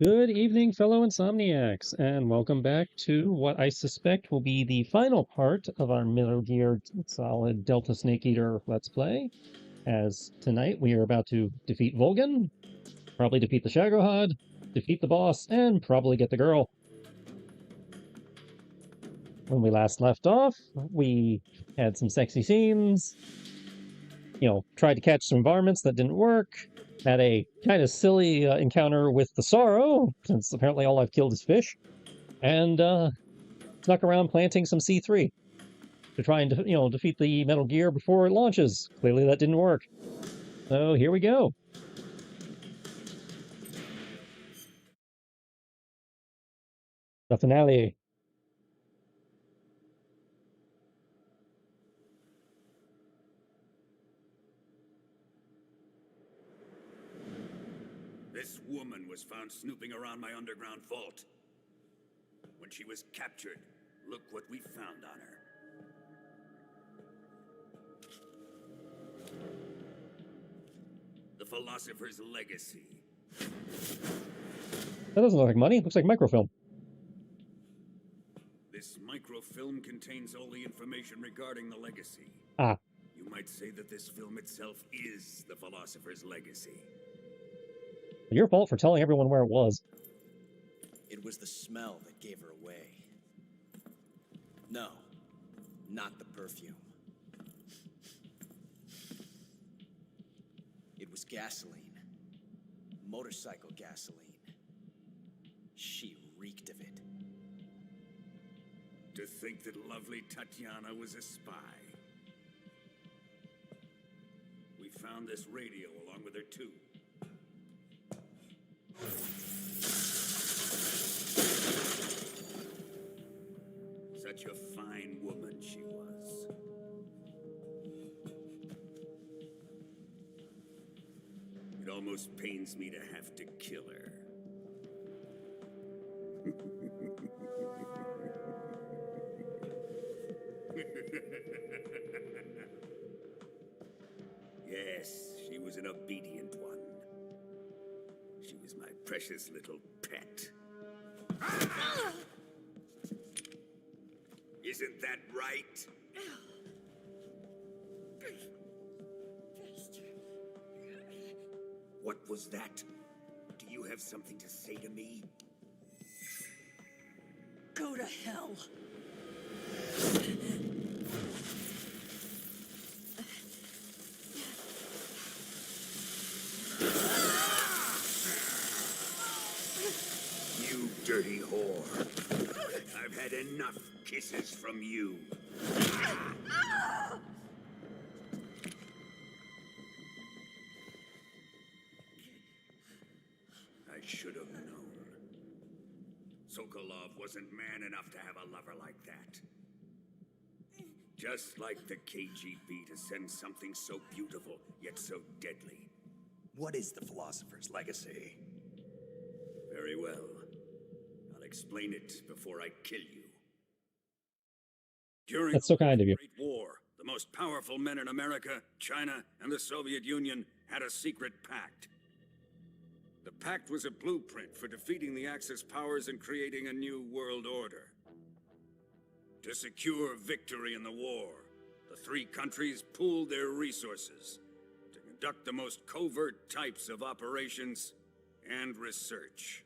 Good evening, fellow Insomniacs, and welcome back to what I suspect will be the final part of our Metal Gear Solid Delta Snake Eater Let's Play. As tonight we are about to defeat Volgan, probably defeat the Shagohod, defeat the boss, and probably get the girl. When we last left off, we had some sexy scenes, tried to catch some varmints that didn't work, had a kind of silly encounter with the Sorrow, since apparently all I've killed is fish, and snuck around planting some C3 to try and defeat the Metal Gear before it launches. Clearly that didn't work. So here we go. The finale. This woman was found snooping around my underground vault. When she was captured, look what we found on her. The Philosopher's Legacy. That doesn't look like money. It looks like microfilm. This microfilm contains all the information regarding the legacy. Ah. You might say that this film itself is the Philosopher's Legacy. Your fault for telling everyone where it was. It was the smell that gave her away. No, not the perfume. It was gasoline. Motorcycle gasoline. She reeked of it. To think that lovely Tatiana was a spy. We found this radio along with her too. Such a fine woman she was. It almost pains me to have to kill her. Yes, she was an obedient one. She was my precious little pet. Isn't that right? What was that? Do you have something to say to me? Go to hell. You dirty whore. I've had enough kisses from you. I should have known. Sokolov wasn't man enough to have a lover like that. Just like the KGB to send something so beautiful, yet so deadly. What is the Philosopher's Legacy? Very well. I'll explain it before I kill you. During That's so kind of you. the Great War, the most powerful men in America, China, and the Soviet Union had a secret pact. The pact was a blueprint for defeating the Axis powers and creating a new world order. To secure victory in the war, the three countries pooled their resources to conduct the most covert types of operations and research.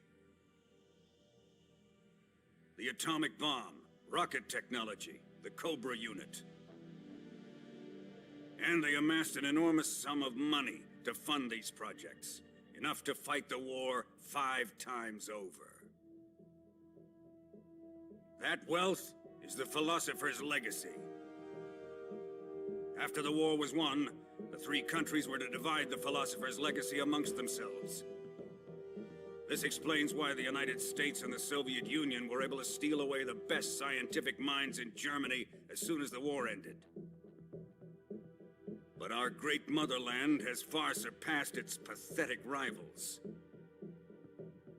The atomic bomb, rocket technology, the Cobra unit. And they amassed an enormous sum of money to fund these projects, enough to fight the war 5 times over. That wealth is the Philosopher's Legacy. After the war was won, the three countries were to divide the Philosopher's Legacy amongst themselves. This explains why the United States and the Soviet Union were able to steal away the best scientific minds in Germany as soon as the war ended. But our great motherland has far surpassed its pathetic rivals.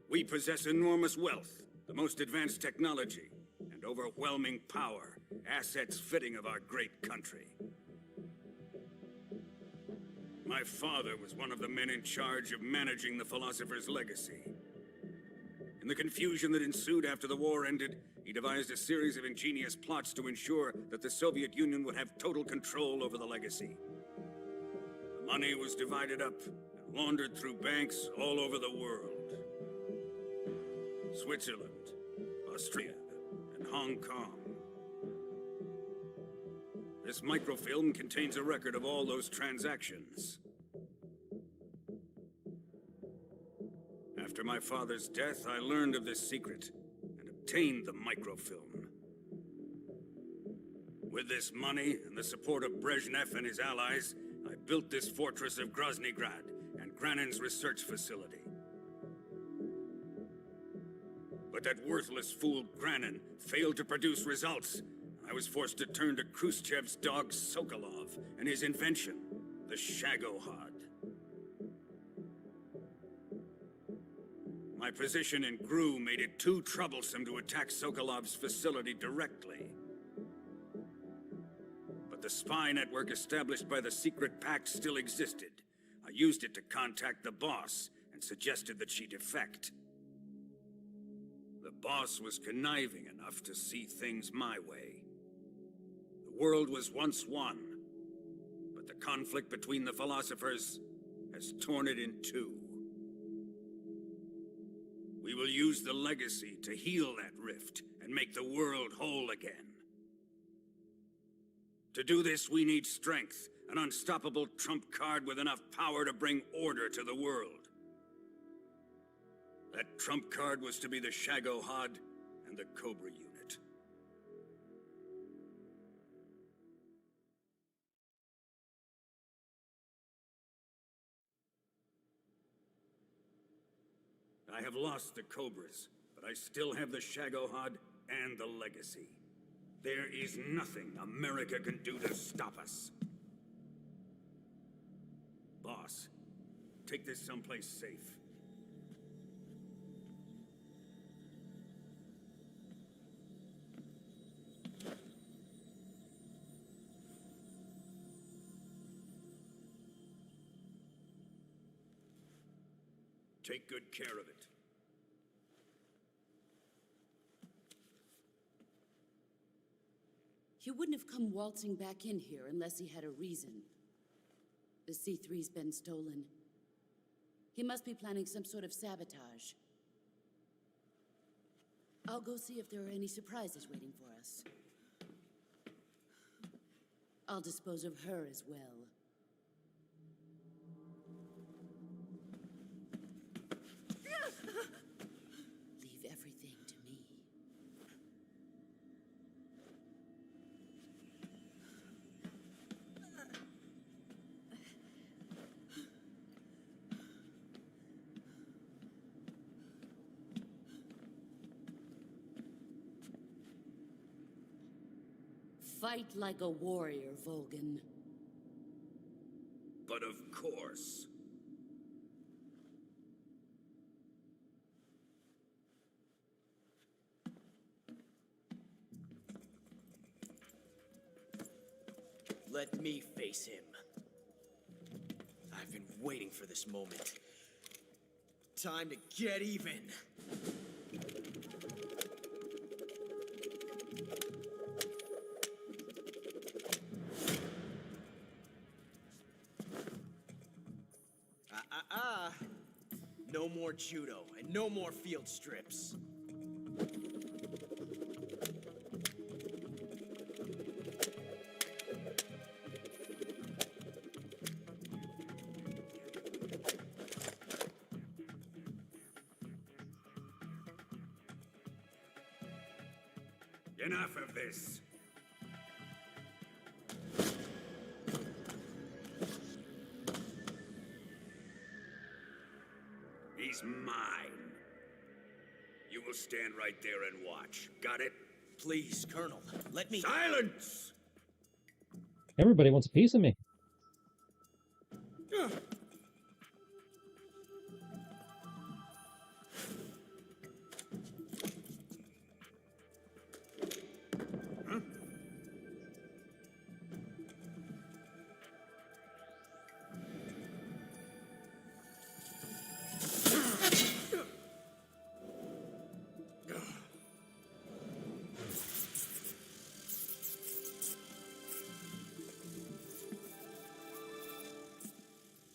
We possess enormous wealth, the most advanced technology, and overwhelming power, assets fitting of our great country. My father was one of the men in charge of managing the Philosopher's Legacy. In the confusion that ensued after the war ended, he devised a series of ingenious plots to ensure that the Soviet Union would have total control over the legacy. The money was divided up and laundered through banks all over the world. Switzerland, Austria, and Hong Kong. This microfilm contains a record of all those transactions. After my father's death, I learned of this secret and obtained the microfilm. With this money and the support of Brezhnev and his allies, I built this fortress of Groznygrad and Granin's research facility. But that worthless fool Granin failed to produce results. I was forced to turn to Khrushchev's dog Sokolov and his invention, the Shagohod. My position in GRU made it too troublesome to attack Sokolov's facility directly. But the spy network established by the secret pact still existed. I used it to contact the boss and suggested that she defect. The boss was conniving enough to see things my way. The world was once one, but the conflict between the philosophers has torn it in two. We will use the legacy to heal that rift and make the world whole again. To do this, we need strength, an unstoppable trump card with enough power to bring order to the world. That trump card was to be the Shagohod and the Cobra unit. I have lost the Cobras, but I still have the Shagohod and the legacy. There is nothing America can do to stop us. Boss, take this someplace safe. Take good care of it. He wouldn't have come waltzing back in here unless he had a reason. The C3's been stolen. He must be planning some sort of sabotage. I'll go see if there are any surprises waiting for us. I'll dispose of her as well. Leave everything to me. Fight like a warrior, Volgan. But of course. Let me face him. I've been waiting for this moment. Time to get even. No more judo, and no more field strips. Enough of this. He's mine. You will stand right there and watch. Got it? Please, Colonel, let me— Silence! Everybody wants a piece of me.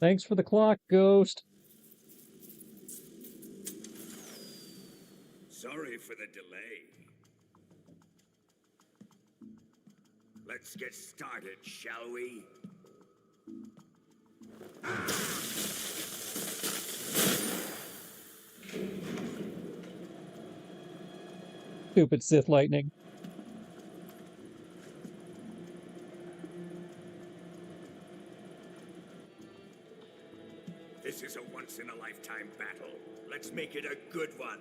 Thanks for the clock, Ghost. Sorry for the delay. Let's get started, shall we? Stupid Sith lightning. This is a once-in-a-lifetime battle. Let's make it a good one.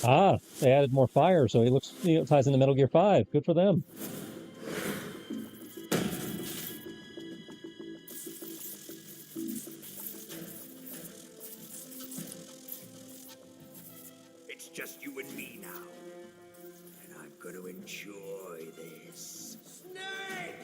Ah, they added more fire, so he looks, ties into Metal Gear 5. Good for them. It's just you and me now. And I'm gonna enjoy this. Snake!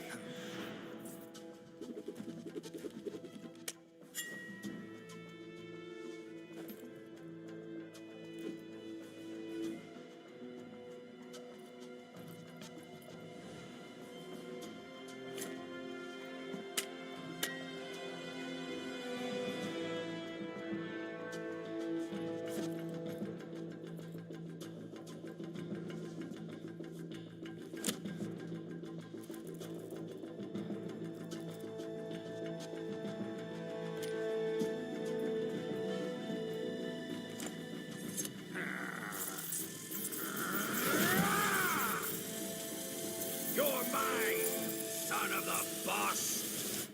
You're mine, son of the boss!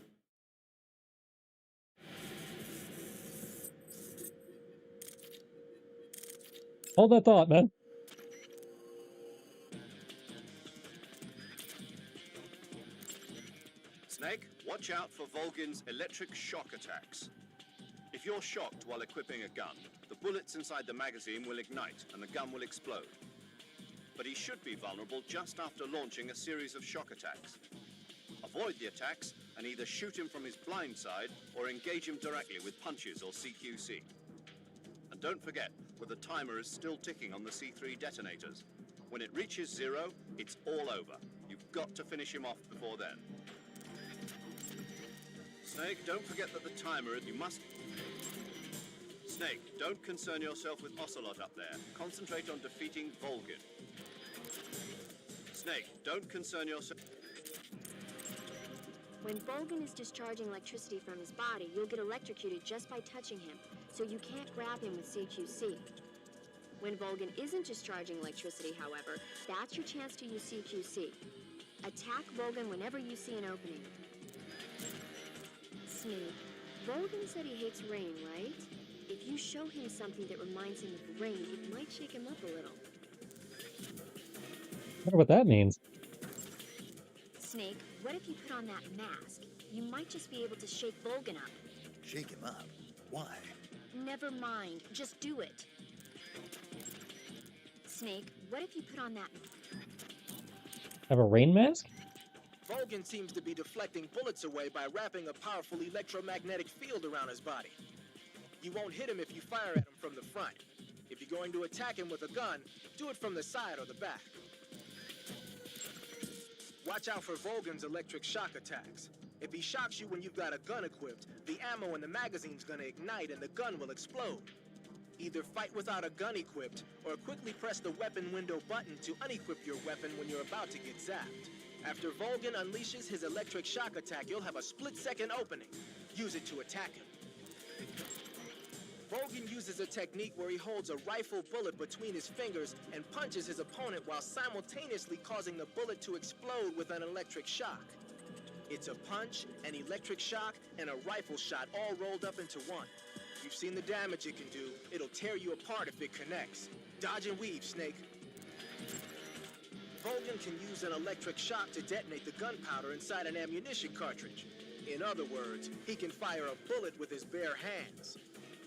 Hold that thought, man. Snake, watch out for Volgin's electric shock attacks. If you're shocked while equipping a gun, the bullets inside the magazine will ignite and the gun will explode. But he should be vulnerable just after launching a series of shock attacks. Avoid the attacks and either shoot him from his blind side or engage him directly with punches or CQC. And don't forget that the timer is still ticking on the C3 detonators. When it reaches 0, it's all over. You've got to finish him off before then. Snake, don't forget that the timer, you must... Snake, don't concern yourself with Ocelot up there. Concentrate on defeating Volgin. Snake, don't concern yourself... When Volgin is discharging electricity from his body, you'll get electrocuted just by touching him, so you can't grab him with CQC. When Volgin isn't discharging electricity, however, that's your chance to use CQC. Attack Volgin whenever you see an opening. Snake, Volgin said he hates rain, right? If you show him something that reminds him of rain, it might shake him up a little. I wonder what that means. Snake, what if you put on that mask? You might just be able to shake Volgin up. Shake him up? Why? Never mind, just do it. Snake, what if you put on that... Have a rain mask? Volgin seems to be deflecting bullets away by wrapping a powerful electromagnetic field around his body. You won't hit him if you fire at him from the front. If you're going to attack him with a gun, do it from the side or the back. Watch out for Volgin's electric shock attacks. If he shocks you when you've got a gun equipped, the ammo in the magazine's gonna ignite and the gun will explode. Either fight without a gun equipped, or quickly press the weapon window button to unequip your weapon when you're about to get zapped. After Volgin unleashes his electric shock attack, you'll have a split-second opening. Use it to attack him. Volgin uses a technique where he holds a rifle bullet between his fingers and punches his opponent while simultaneously causing the bullet to explode with an electric shock. It's a punch, an electric shock, and a rifle shot all rolled up into one. You've seen the damage it can do. It'll tear you apart if it connects. Dodge and weave, Snake. Volgin can use an electric shock to detonate the gunpowder inside an ammunition cartridge. In other words, he can fire a bullet with his bare hands.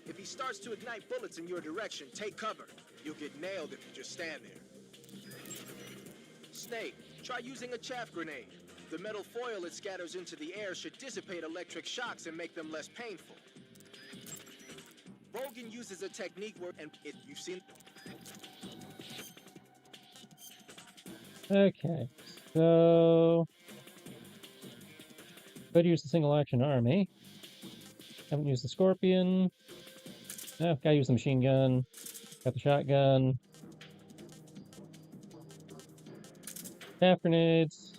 If he starts to ignite bullets in your direction, take cover. You'll get nailed if you just stand there. Snake, try using a chaff grenade. The metal foil it scatters into the air should dissipate electric shocks and make them less painful. Volgin uses a technique where, you've seen. Okay, so could use the single action army. Haven't used the scorpion. Oh, gotta use the machine gun. Got the shotgun. Half grenades.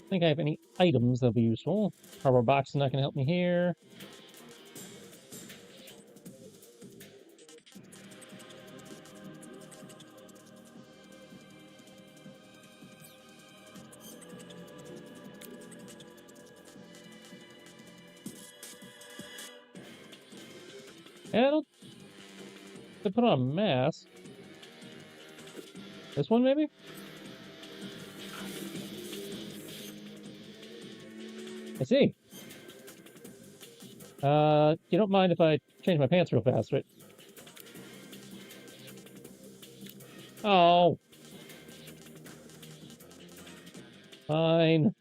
I think I have any items that'll be useful. Cardboard box is not going to help me here. And I don't. To put on a mask. This one, maybe? I see. You don't mind if I change my pants real fast, right? Oh. Fine.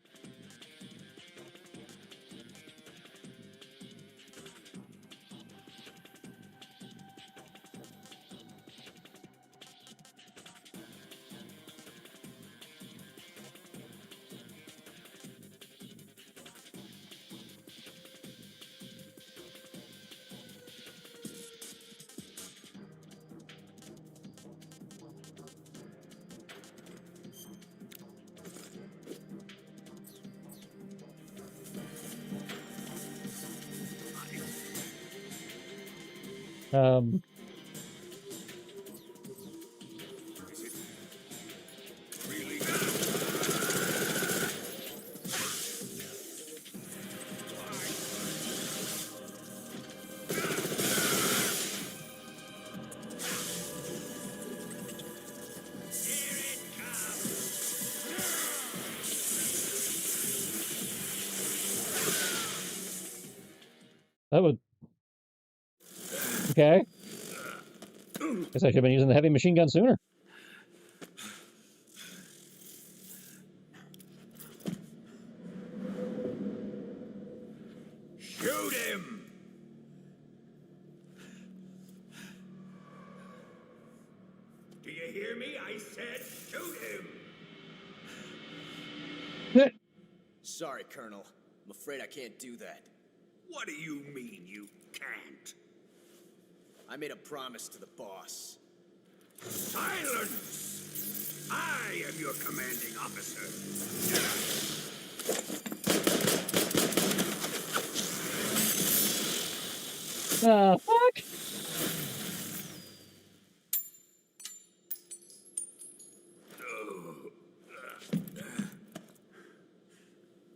Um, that would. Okay. Guess I should have been using the heavy machine gun sooner. Shoot him! Do you hear me? I said shoot him! Sorry, Colonel. I'm afraid I can't do that. What do you mean you can't? I made a promise to the boss. Silence! I am your commanding officer. Fuck?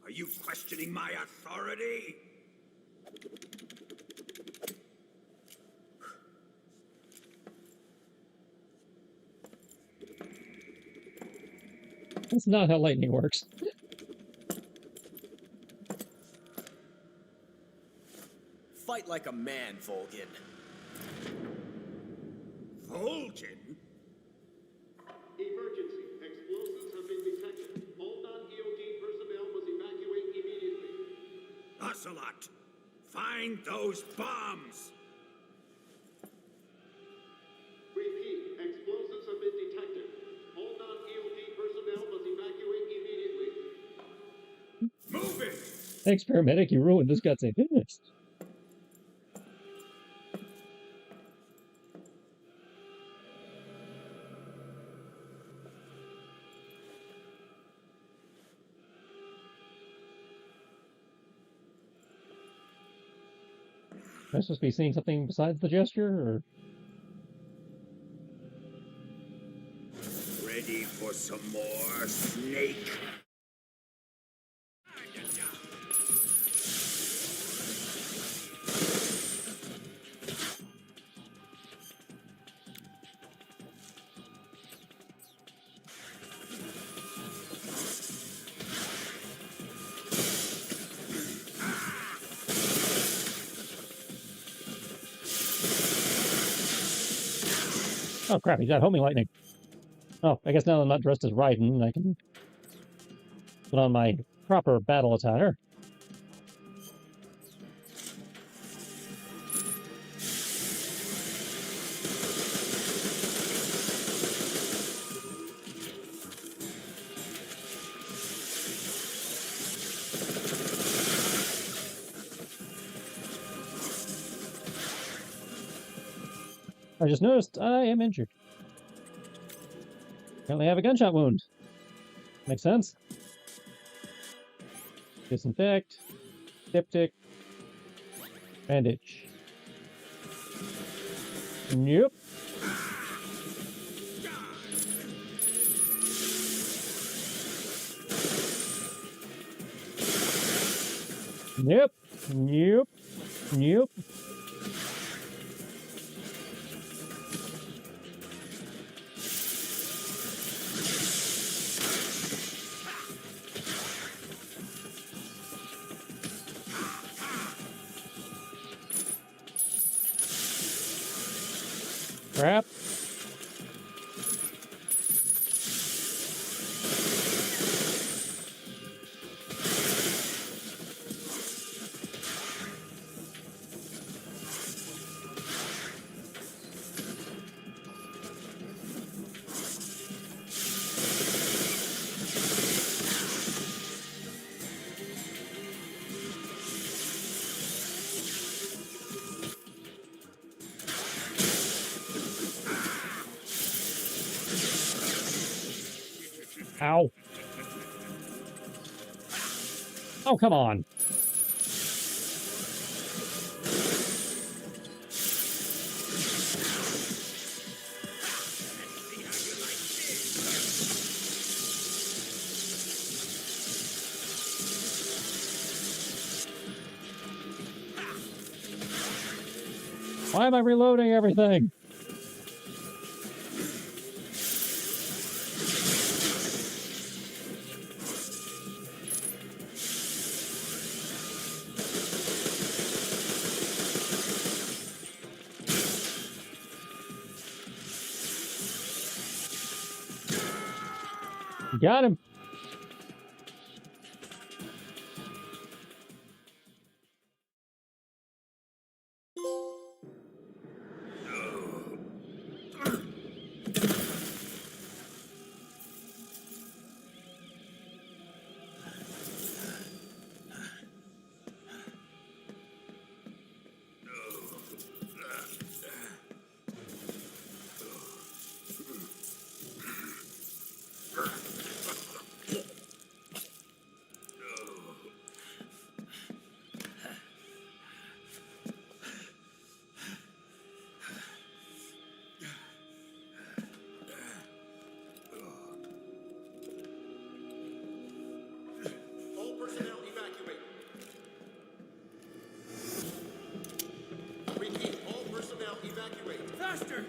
Are you questioning my authority? That's not how lightning works. Fight like a man, Volgin. Volgin? Emergency. Explosives have been detected. All non-EOD personnel must evacuate immediately. Ocelot, find those bombs! Repeat. Explosives have been detected. All non-EOD personnel must evacuate immediately. Move it! Thanks, paramedic. You ruined this cutscene. Am I supposed to be seeing something besides the gesture, or? Ready for some more, Snake? Oh crap, he's got homing lightning. Oh, I guess now that I'm not dressed as Raiden, I can put on my proper battle attire. I just noticed I am injured. Apparently I have a gunshot wound. Makes sense. Disinfect. Diptych. Bandage. Yep. Yep. Yep. Yep. Crap. Ow. Oh, come on. Why am I reloading everything? Got him. All personnel evacuate. Repeat, all personnel evacuate. Faster!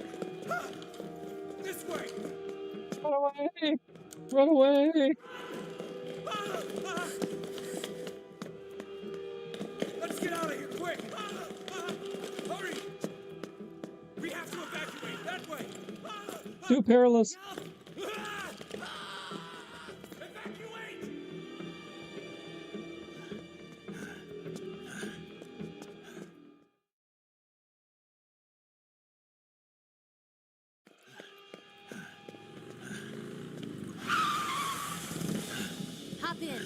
This way! Run away! Run away! Let's get out of here, quick! Hurry! We have to evacuate that way! Too perilous. Evacuate! Hop in.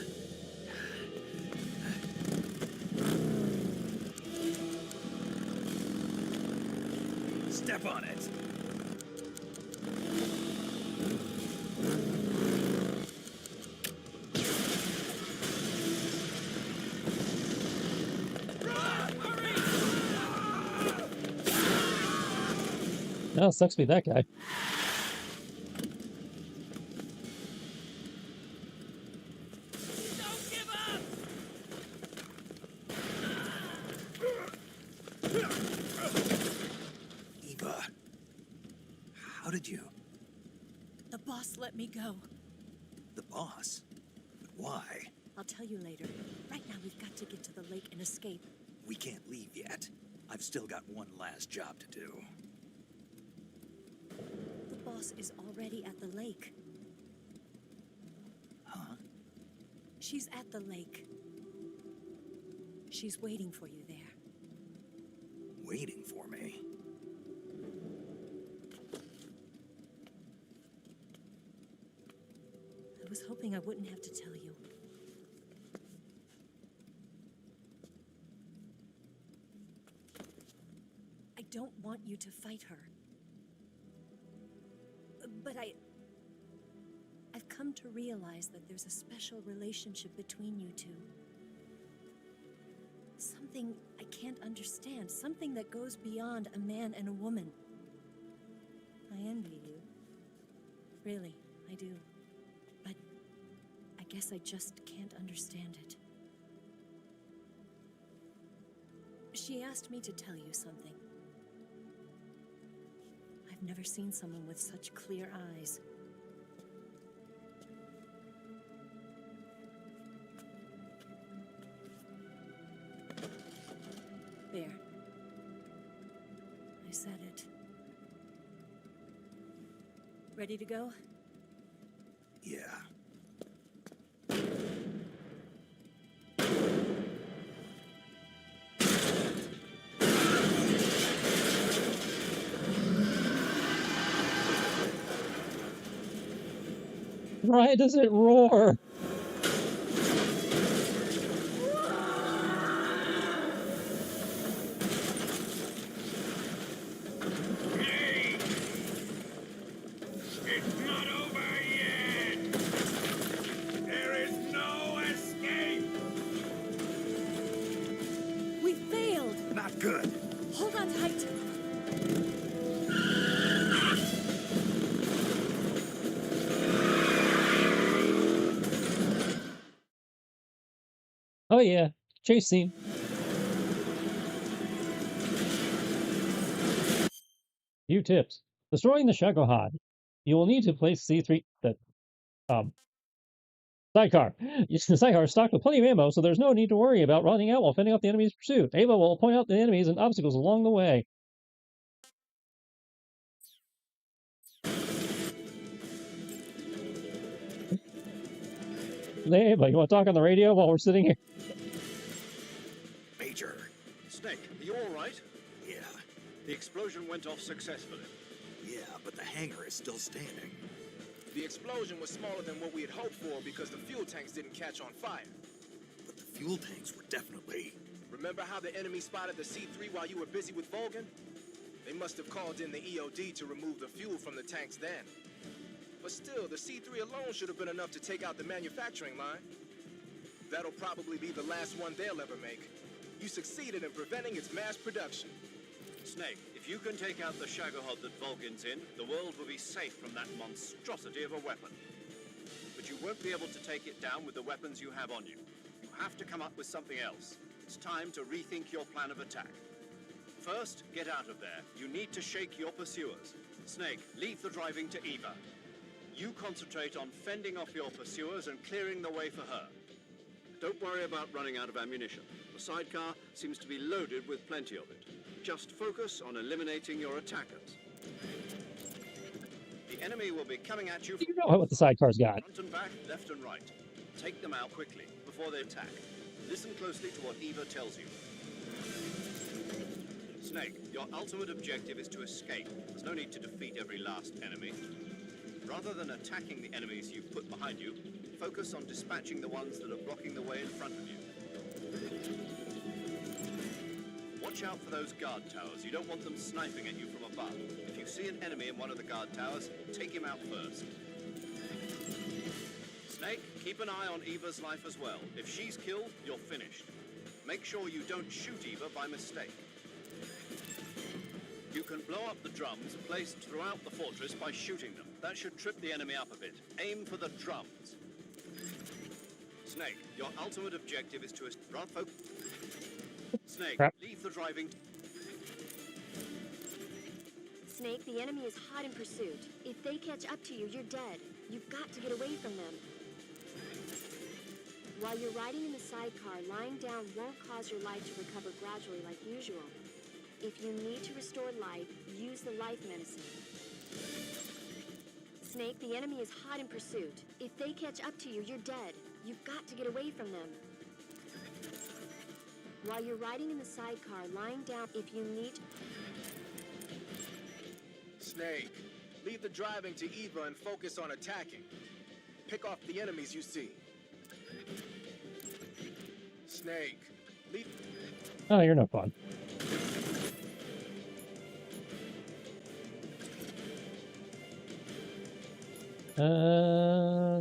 Step on it. Oh, sucks to be that guy. Don't give up! Eva. How did you? The boss let me go. The boss? But why? I'll tell you later. Right now, we've got to get to the lake and escape. We can't leave yet. I've still got one last job to do. boss is already at the lake. Huh? She's at the lake. She's waiting for you there. Waiting for me? I was hoping I wouldn't have to tell you. I don't want you to fight her. But I've come to realize that there's a special relationship between you two. Something I can't understand, something that goes beyond a man and a woman. I envy you. Really, I do. But I guess I just can't understand it. She asked me to tell you something. I've never seen someone with such clear eyes. There. I said it. Ready to go? Yeah. Why does it roar? It's not over yet! There is no escape! We failed! Not good. Hold on tight! Oh yeah, chase scene. Few tips. Destroying the Shagohod. You will need to place C3 sidecar. The sidecar is stocked with plenty of ammo, so there's no need to worry about running out while fending off the enemy's pursuit. Ava will point out the enemies and obstacles along the way. Ava, you want to talk on the radio while we're sitting here? Major. Snake, are you all right? Yeah. The explosion went off successfully. Yeah, but the hangar is still standing. The explosion was smaller than what we had hoped for because the fuel tanks didn't catch on fire. But the fuel tanks were definitely... Remember how the enemy spotted the C3 while you were busy with Vulcan? They must have called in the EOD to remove the fuel from the tanks then. But still, the C3 alone should have been enough to take out the manufacturing line. That'll probably be the last one they'll ever make. You succeeded in preventing its mass production. Snake, if you can take out the Shagohod that Vulcan's in, the world will be safe from that monstrosity of a weapon. But you won't be able to take it down with the weapons you have on you. You have to come up with something else. It's time to rethink your plan of attack. First, get out of there. You need to shake your pursuers. Snake, leave the driving to Eva. You concentrate on fending off your pursuers and clearing the way for her. Don't worry about running out of ammunition. The sidecar seems to be loaded with plenty of it. Just focus on eliminating your attackers. The enemy will be coming at you from You know what the sidecar's got. front and back, left and right. Take them out quickly before they attack. Listen closely to what Eva tells you. Snake, your ultimate objective is to escape. There's no need to defeat every last enemy. Rather than attacking the enemies you've put behind you, focus on dispatching the ones that are blocking the way in front of you. Watch out for those guard towers. You don't want them sniping at you from above. If you see an enemy in one of the guard towers, take him out first. Snake, keep an eye on Eva's life as well. If she's killed, you're finished. Make sure you don't shoot Eva by mistake. You can blow up the drums placed throughout the fortress by shooting them. That should trip the enemy up a bit. Aim for the drums. Snake, your ultimate objective is to... Snake, Crap. leave the driving... Snake, the enemy is hot in pursuit. If they catch up to you, you're dead. You've got to get away from them. While you're riding in the sidecar, lying down won't cause your life to recover gradually like usual. If you need to restore life, use the life medicine. Snake, the enemy is hot in pursuit. If they catch up to you, you're dead. You've got to get away from them. While you're riding in the sidecar, lying down if you need... Snake, leave the driving to Eva and focus on attacking. Pick off the enemies you see. Snake, leave... Oh, you're no fun.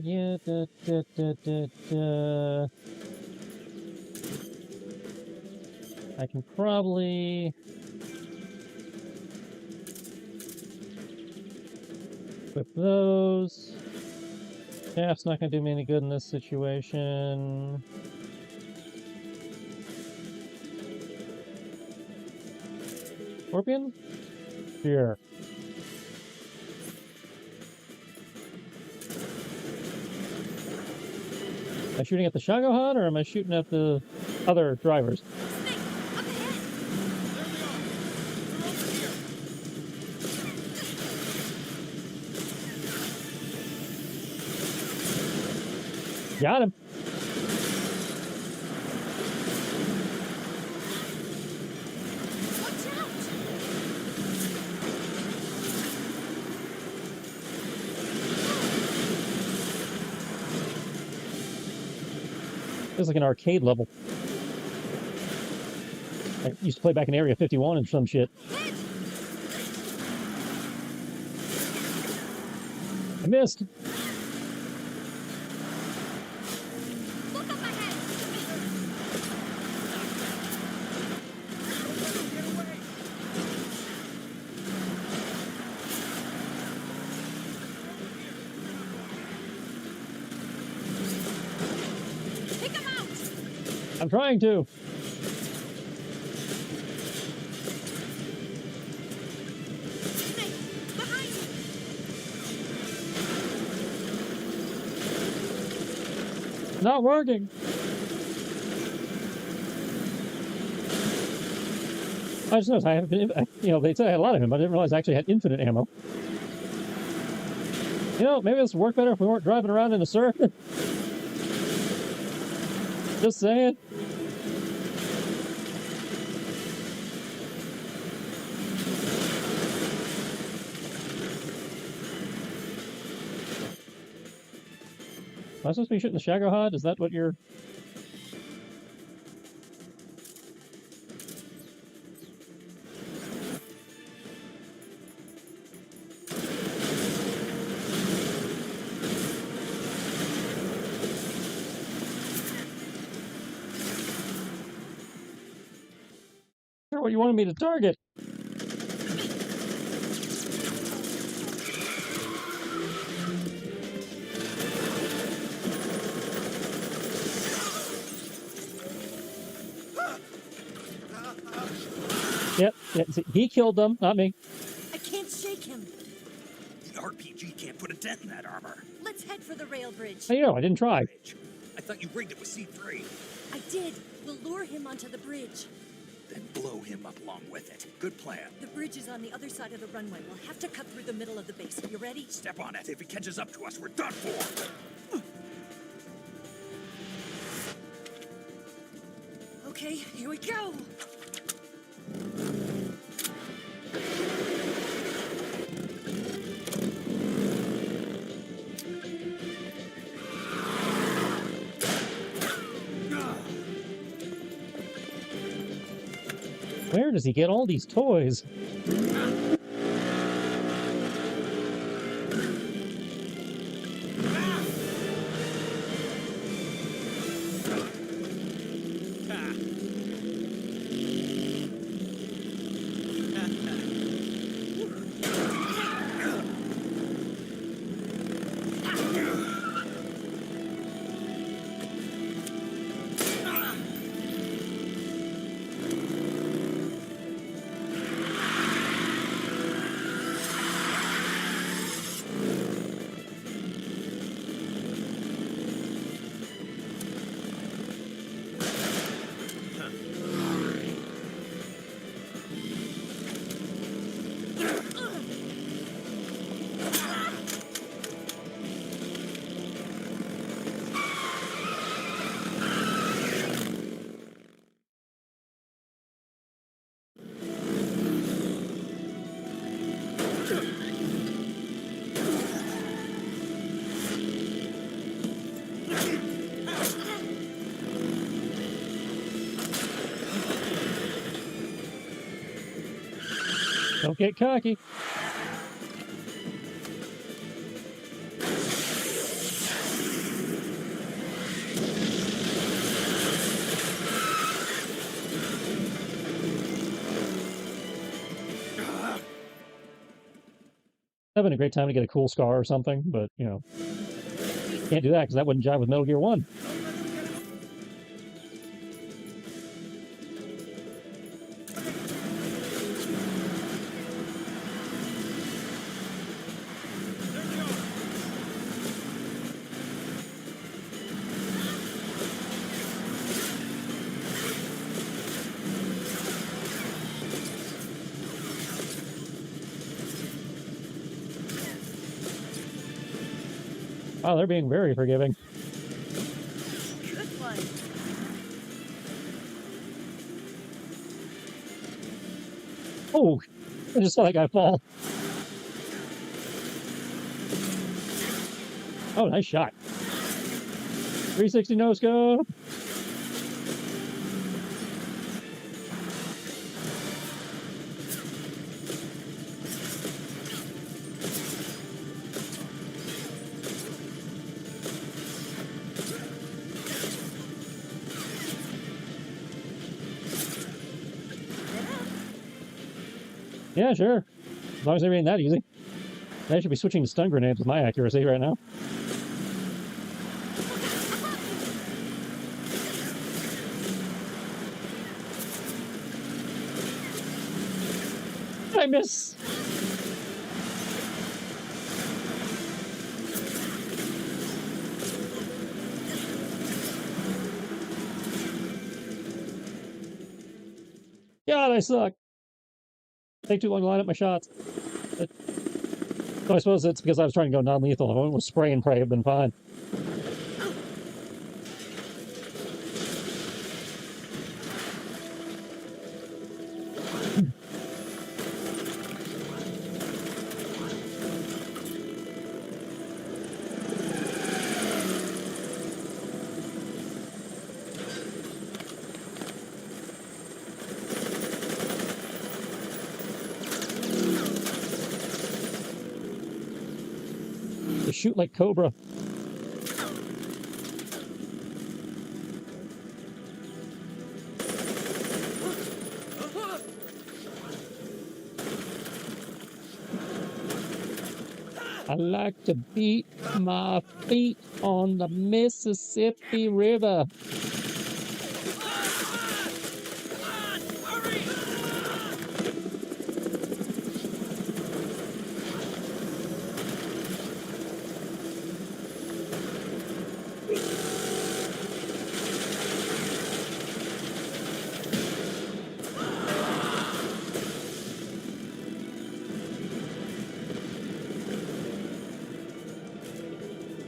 Yeah, I can probably equip those. Shaft's not gonna do me any good in this situation. Scorpion? Here. Am I shooting at the Shagohan or am I shooting at the other drivers? Snake, up ahead! There they are! They're over here! Got him. Watch out! Feels like an arcade level. I used to play back in Area 51 and some shit. I missed. Look up ahead! Get away! Take him out! I'm trying to. Snake, behind you! Not working. I just noticed I have been, they said I had a lot of him, but I didn't realize I actually had infinite ammo. Maybe this would work better if we weren't driving around in the surf. Just saying. Am I supposed to be shooting the Shagohod? Is that what you're... Sure, what you wanted me to target. Yep, see, he killed them, not me. I can't shake him. The RPG can't put a dent in that armor. Let's head for the rail bridge. How you know? I didn't try. I thought you rigged it with C3. I did. We'll lure him onto the bridge. Then blow him up along with it. Good plan. The bridge is on the other side of the runway. We'll have to cut through the middle of the base. You ready? Step on it. If he catches up to us, we're done for. Okay, here we go! Where does he get all these toys? Don't get cocky. Having a great time to get a cool scar or something, but, you know, can't do that because that wouldn't jive with Metal Gear 1. Wow, they're being very forgiving. Good one. Oh, I just saw that guy fall. Oh, nice shot. 360 no scope. Yeah, sure. As long as they're being that easy. I should be switching to stun grenades with my accuracy right now. I miss. God, I suck. Take too long to line up my shots. So I suppose it's because I was trying to go non-lethal. If I went with spray and pray, I've been fine. They shoot like Cobra. I like to beat my feet on the Mississippi River.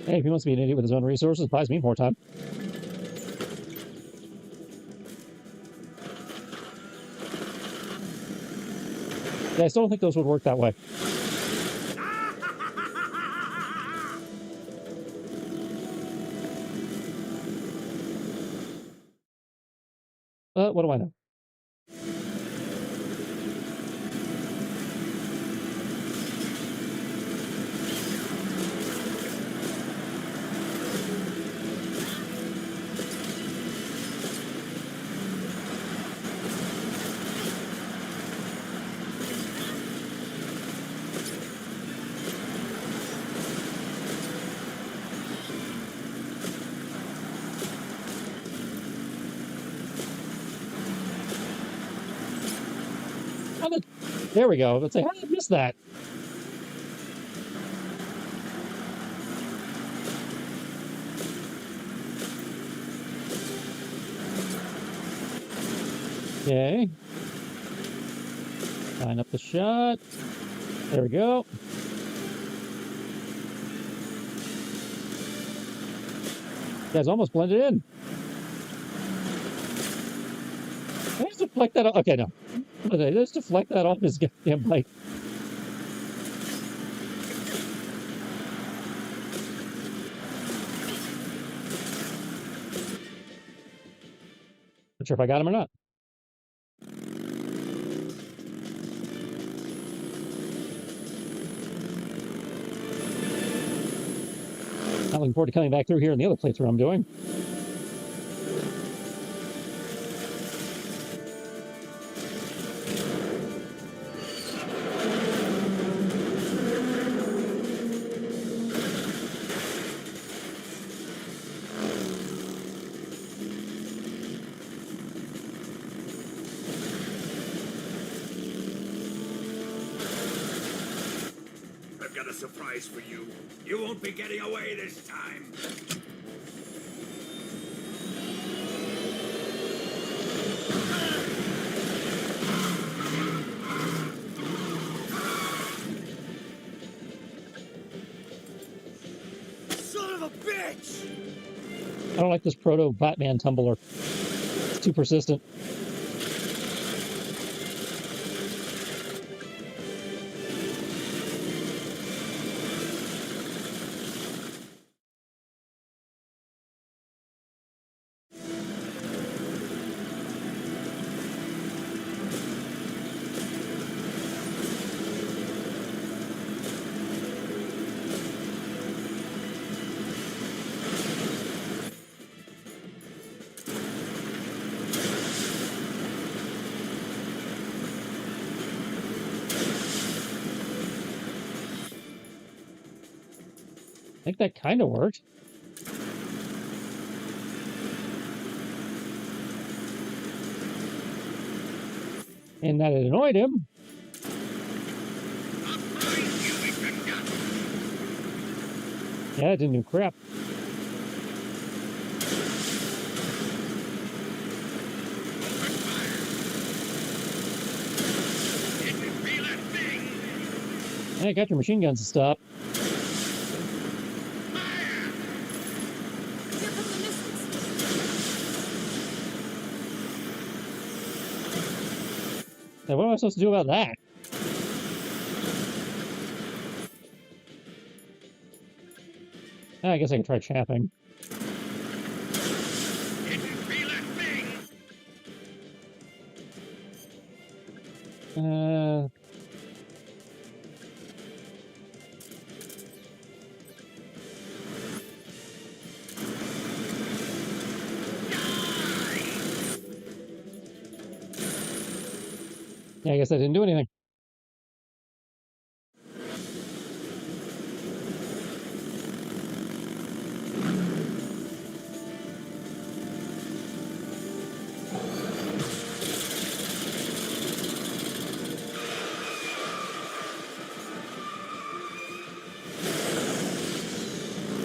Hey, if he wants to be an idiot with his own resources, buys me more time. Yeah, I still don't think those would work that way. What do I know? There we go. Let's say, how did I miss that? Okay. Line up the shot. There we go. Guys, almost blended in. I just deflect that off. Okay, no. Let's deflect that off his goddamn bike. Not sure if I got him or not. looking forward to coming back through here in the other playthrough I'm doing. I've got a surprise for you. You won't be getting away this time. Son of a bitch! I don't like this proto-Batman tumbler. It's too persistent. I think that kind of worked. And that it annoyed him. Yeah, it didn't do crap. Hey, got your machine guns to stop. Now, what am I supposed to do about that? I guess I can try chapping. Yeah, I guess I didn't do anything.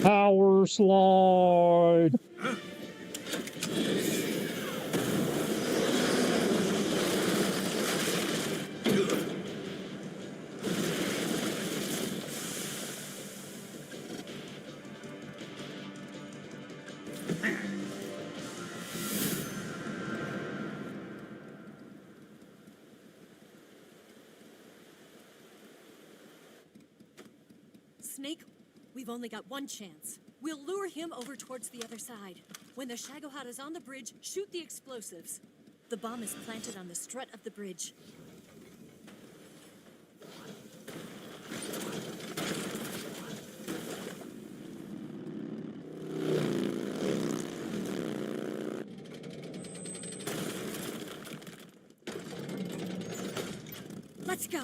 Power slide. Snake, we've only got one chance. We'll lure him over towards the other side. When the Shagohod is on the bridge, shoot the explosives. The bomb is planted on the strut of the bridge. Let's go.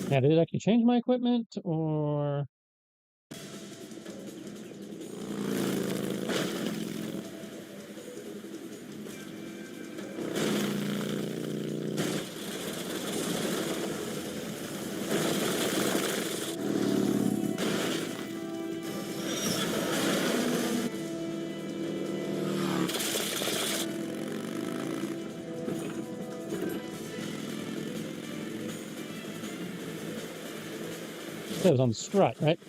Now, did it actually change my equipment, or... That was on the strut, right?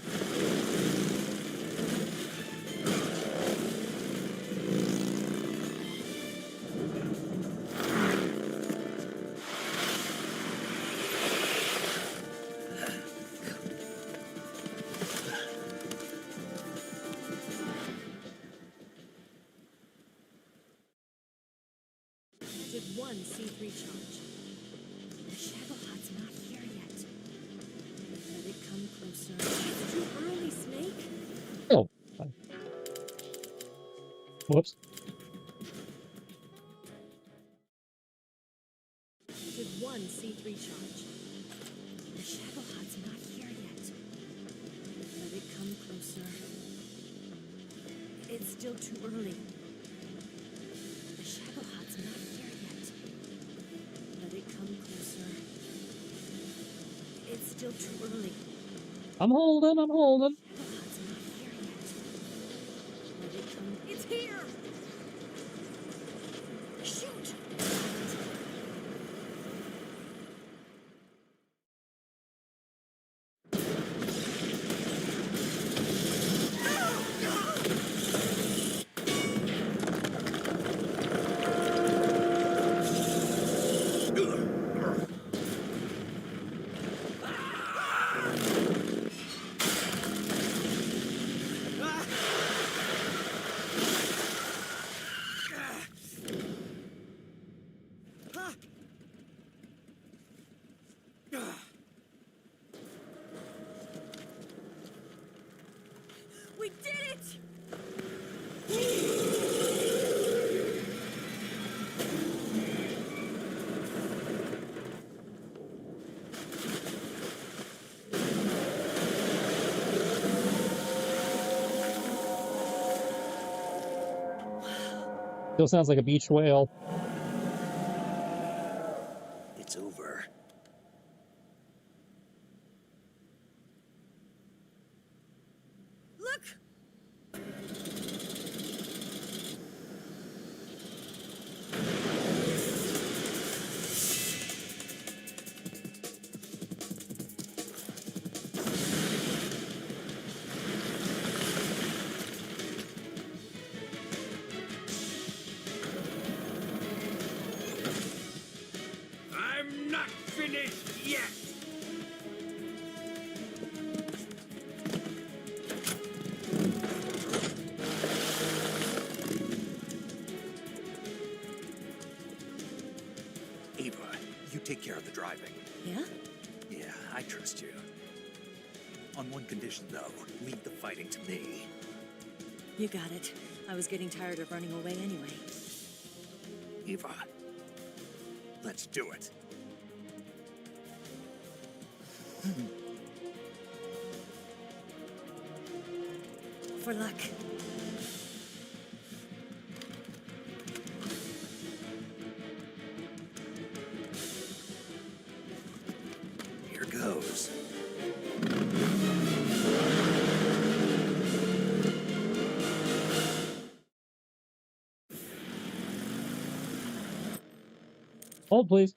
Did one C3 charge. The Shagohod's Shadowheart's not here yet. Let it come closer. It's too early, Snake. Oh. Whoops. With one C3 charge. The Shadowheart's not here yet. Let it come closer. It's still too early. The Shadowheart's not here yet. Let it come closer. It's still too early. I'm holding. Shadowheart's not here yet. Let it come. It's here! Shoot! We did it! Still sounds like a beach whale. It's over. Look! I'm not finished yet! Ava, you take care of the driving. Yeah? Yeah, I trust you. On one condition, though, leave the fighting to me. You got it. I was getting tired of running away anyway. Eva, let's do it. For luck. Here goes. Hold, please.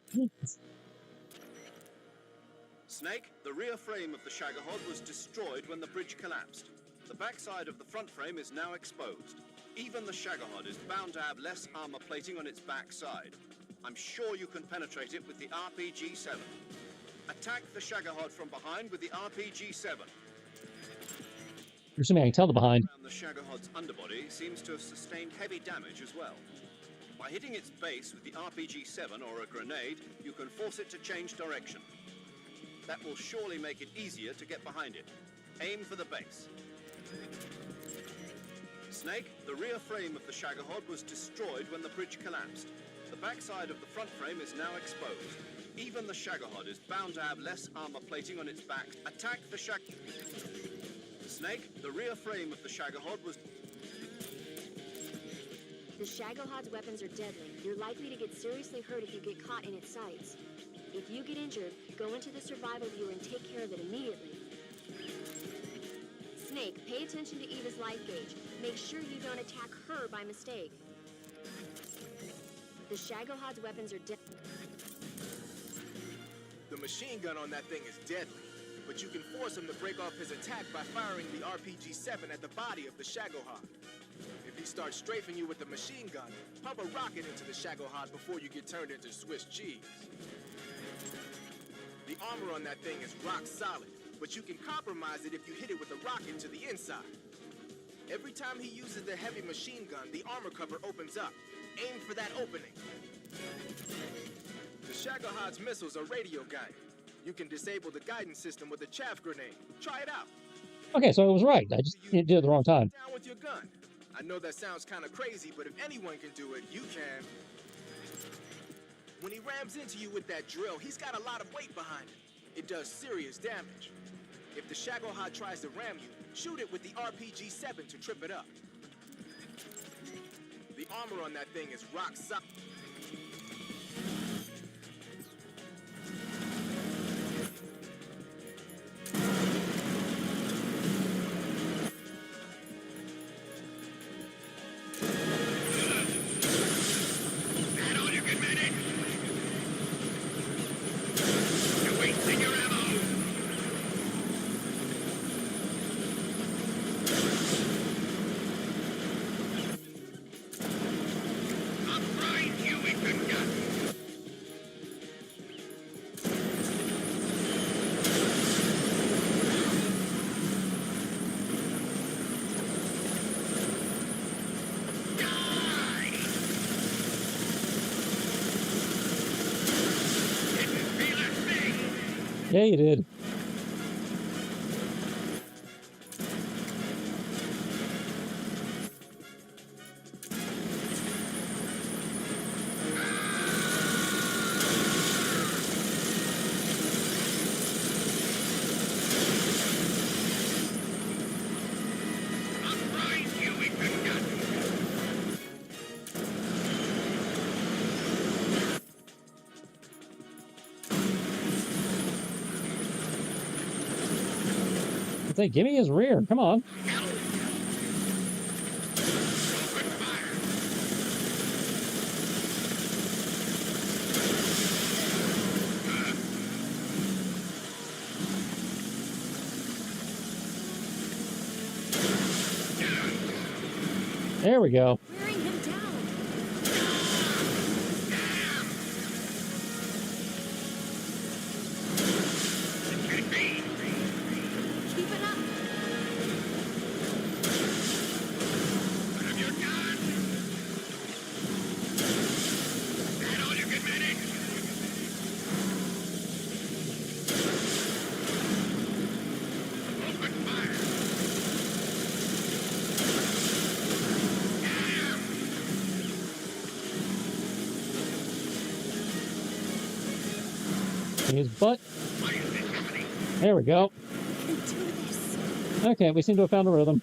Snake, the rear frame of the Shagahod was destroyed when the bridge collapsed. The backside of the front frame is now exposed. Even the Shagahod is bound to have less armor plating on its backside. I'm sure you can penetrate it with the RPG-7. Attack the Shagahod from behind with the RPG-7. You're assuming I can tell the behind. Around the Shagahod's underbody seems to have sustained heavy damage as well. By hitting its base with the RPG-7 or a grenade, you can force it to change direction. That will surely make it easier to get behind it. Aim for the base. Snake, the rear frame of the Shagahod was destroyed when the bridge collapsed. The backside of the front frame is now exposed. Even the Shagahod is bound to have less armor plating on its back. Attack the Snake, the rear frame of the Shagahod was... The Shagahod's weapons are deadly. You're likely to get seriously hurt if you get caught in its sights. If you get injured, go into the survival viewer and take care of it immediately. Snake, pay attention to Eva's life gauge. Make sure you don't attack her by mistake. The Shagahod's weapons are deadly. The machine gun on that thing is deadly, but you can force him to break off his attack by firing the RPG-7 at the body of the Shagahod. If he starts strafing you with the machine gun, pump a rocket into the Shagahod before you get turned into Swiss cheese. The armor on that thing is rock solid, but you can compromise it if you hit it with a rocket to the inside. Every time he uses the heavy machine gun, the armor cover opens up. Aim for that opening. The Shagahod's missiles are radio guided. You can disable the guidance system with a chaff grenade. Try it out. Okay, so I was right. I just did it at the wrong time. Down with your gun. I know that sounds kind of crazy, but if anyone can do it, you can. When he rams into you with that drill, he's got a lot of weight behind it. It does serious damage. If the Shagohod tries to ram you, shoot it with the RPG-7 to trip it up. The armor on that thing is rock solid. Yeah, you did. Say, give me his rear. Come on. There we go. Wearing him down. Keep it up. His butt. There we go. I can do this. Okay, we seem to have found a rhythm.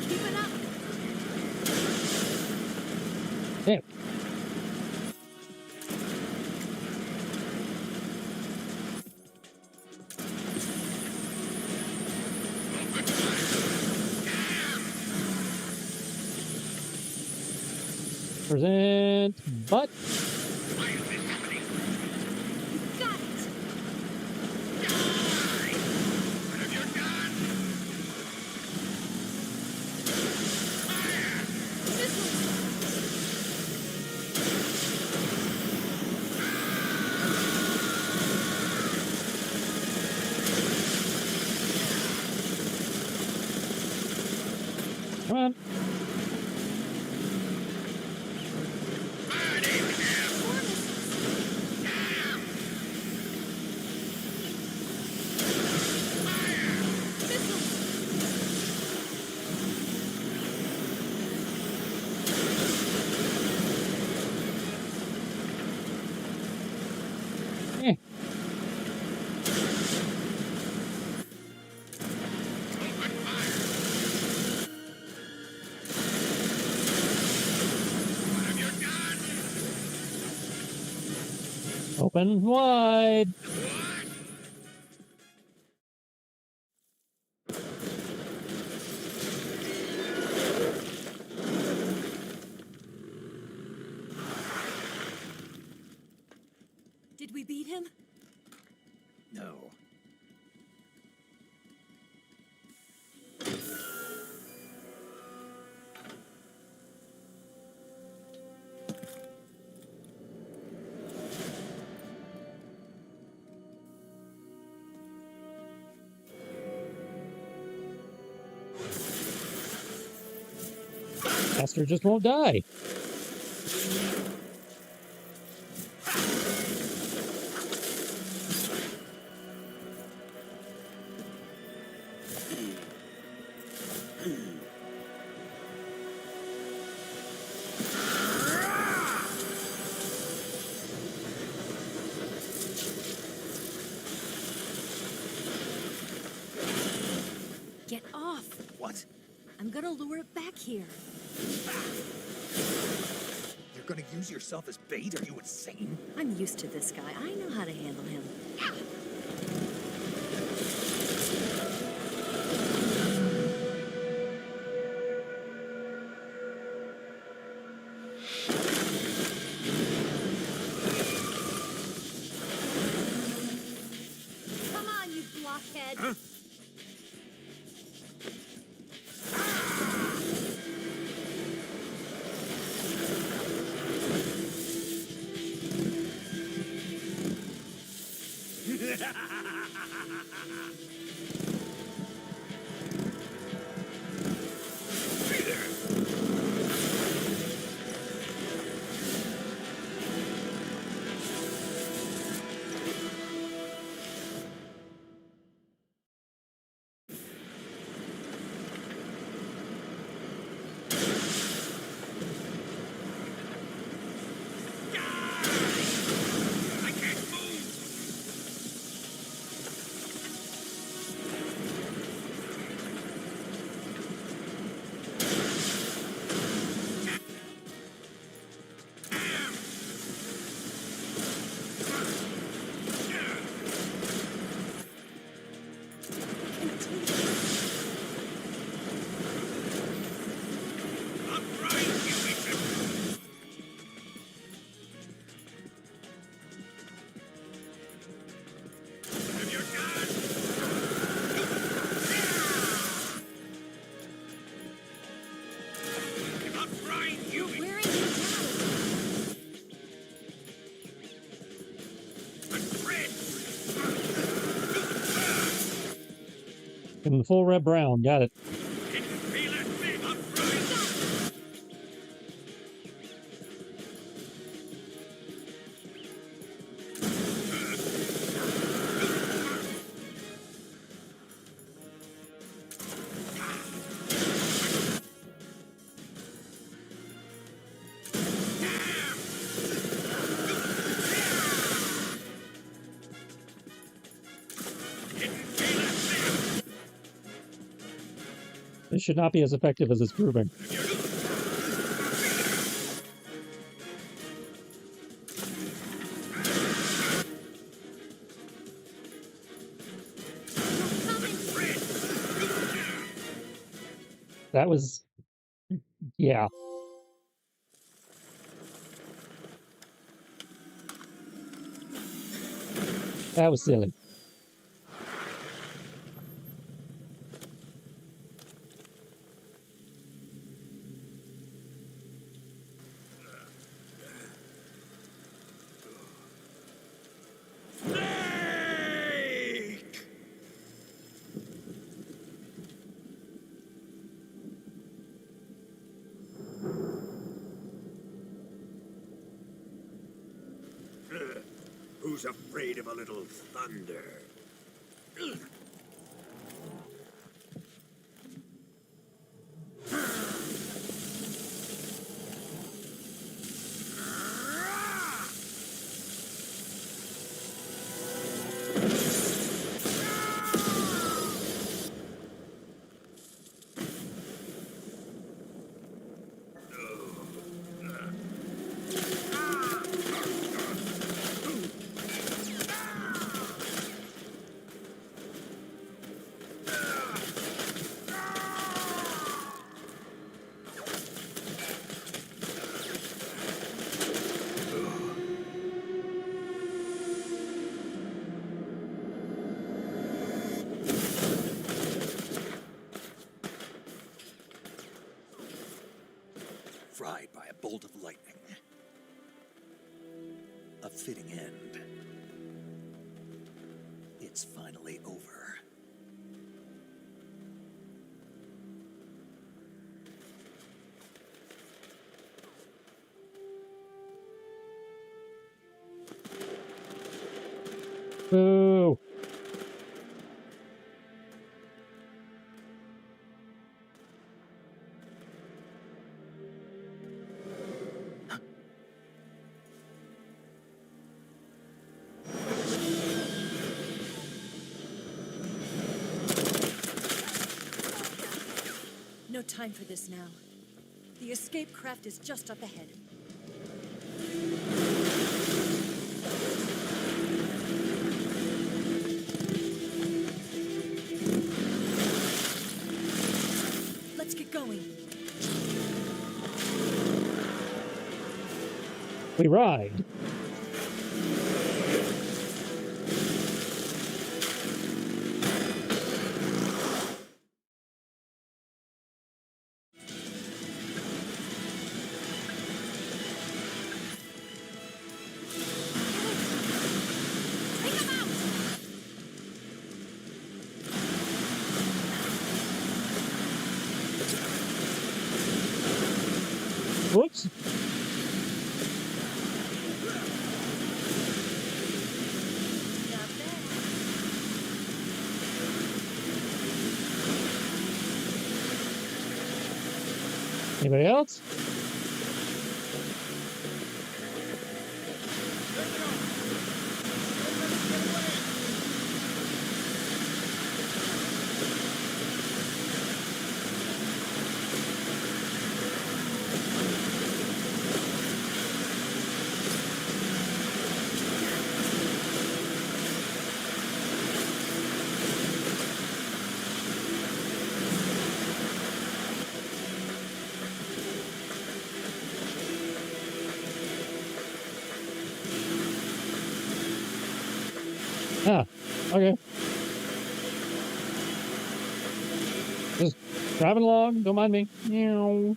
Keep it up. There. Present butt. Got it. Come on. Eh. Open wide. Did we beat him? No. Master just won't die. Get off! What? I'm gonna lure it back here. You're gonna use yourself as bait? Are you insane? I'm used to this guy. I know how to handle him. Come on, you blockhead! Huh? I can't move! I'll grind you into... Have your gun! I'll grind you into... Wearing you down! Red! In the full red brown, got it. Can you feel it? I'll grind you! This should not be as effective as it's proving. That was... yeah. That was silly. Who's afraid of a little thunder? Fried by a bolt of lightning. A fitting end. It's finally over. Boo! No time for this now. The escape craft is just up ahead. Let's get going. We ride. Whoops. Not bad. Anybody else? Ah, okay. Just driving along, don't mind me. Meow.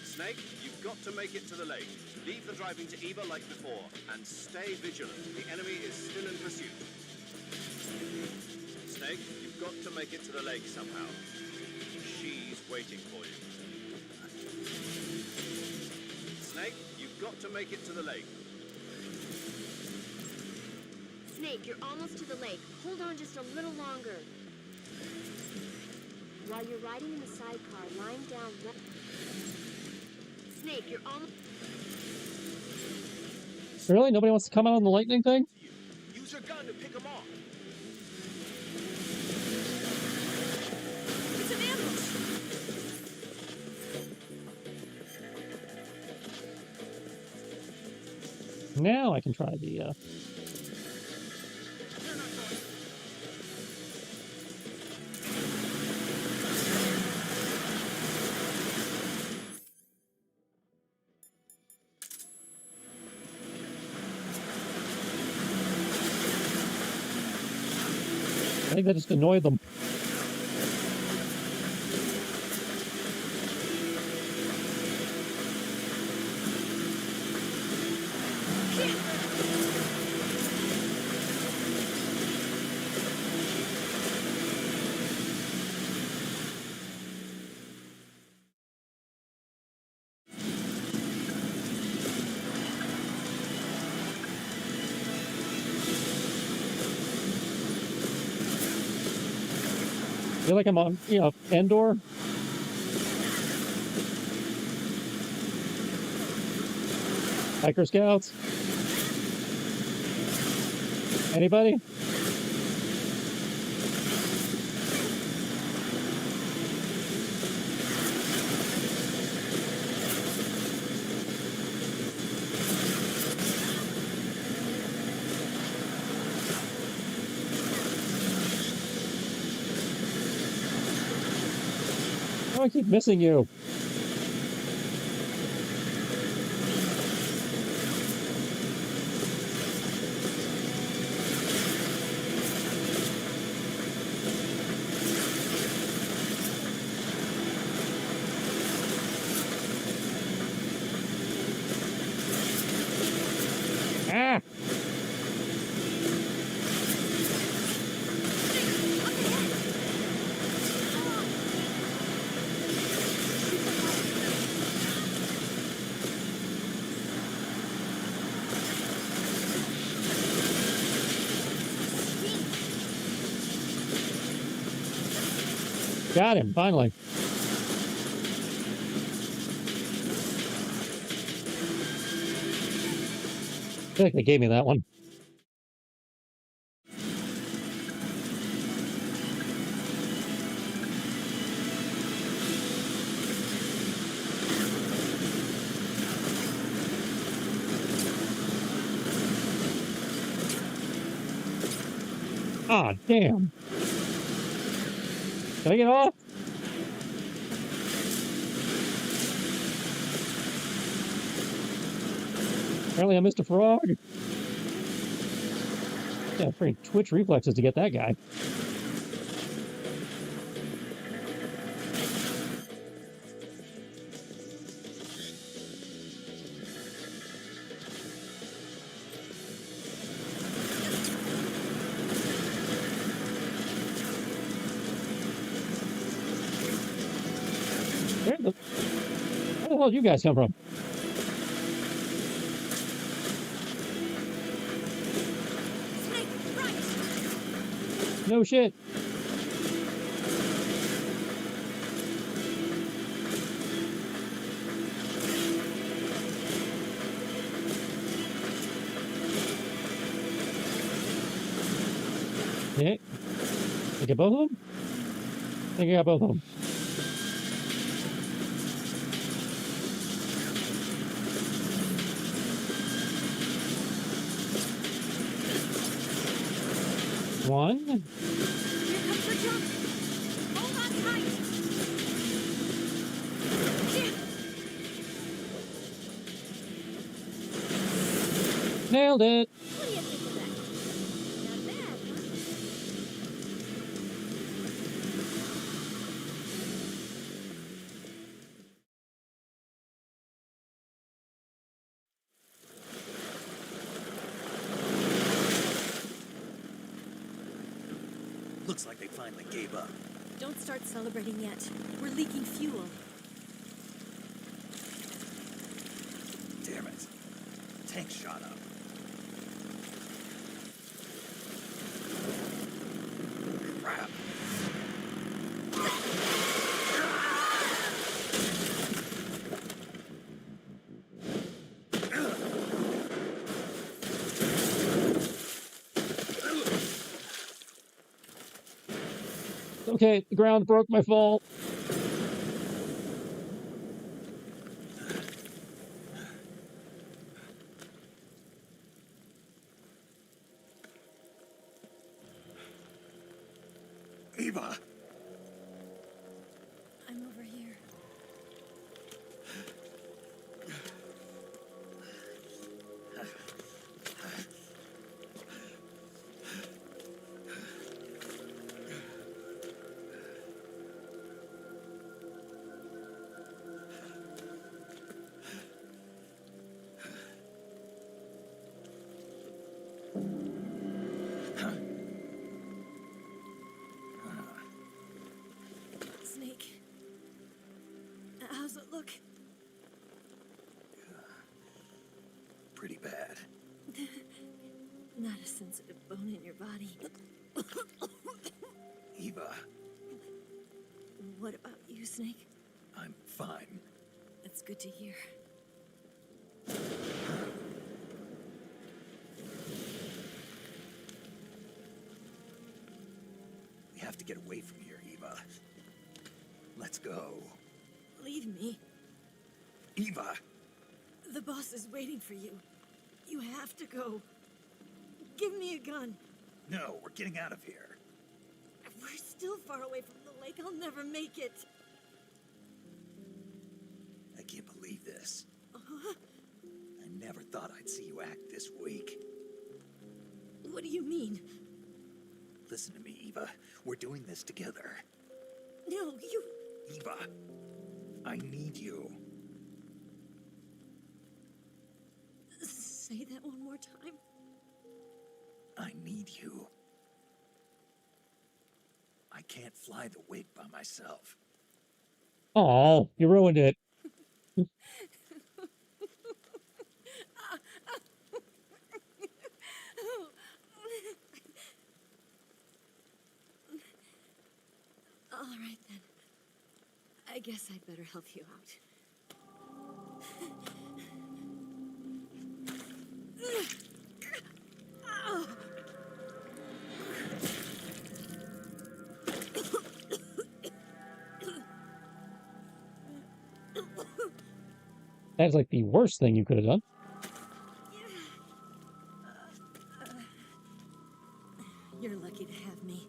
Snake, you've got to make it to the lake. Leave the driving to Eva like before, and stay vigilant. The enemy is still in pursuit. Snake, you've got to make it to the lake somehow. She's waiting for you. Snake, you've got to make it to the lake. Snake, you're almost to the lake. Hold on just a little longer. While you're riding in the sidecar, lying down one... Snake, you're almost... Really? Nobody wants to come out on the lightning thing? Use your gun to pick them off. It's an ambush! Now I can try the, I think that just annoyed them. I feel like I'm on, Endor. Hiker Scouts. Anybody? Oh, I keep missing you. Ah! Got him, finally. I feel like they gave me that one. Ah, damn. Can I get off? Apparently I missed a frog. Yeah, pretty twitch reflexes to get that guy. Where the hell did you guys come from? No shit. Yeah. I get both of them? I think I got both of them. One. Here comes the jump. Hold on tight. Nailed it. What do you think of that? Not bad, huh? Looks like they finally gave up. Don't start celebrating yet. We're leaking fuel. Damn it. Tank shot up. Crap. Okay, the ground broke my fall. Eva! I'm over here. Snake. How's it look? Pretty bad. Not a sensitive bone in your body. Eva, What about you, Snake? I'm fine. That's good to hear. We have to get away from here, Eva. Let's go. Leave me. Eva! The boss is waiting for you. You have to go. Give me a gun. No, we're getting out of here. We're still far away from the lake. I'll never make it. I can't believe this. I never thought I'd see you act this weak. What do you mean? Listen to me, Eva. We're doing this together. No, you... Eva, I need you. Say that one more time. I need you. I can't fly the wig by myself. Oh, you ruined it. All right, then. I guess I'd better help you out. That's like the worst thing you could have done. You're lucky to have me.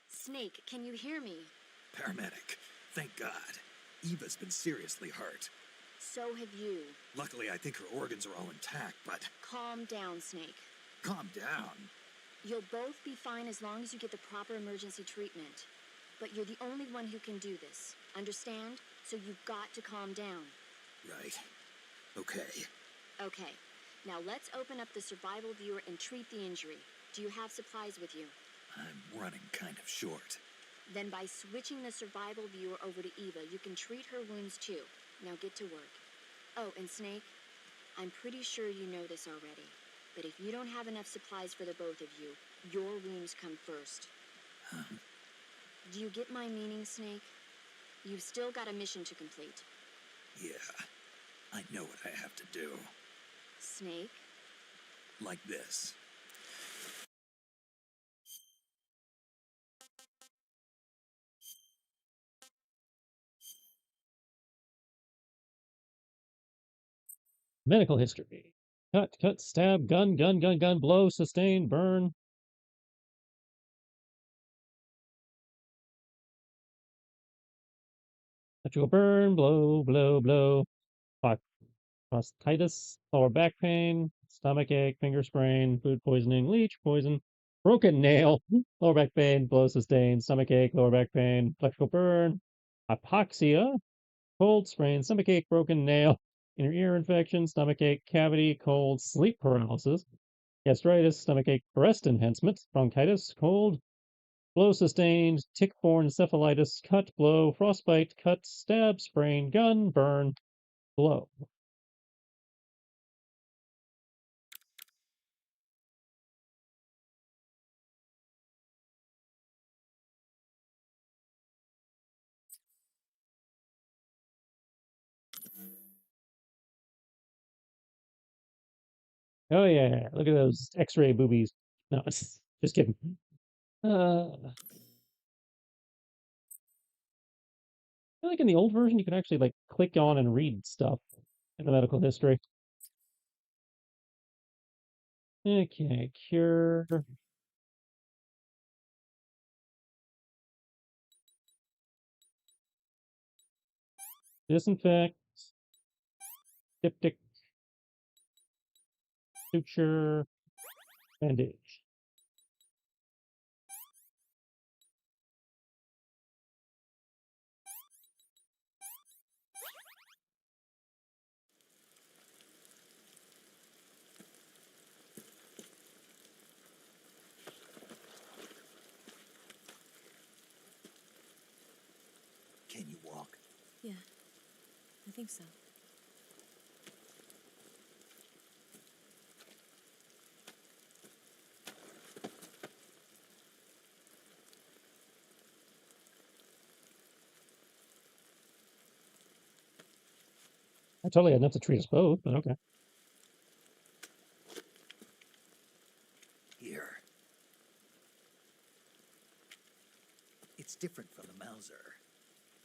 Snake, can you hear me? Paramedic. Thank God. Eva's been seriously hurt. So have you. Luckily, I think her organs are all intact, but Calm down, Snake. calm down. You'll both be fine as long as you get the proper emergency treatment. But you're the only one who can do this. Understand? So you've got to calm down. Right. Okay. Okay. Now let's open up the survival viewer and treat the injury. Do you have supplies with you? I'm running kind of short. Then by switching the survival viewer over to Eva, you can treat her wounds too. Now get to work. Oh, and Snake, I'm pretty sure you know this already, but if you don't have enough supplies for the both of you, your wounds come first. Do you get my meaning, Snake? You've still got a mission to complete. Yeah. I know what I have to do. Snake? Like this. Medical history. Cut, cut, stab, gun, gun, gun, gun, blow, sustain, burn. Electrical burn, blow, blow, blow. Prostatitis, lower back pain, stomach ache, finger sprain, food poisoning, leech poison, broken nail, lower back pain, blow sustained, stomach ache, lower back pain, electrical burn, hypoxia, cold sprain, stomach ache, broken nail, inner ear infection, stomach ache, cavity, cold, sleep paralysis, gastritis, stomach ache, breast enhancement, bronchitis, cold, blow sustained, tick-borne encephalitis, cut, blow, frostbite, cut, stab, sprain, gun, burn, blow. Oh yeah, look at those X-ray boobies. No, just kidding. I feel like in the old version you could actually like click on and read stuff in the medical history. Okay, cure. Disinfect. Diptych. Suture. Bandage. Can you walk? Yeah, I think so. I totally had enough to treat us both, but okay. Here. It's different from the Mauser.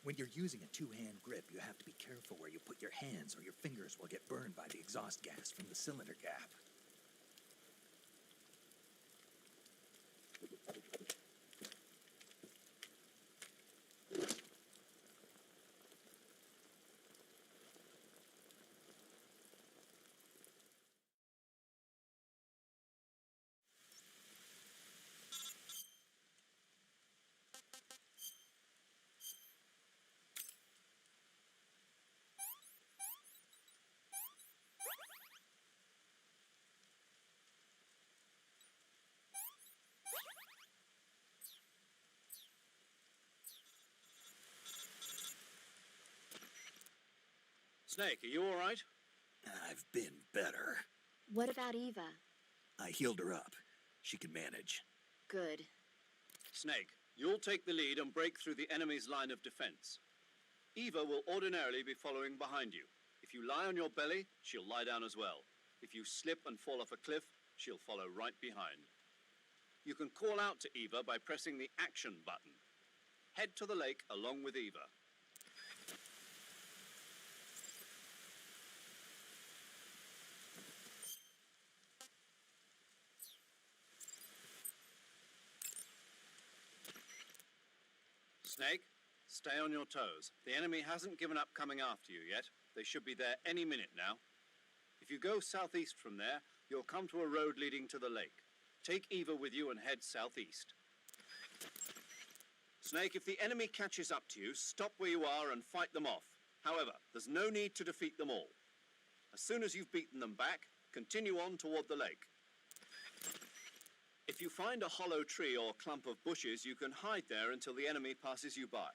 When you're using a two-hand grip, you have to be careful where you put your hands or your fingers will get burned by the exhaust gas from the cylinder gap. Snake, are you all right? I've been better. What about Eva? I healed her up. She can manage. Good. Snake, you'll take the lead and break through the enemy's line of defense. Eva will ordinarily be following behind you. If you lie on your belly, she'll lie down as well. If you slip and fall off a cliff, she'll follow right behind. You can call out to Eva by pressing the action button. Head to the lake along with Eva. Snake, stay on your toes. The enemy hasn't given up coming after you yet. They should be there any minute now. If you go southeast from there, you'll come to a road leading to the lake. Take Eva with you and head southeast. Snake, if the enemy catches up to you, stop where you are and fight them off. However, there's no need to defeat them all. As soon as you've beaten them back, continue on toward the lake. If you find a hollow tree or clump of bushes, you can hide there until the enemy passes you by.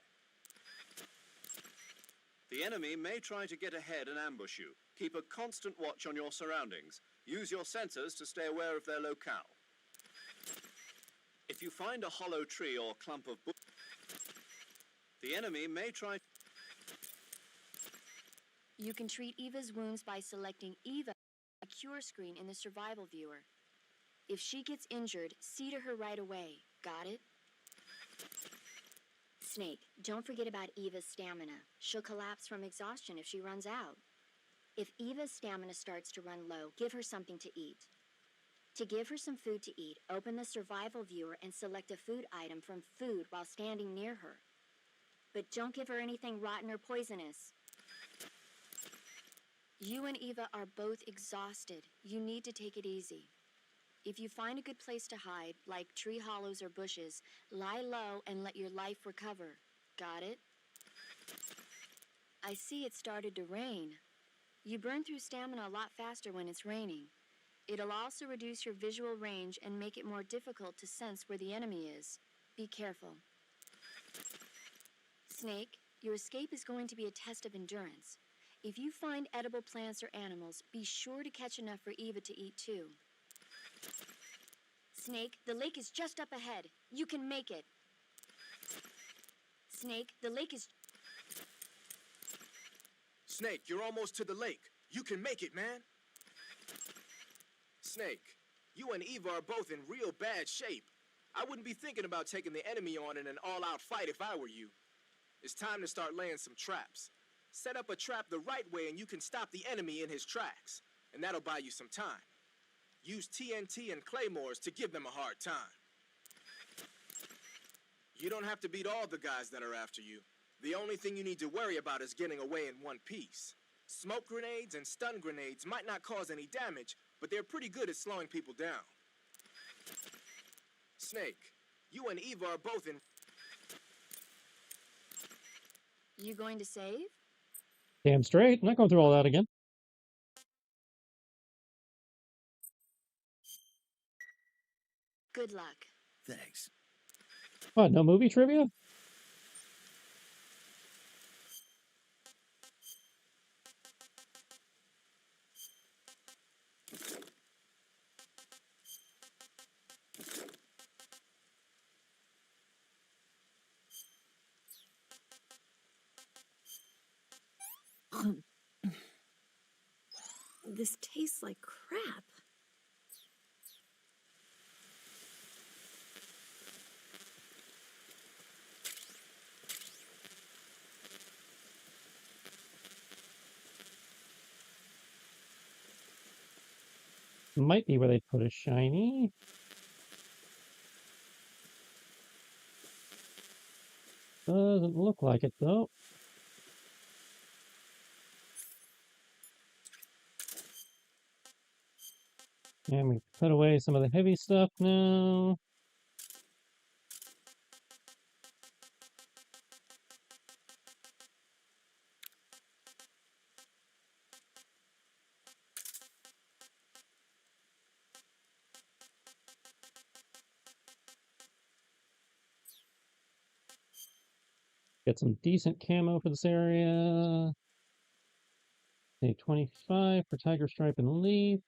The enemy may try to get ahead and ambush you. Keep a constant watch on your surroundings. Use your sensors to stay aware of their locale. If you find a hollow tree or clump of bushes, the enemy may try. You can treat Eva's wounds by selecting Eva, a cure screen in the survival viewer. If she gets injured, see to her right away. Got it? Snake, don't forget about Eva's stamina. She'll collapse from exhaustion if she runs out. If Eva's stamina starts to run low, give her something to eat. To give her some food to eat, open the survival viewer and select a food item from food while standing near her. But don't give her anything rotten or poisonous. You and Eva are both exhausted. You need to take it easy. If you find a good place to hide, like tree hollows or bushes, lie low and let your life recover. Got it? I see it started to rain. You burn through stamina a lot faster when it's raining. It'll also reduce your visual range and make it more difficult to sense where the enemy is. Be careful. Snake, your escape is going to be a test of endurance. If you find edible plants or animals, be sure to catch enough for Eva to eat too. Snake, the lake is just up ahead. You can make it. Snake, the lake is... Snake, you're almost to the lake. You can make it, man. Snake, you and Eva are both in real bad shape. I wouldn't be thinking about taking the enemy on in an all-out fight if I were you. It's time to start laying some traps. Set up a trap the right way and you can stop the enemy in his tracks. And that'll buy you some time. Use TNT and claymores to give them a hard time. You don't have to beat all the guys that are after you. The only thing you need to worry about is getting away in one piece. Smoke grenades and stun grenades might not cause any damage, but they're pretty good at slowing people down. Snake, you and Eva are both in... You going to save? Damn straight. I'm not going through all that again. Good luck. Thanks. What, no movie trivia? This tastes like crap. Might be where they put a shiny. Doesn't look like it, though. And we put away some of the heavy stuff now. Get some decent camo for this area. Okay, 25 for Tiger Stripe and Leaf.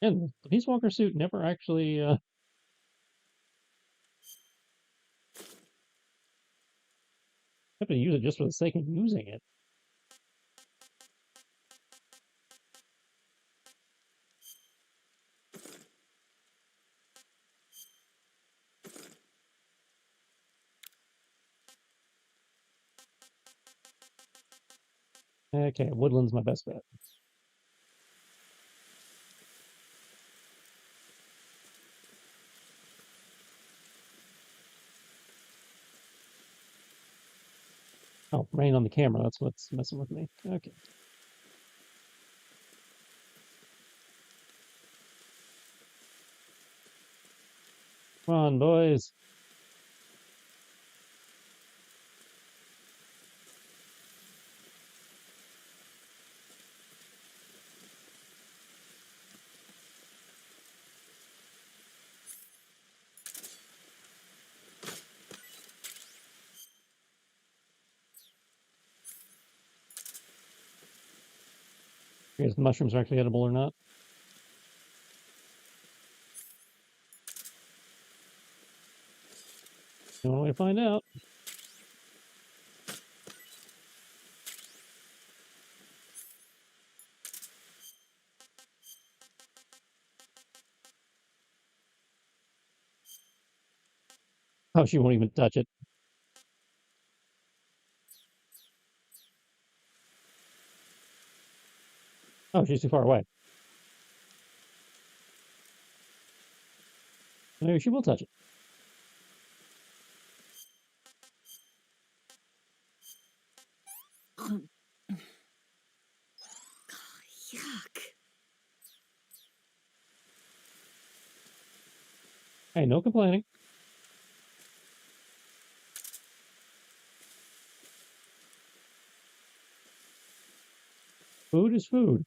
And the Peace Walker suit never actually have to use it just for the sake of using it. Okay, Woodland's my best bet. Oh, rain on the camera, that's what's messing with me. Okay. Come on, boys. Here's the mushrooms are actually edible or not. The only way to find out. Oh, she won't even touch it. Oh, she's too far away. Maybe she will touch it. Yuck. Hey, no complaining. Food is food.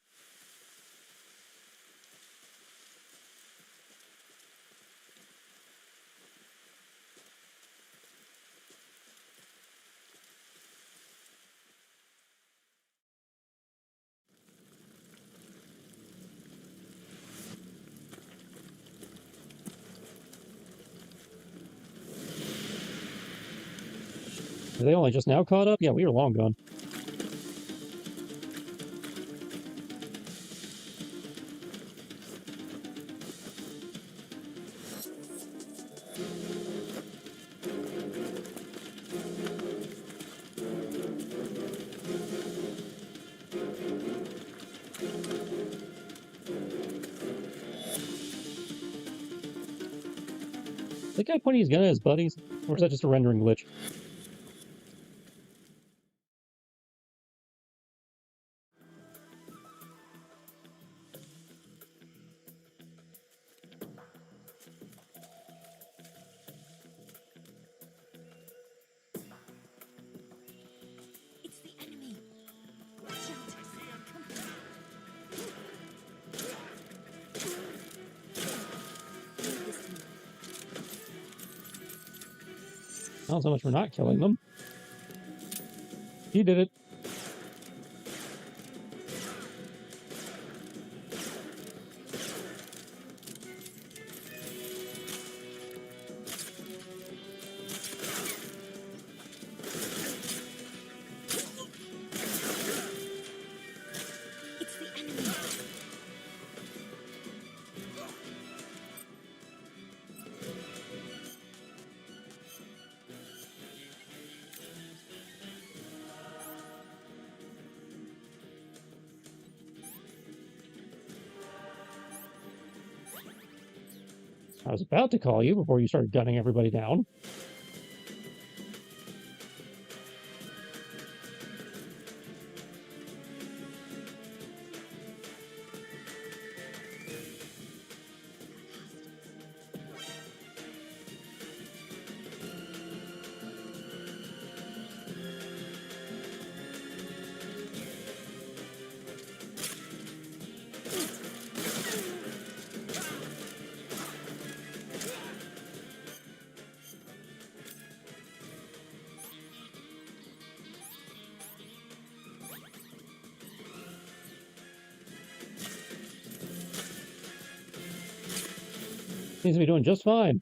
Are they only just now caught up? Yeah, we were long gone. The guy pointing his gun at his buddies? Or is that just a rendering glitch? It's the enemy. Watch out. Not so much for not killing them. He did it. It's the enemy. I was about to call you before you started gunning everybody down. Seems to be doing just fine.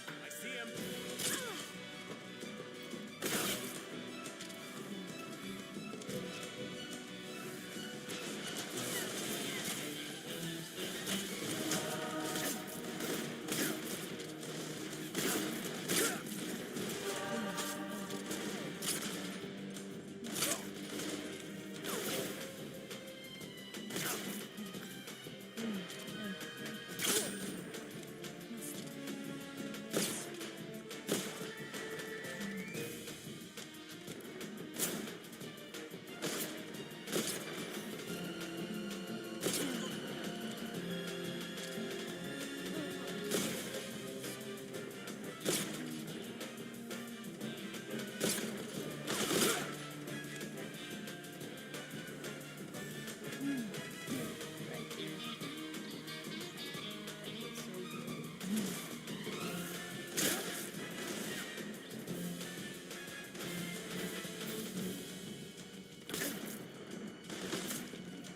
I see him.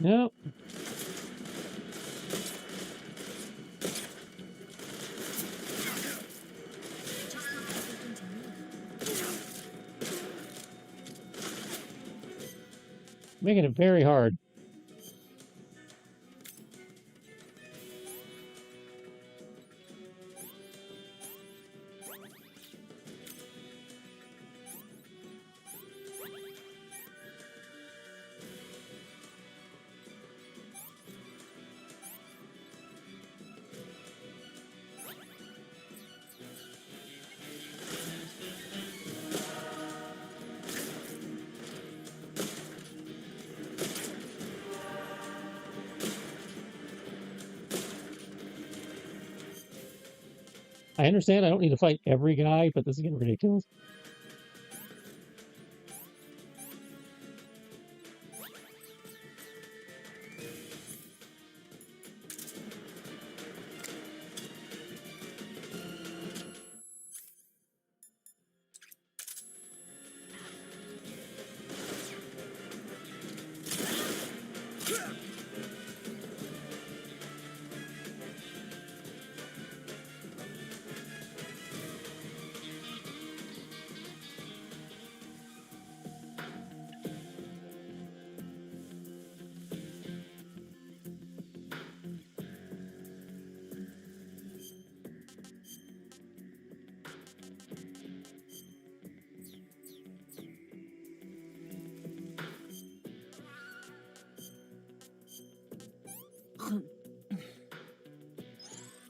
Yep. Making it very hard. I understand I don't need to fight every guy, but this is getting ridiculous.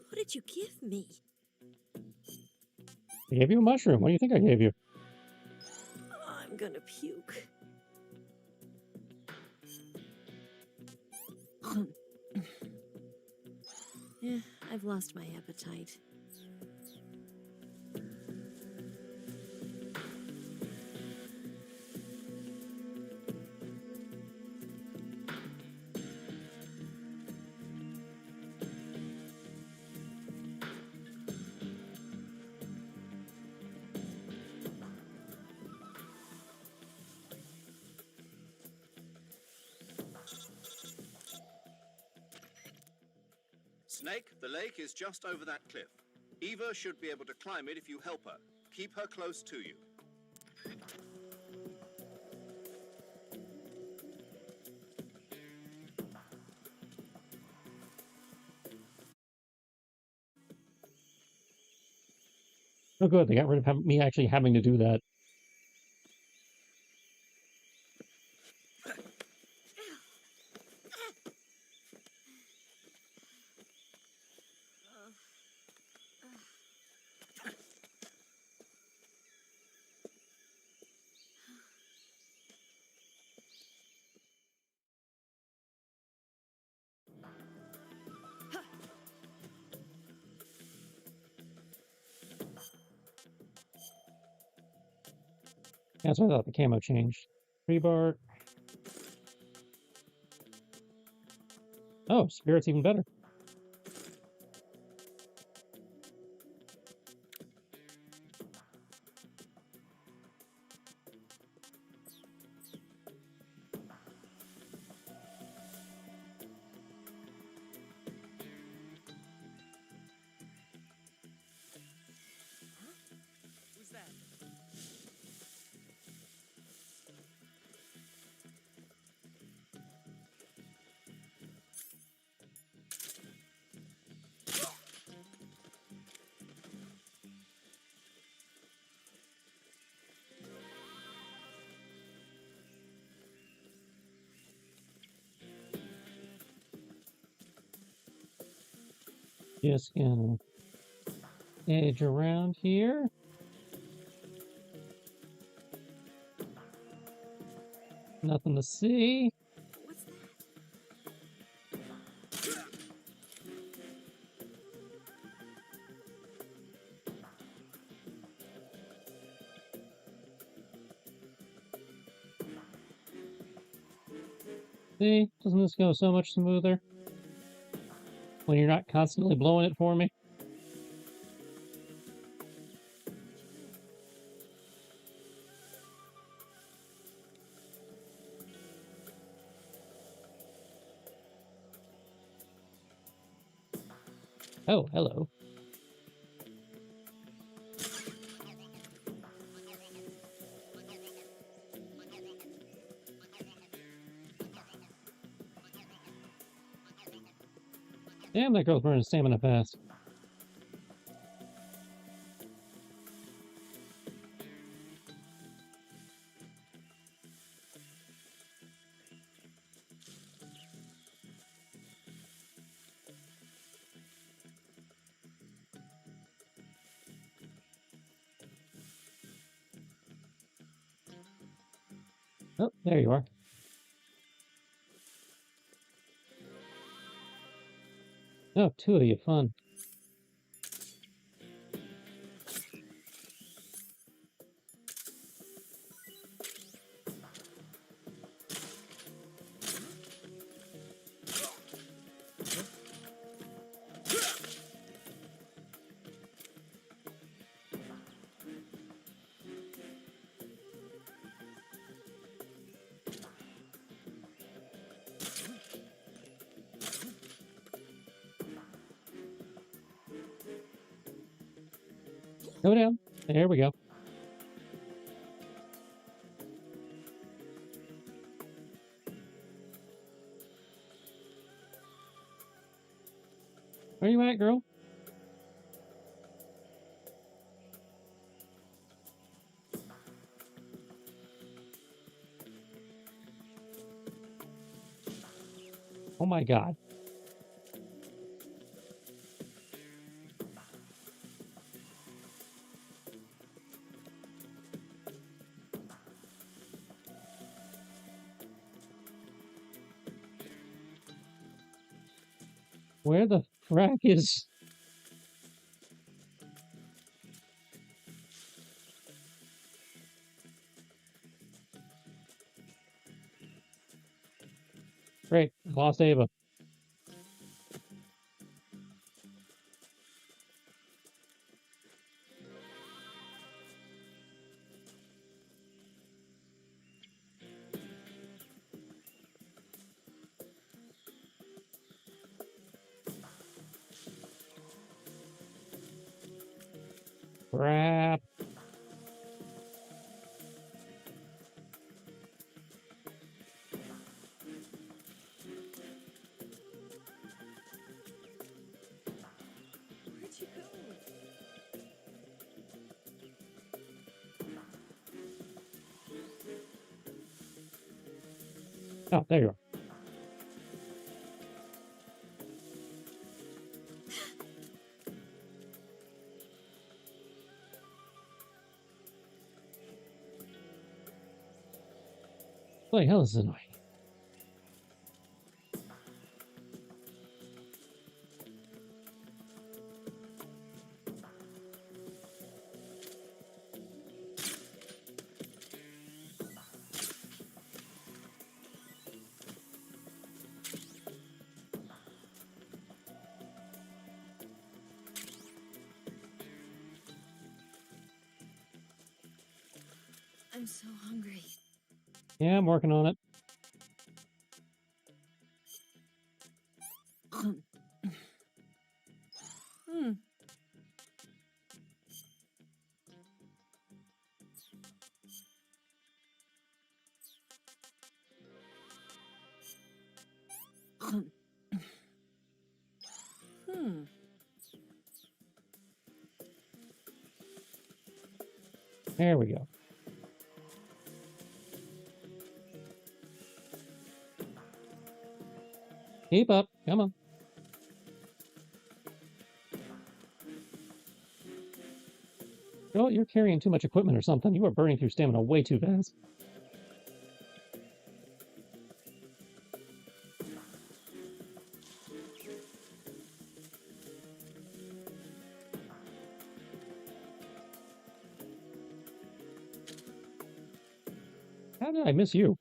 What did you give me? I gave you a mushroom. What do you think I gave you? I'm gonna puke. Yeah, I've lost my appetite. Snake, the lake is just over that cliff. Eva should be able to climb it if you help her. Keep her close to you. Oh, good. They got rid of me actually having to do that. That's what I thought the camo changed. Rebar. Oh, spirit's even better. Who's that? Just gonna edge around here. Nothing to see. What's that? See, doesn't this go so much smoother when you're not constantly blowing it for me? Oh, hello. Damn, that girl's burning stamina fast. Oh, there you are. Oh, two of you, fun. Go down. There we go. Where you at, girl? Oh my god. Where the frack is... Great, lost Ava. Crap. Where'd you go? Oh, there you are. Boy, hell, this is annoying. I'm so hungry. Yeah, I'm working on it. Hmm. Hmm. There we go. Keep up. Come on. Oh, you're carrying too much equipment or something. You are burning through stamina way too fast. How did I miss you?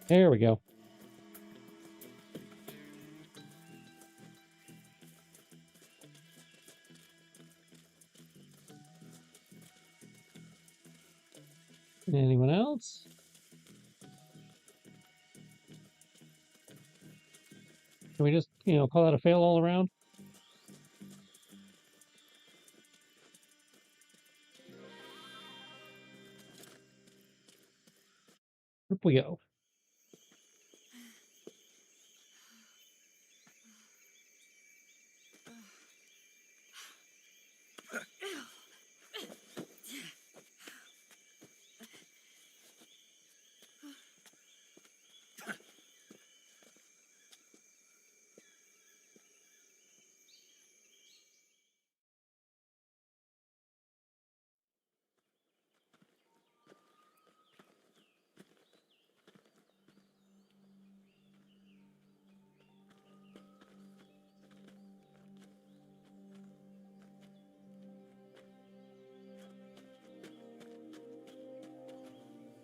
There we go. Anyone else? Can we just, call that a fail all around? Up we go.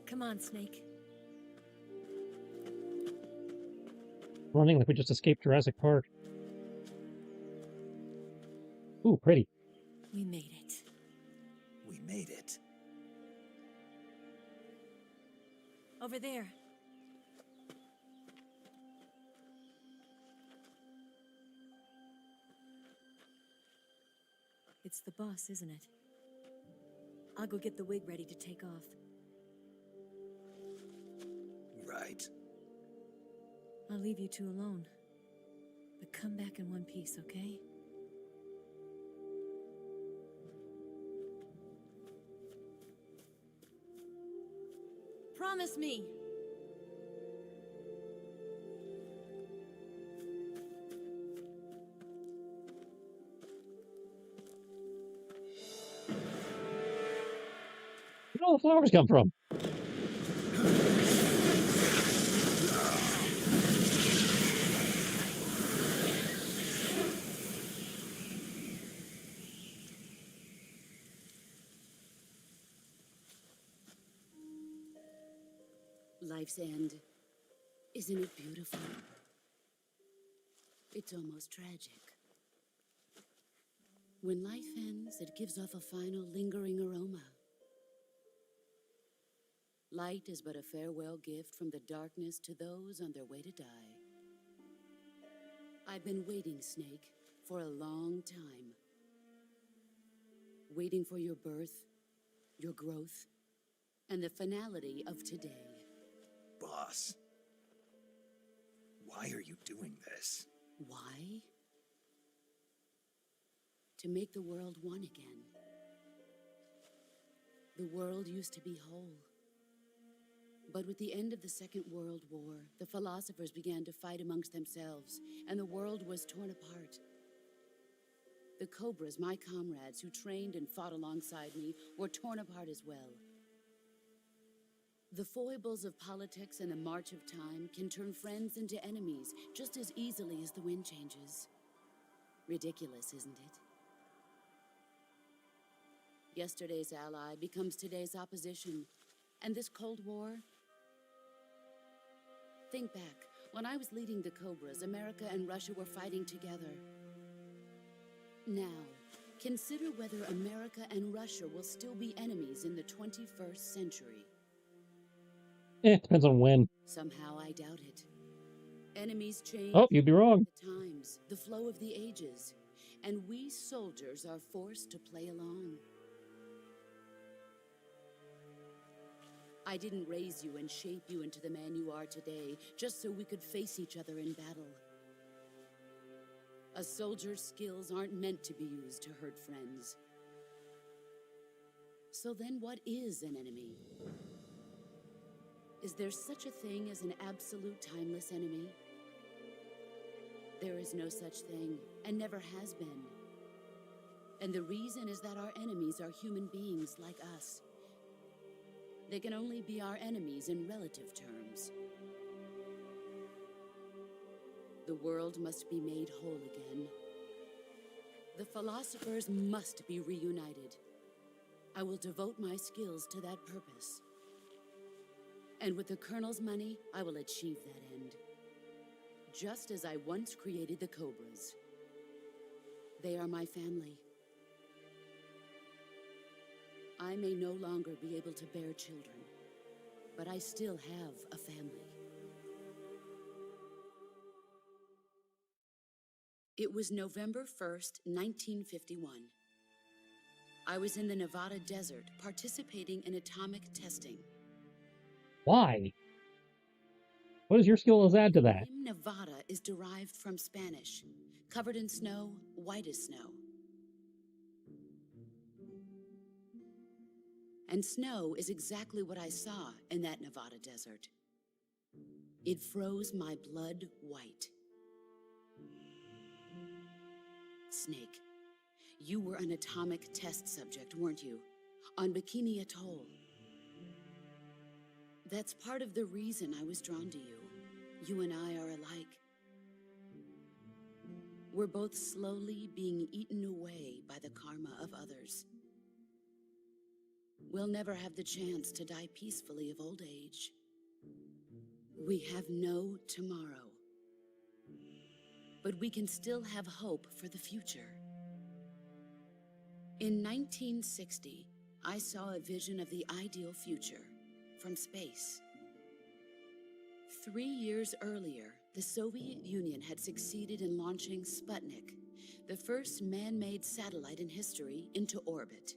Come on, Snake. Running like we just escaped Jurassic Park. Ooh, pretty. We made it. We made it. Over there. It's the boss, isn't it? I'll go get the wig ready to take off. Right. I'll leave you two alone. But come back in one piece, okay? Promise me! Where did all the flowers come from? Life's end. Isn't it beautiful? It's almost tragic. When life ends, it gives off a final lingering aroma. Light is but a farewell gift from the darkness to those on their way to die. I've been waiting, Snake, for a long time. Waiting for your birth, your growth, and the finality of today. Boss. Why are you doing this? Why? To make the world one again. The world used to be whole. But with the end of the Second World War, the philosophers began to fight amongst themselves, and the world was torn apart. The Cobras, my comrades who trained and fought alongside me, were torn apart as well. The foibles of politics and the march of time can turn friends into enemies just as easily as the wind changes. Ridiculous, isn't it? Yesterday's ally becomes today's opposition. And this Cold War? Think back. When I was leading the Cobras, America and Russia were fighting together. Now, consider whether America and Russia will still be enemies in the 21st century. Depends on when. Somehow I doubt it. Enemies change. Oh, you'd be wrong. The times, the flow of the ages, and we soldiers are forced to play along. I didn't raise you and shape you into the man you are today just so we could face each other in battle. A soldier's skills aren't meant to be used to hurt friends. So then what is an enemy? Is there such a thing as an absolute timeless enemy? There is no such thing, and never has been. And the reason is that our enemies are human beings like us. They can only be our enemies in relative terms. The world must be made whole again. The philosophers must be reunited. I will devote my skills to that purpose. And with the Colonel's money, I will achieve that end. Just as I once created the Cobras. They are my family. I may no longer be able to bear children, but I still have a family. It was November 1st, 1951. I was in the Nevada desert participating in atomic testing. Why? What does your skills add to The that? name Nevada is derived from Spanish, covered in snow, white as snow. And snow is exactly what I saw in that Nevada desert. It froze my blood white. Snake, you were an atomic test subject, weren't you? On Bikini Atoll. That's part of the reason I was drawn to you. You and I are alike. We're both slowly being eaten away by the karma of others. We'll never have the chance to die peacefully of old age. We have no tomorrow. But we can still have hope for the future. In 1960, I saw a vision of the ideal future from space. 3 years earlier, the Soviet Union had succeeded in launching Sputnik, the first man-made satellite in history, into orbit.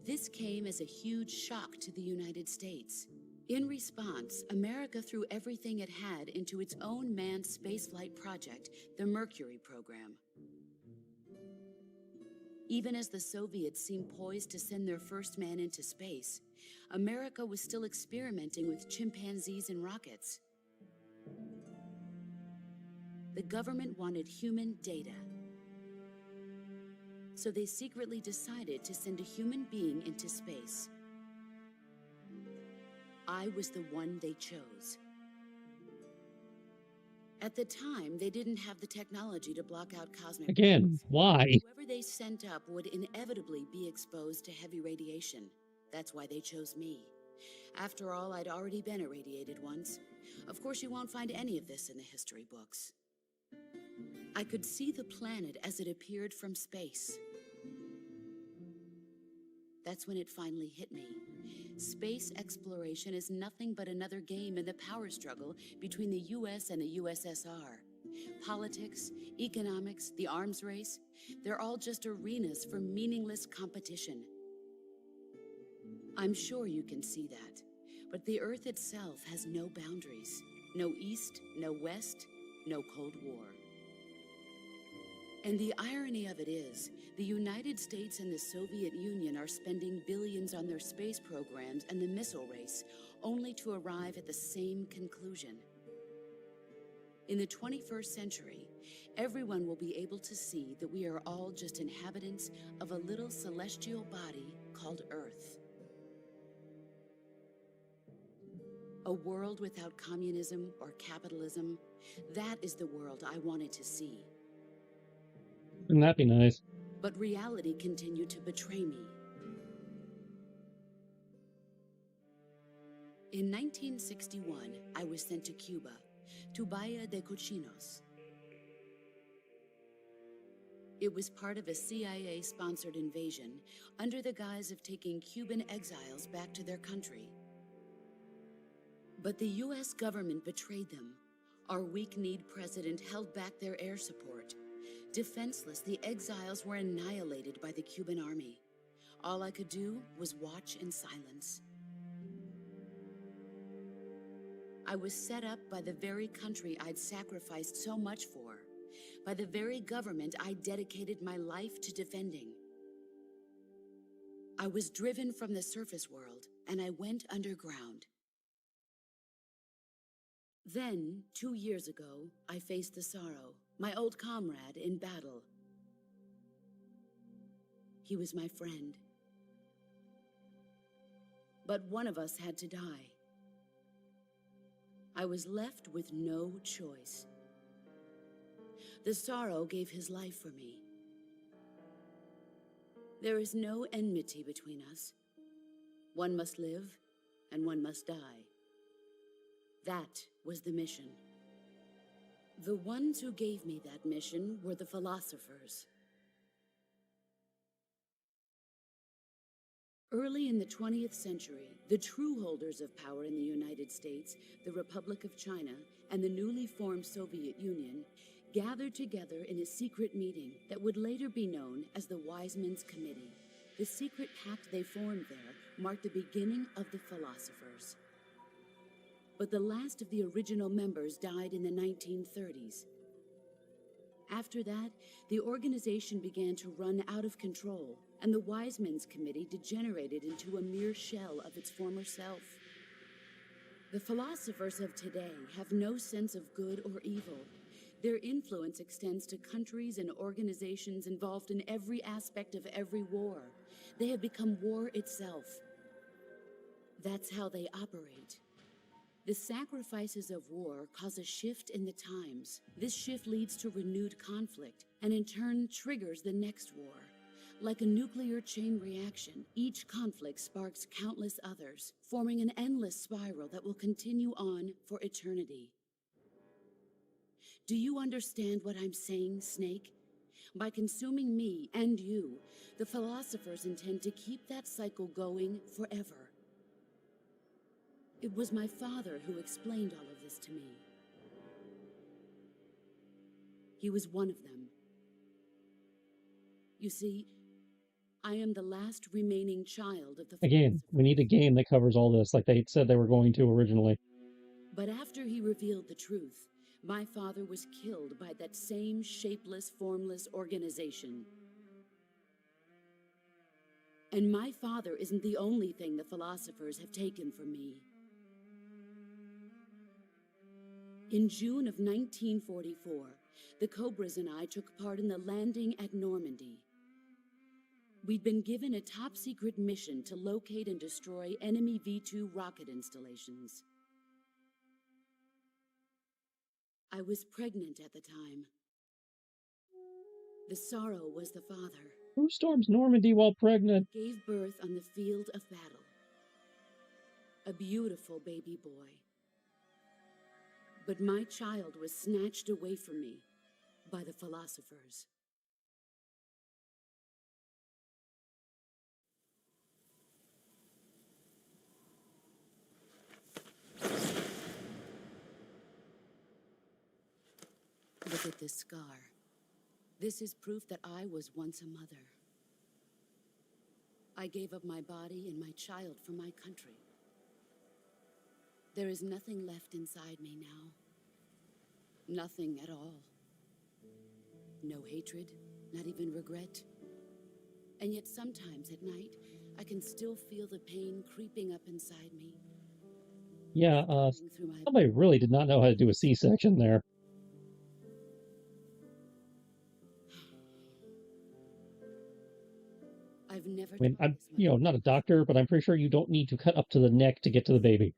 This came as a huge shock to the United States. In response, America threw everything it had into its own manned spaceflight project, the Mercury program. Even as the Soviets seemed poised to send their first man into space, America was still experimenting with chimpanzees and rockets. The government wanted human data. So they secretly decided to send a human being into space. I was the one they chose. At the time, they didn't have the technology to block out cosmic Again, rays. why? Whoever they sent up would inevitably be exposed to heavy radiation. That's why they chose me. After all, I'd already been irradiated once. Of course, you won't find any of this in the history books. I could see the planet as it appeared from space. That's when it finally hit me. Space exploration is nothing but another game in the power struggle between the US and the USSR. Politics, economics, the arms race, they're all just arenas for meaningless competition. I'm sure you can see that, but the Earth itself has no boundaries. No East, no West, no Cold War. And the irony of it is, the United States and the Soviet Union are spending billions on their space programs and the missile race, only to arrive at the same conclusion. In the 21st century, everyone will be able to see that we are all just inhabitants of a little celestial body called Earth. A world without communism or capitalism, that is the world I wanted to see. Wouldn't that be nice? But reality continued to betray me. In 1961, I was sent to Cuba, to Bahia de Cochinos. It was part of a CIA-sponsored invasion under the guise of taking Cuban exiles back to their country. But the US government betrayed them. Our weak-kneed president held back their air support. Defenseless, the exiles were annihilated by the Cuban army. All I could do was watch in silence. I was set up by the very country I'd sacrificed so much for, by the very government I dedicated my life to defending. I was driven from the surface world, and I went underground. Then, 2 years ago, I faced the sorrow, my old comrade in battle. He was my friend. But one of us had to die. I was left with no choice. The sorrow gave his life for me. There is no enmity between us. One must live, and one must die. That was the mission. The ones who gave me that mission were the philosophers. Early in the 20th century, the true holders of power in the United States, the Republic of China, and the newly formed Soviet Union gathered together in a secret meeting that would later be known as the Wise Men's Committee. The secret pact they formed there marked the beginning of the philosophers. But the last of the original members died in the 1930s. After that, the organization began to run out of control, and the Wise Men's Committee degenerated into a mere shell of its former self. The philosophers of today have no sense of good or evil. Their influence extends to countries and organizations involved in every aspect of every war. They have become war itself. That's how they operate. The sacrifices of war cause a shift in the times. This shift leads to renewed conflict, and in turn triggers the next war. Like a nuclear chain reaction, each conflict sparks countless others, forming an endless spiral that will continue on for eternity. Do you understand what I'm saying, Snake? By consuming me and you, the philosophers intend to keep that cycle going forever. It was my father who explained all of this to me. He was one of them. You see, I am the last remaining child of the Again, we need a game that covers all this, like they said they were going to originally. But after he revealed the truth, my father was killed by that same shapeless, formless organization. And my father isn't the only thing the philosophers have taken from me. In June of 1944, the Cobras and I took part in the landing at Normandy. We'd been given a top-secret mission to locate and destroy enemy V-2 rocket installations. I was pregnant at the time. The sorrow was the father. Who storms Normandy while pregnant? Gave birth on the field of battle. A beautiful baby boy. But my child was snatched away from me by the philosophers. Look at this scar. This is proof that I was once a mother. I gave up my body and my child for my country. There is nothing left inside me now. Nothing at all. No hatred, not even regret. And yet sometimes at night, I can still feel the pain creeping up inside me. Yeah, somebody really did not know how to do a C-section there. I've never. I mean, I'm, not a doctor, but I'm pretty sure you don't need to cut up to the neck to get to the baby.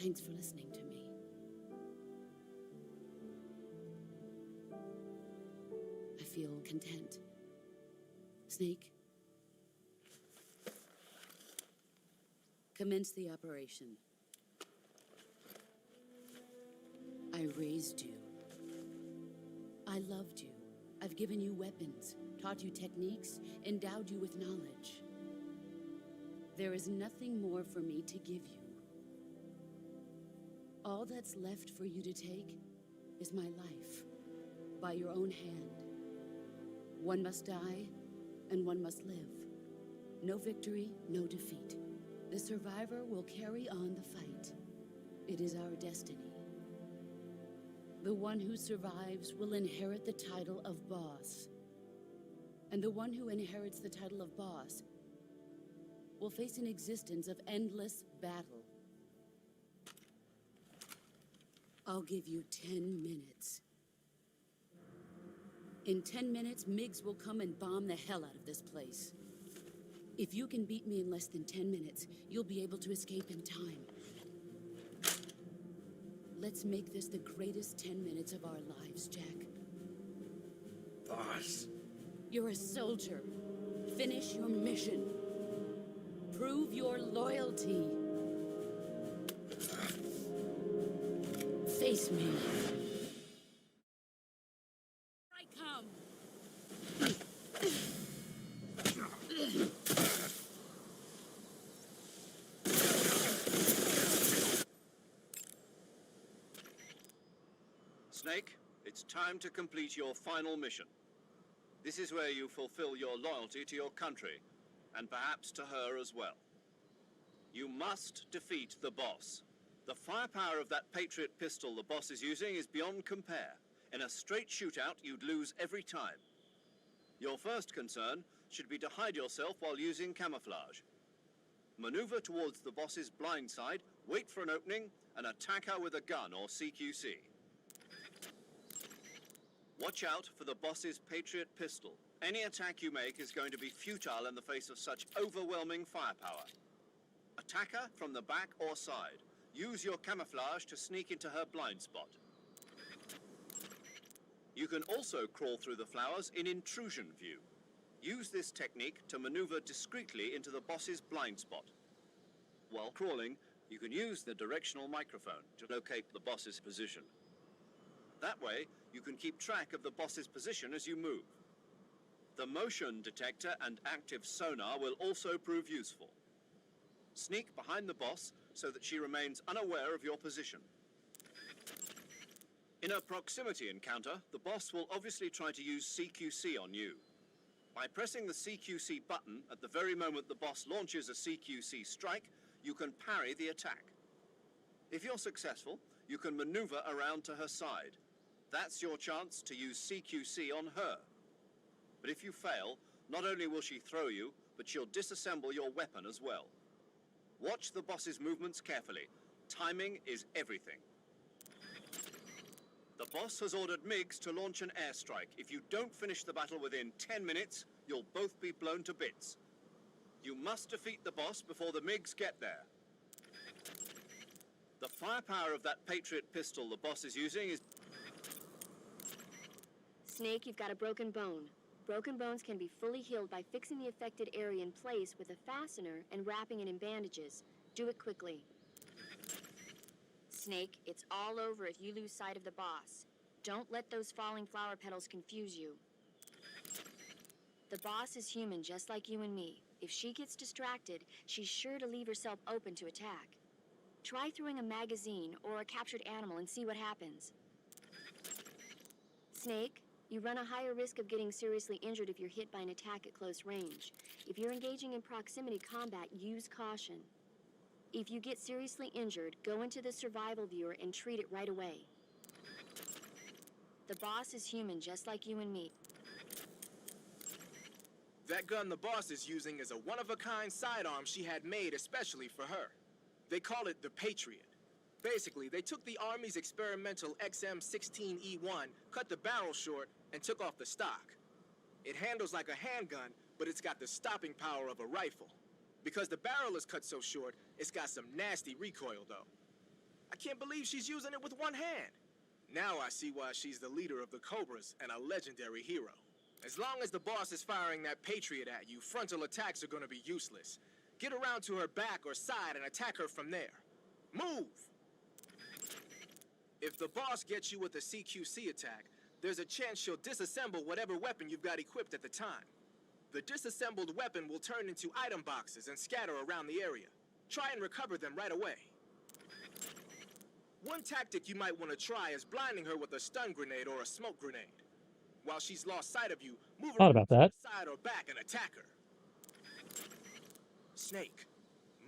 Thanks for listening to me. I feel content. Snake, commence the operation. I raised you. I loved you. I've given you weapons, taught you techniques, endowed you with knowledge. There is nothing more for me to give you. All that's left for you to take is my life, by your own hand. One must die, and one must live. No victory, no defeat. The survivor will carry on the fight. It is our destiny. The one who survives will inherit the title of boss. And the one who inherits the title of boss will face an existence of endless battle. I'll give you 10 minutes. In 10 minutes, MiGs will come and bomb the hell out of this place. If you can beat me in less than 10 minutes, you'll be able to escape in time. Let's make this the greatest 10 minutes of our lives, Jack. Boss. You're a soldier. Finish your mission. Prove your loyalty. Face me. I come. Snake, it's time to complete your final mission. This is where you fulfill your loyalty to your country, and perhaps to her as well. You must defeat the boss. The firepower of that Patriot pistol the boss is using is beyond compare. In a straight shootout, you'd lose every time. Your first concern should be to hide yourself while using camouflage. Maneuver towards the boss's blind side, wait for an opening, and attack her with a gun or CQC. Watch out for the boss's Patriot pistol. Any attack you make is going to be futile in the face of such overwhelming firepower. Attack her from the back or side. Use your camouflage to sneak into her blind spot. You can also crawl through the flowers in intrusion view. Use this technique to maneuver discreetly into the boss's blind spot. While crawling, you can use the directional microphone to locate the boss's position. That way, you can keep track of the boss's position as you move. The motion detector and active sonar will also prove useful. Sneak behind the boss so that she remains unaware of your position. In a proximity encounter, the boss will obviously try to use CQC on you. By pressing the CQC button at the very moment the boss launches a CQC strike, you can parry the attack. If you're successful, you can maneuver around to her side. That's your chance to use CQC on her. But if you fail, not only will she throw you, but she'll disassemble your weapon as well. Watch the boss's movements carefully. Timing is everything. The boss has ordered MiGs to launch an airstrike. If you don't finish the battle within 10 minutes, you'll both be blown to bits. You must defeat the boss before the MiGs get there. The firepower of that Patriot pistol the boss is using is... Snake, you've got a broken bone. Broken bones can be fully healed by fixing the affected area in place with a fastener and wrapping it in bandages. Do it quickly. Snake, it's all over if you lose sight of the boss. Don't let those falling flower petals confuse you. The boss is human, just like you and me. If she gets distracted, she's sure to leave herself open to attack. Try throwing a magazine or a captured animal and see what happens. Snake, you run a higher risk of getting seriously injured if you're hit by an attack at close range. If you're engaging in proximity combat, use caution. If you get seriously injured, go into the survival viewer and treat it right away. The boss is human, just like you and me. That gun the boss is using is a one-of-a-kind sidearm she had made especially for her. They call it the Patriot. Basically, they took the Army's experimental XM-16E1, cut the barrel short, and took off the stock. It handles like a handgun, but it's got the stopping power of a rifle. Because the barrel is cut so short, it's got some nasty recoil, though. I can't believe she's using it with one hand. Now I see why she's the leader of the Cobras and a legendary hero. As long as the boss is firing that Patriot at you, frontal attacks are gonna be useless. Get around to her back or side and attack her from there. Move! If the boss gets you with a CQC attack, there's a chance she'll disassemble whatever weapon you've got equipped at the time. The disassembled weapon will turn into item boxes and scatter around the area. Try and recover them right away. One tactic you might want to try is blinding her with a stun grenade or a smoke grenade. While she's lost sight of you, move her to the side or back and attack her. Snake,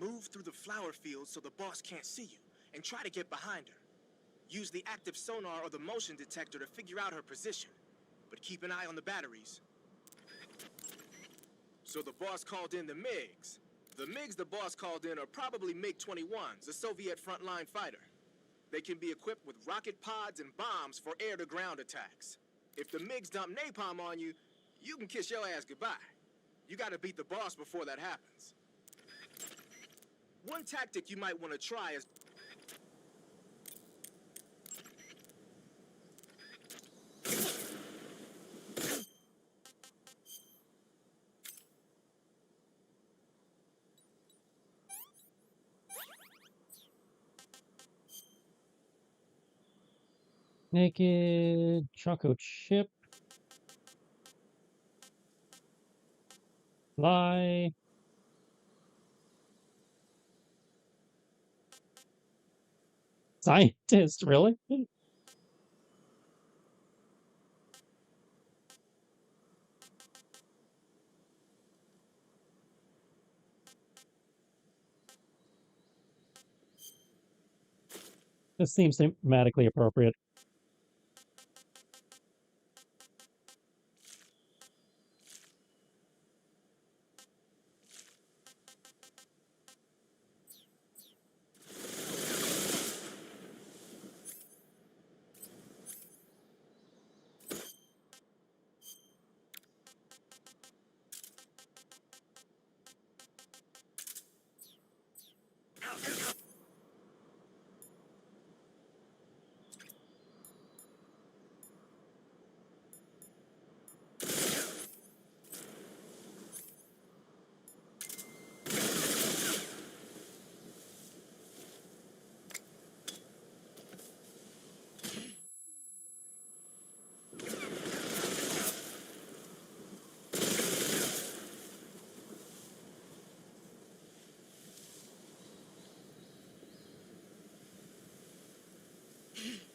move through the flower field so the boss can't see you, and try to get behind her. Use the active sonar or the motion detector to figure out her position, but keep an eye on the batteries. So the boss called in the MiGs. The MiGs the boss called in are probably MiG-21s, a Soviet frontline fighter. They can be equipped with rocket pods and bombs for air-to-ground attacks. If the MiGs dump napalm on you, you can kiss your ass goodbye. You gotta beat the boss before that happens. One tactic you might want to try is... Naked Choco Chip. Fly. Scientist, really? This seems thematically appropriate.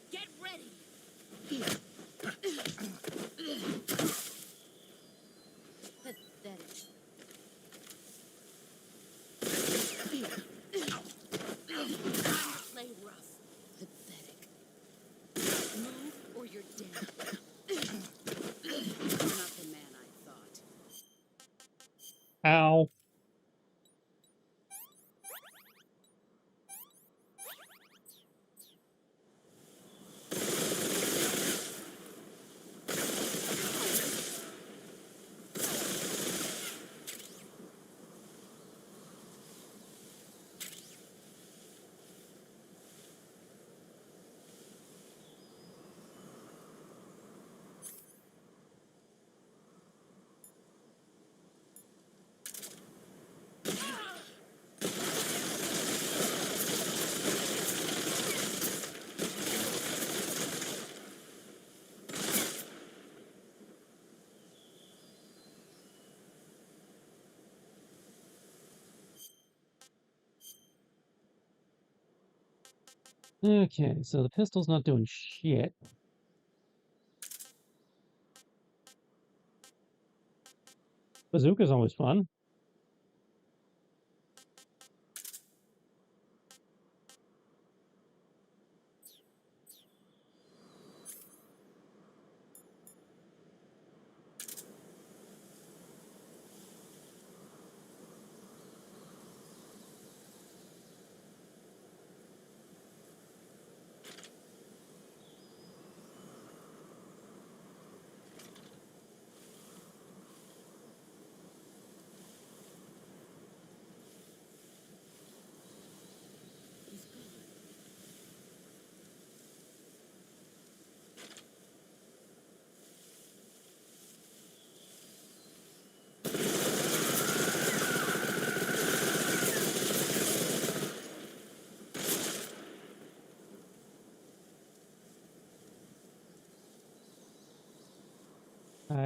Get ready! Pathetic. Play rough. Pathetic. Move or you're dead. You're not the man I thought. Ow. Okay, so the pistol's not doing shit. Bazooka's always fun.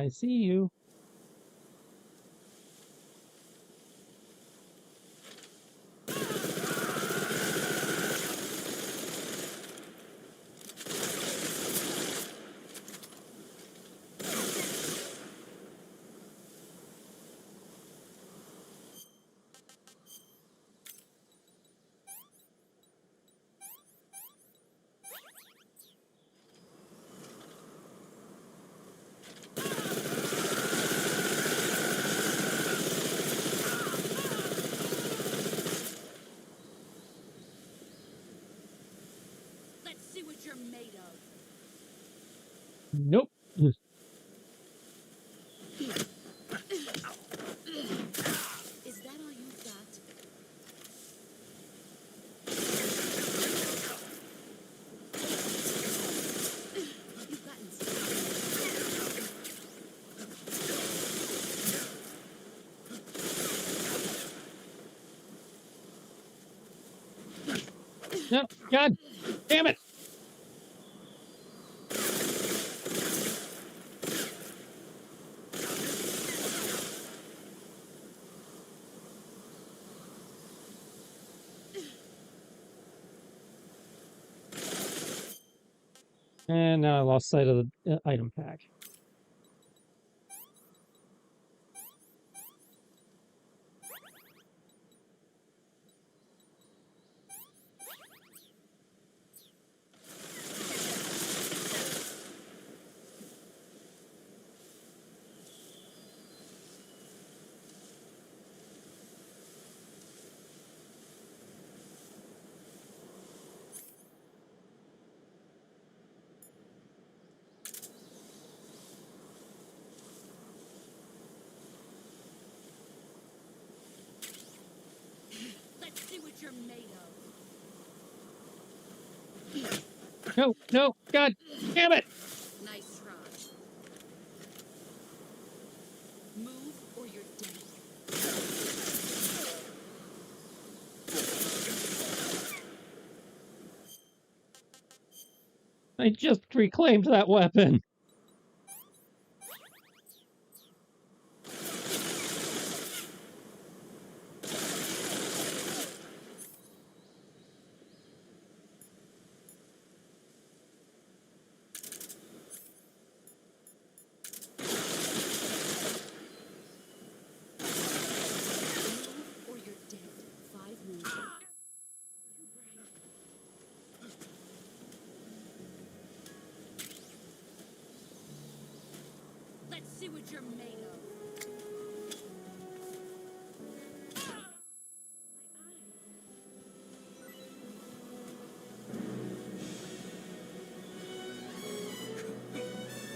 I see you. Let's see what you're made of. Nope. Is that all you've got? You've gotten No, God damn it. And now I lost sight of the item pack. Let's see what you're made of. No, no, God damn it. Nice try. Move or you're dead. I just reclaimed that weapon. Or you're dead. 5 moves. Let's see what you're made of.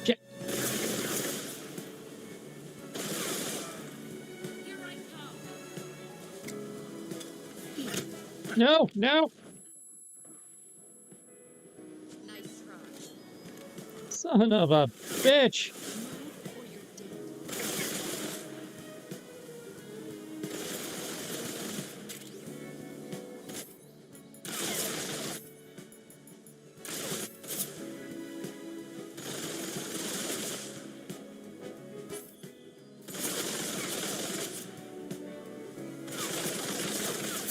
Shit. Here I come. No, no. Nice try. Son of a bitch. Move or you're dead.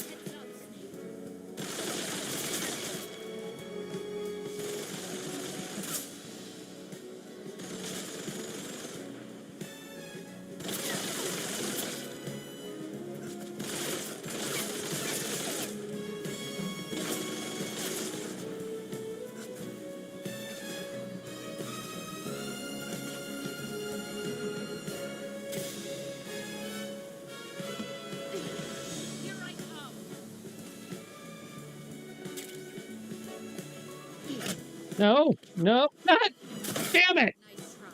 Heads up, Snake. Here I come. No, no, God damn it. Nice try.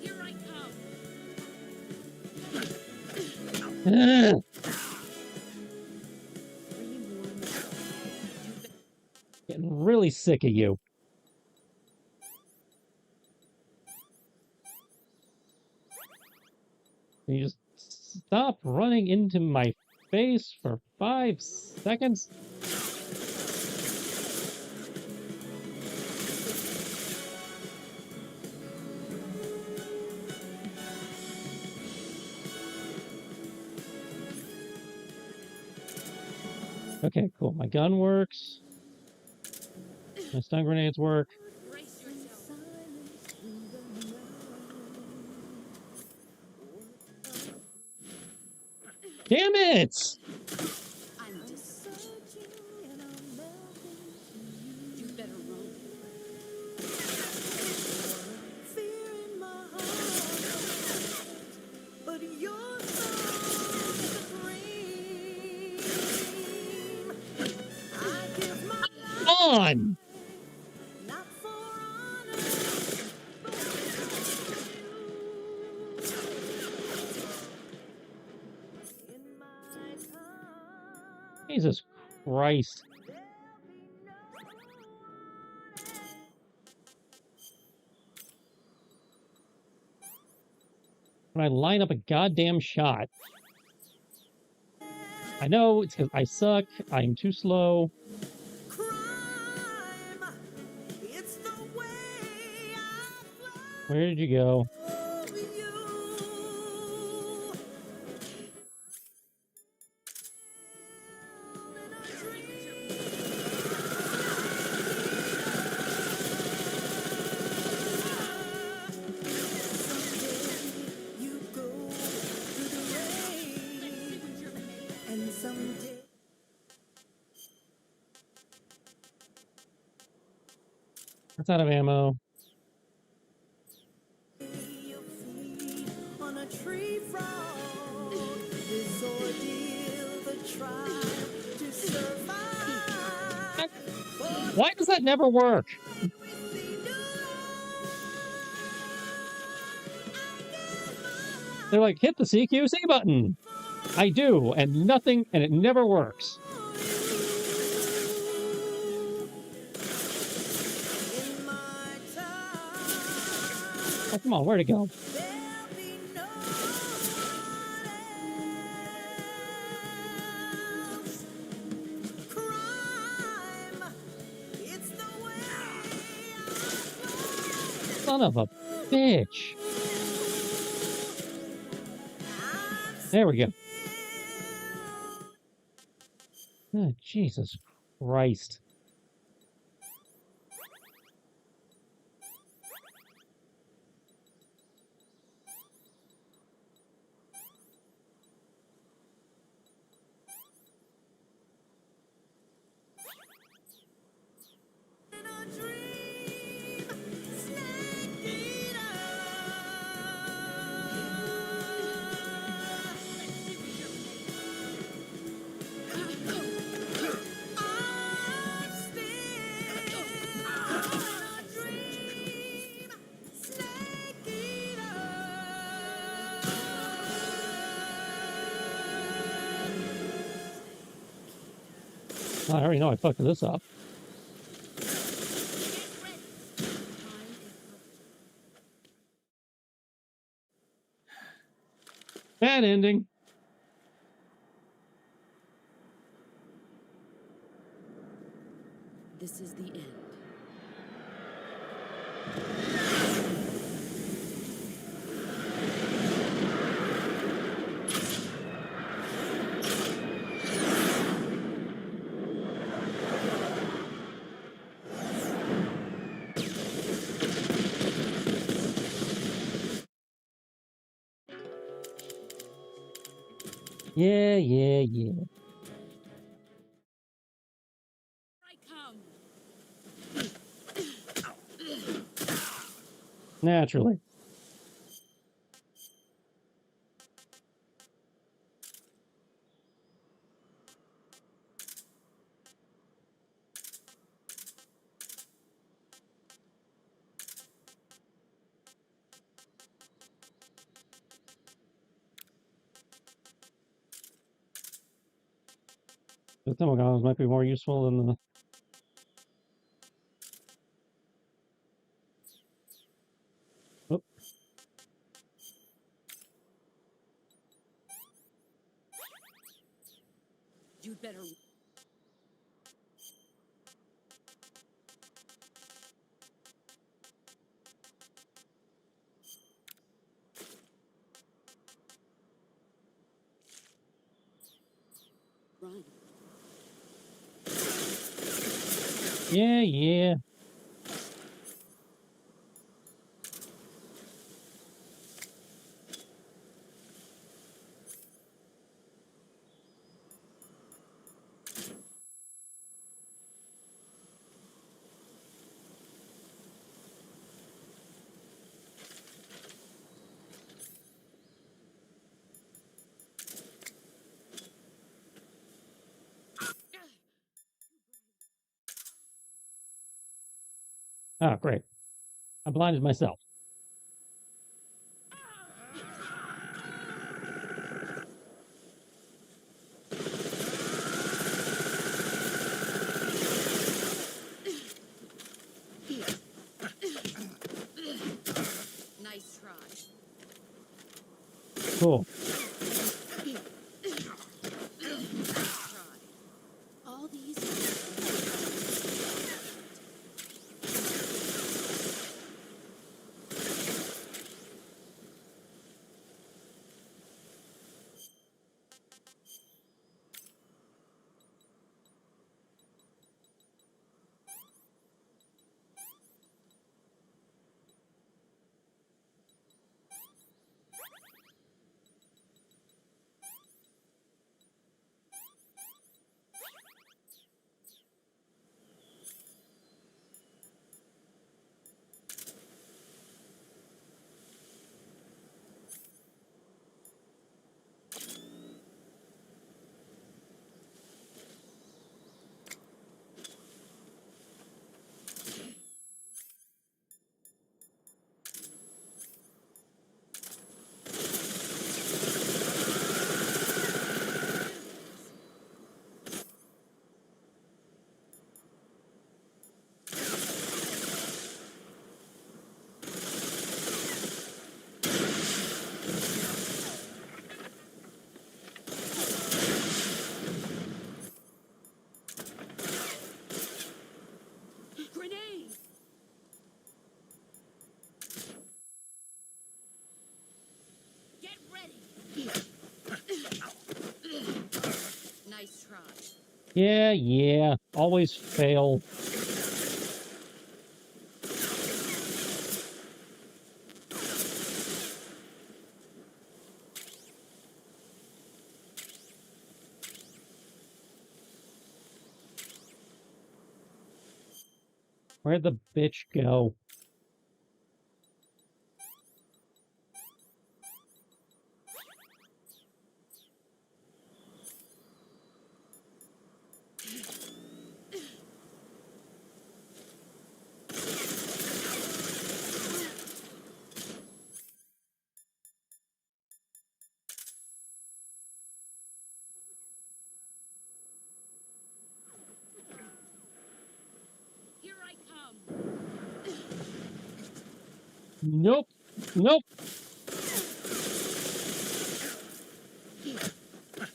Here I come. Ugh. 3 more minutes. Getting really sick of you. You just stop running into my face for 5 seconds? Okay, cool. My gun works. My stun grenades work. Damn it! I'm just you better run. On! Jesus Christ. When I line up a goddamn shot. I know it's because I suck. I'm too slow. Where did you go? That's out of ammo. Why does that never work? They're like, hit the CQC button. I do, and nothing, and it never works. Oh, come on, where'd it go? Son of a bitch. There we go. Oh, Jesus Christ. I already know I fucked this up. Bad ending. This is the end. Yeah. I come. Naturally. The thermal goggles might be more useful than the... Oh. You'd better. Run. Yeah, yeah. Oh, great. I blinded myself. Nice try. Cool. Try. All these. Grenade! Get ready! Nice try. Yeah, yeah. Always fail. Where'd the bitch go? Here I come. Nope. Nope.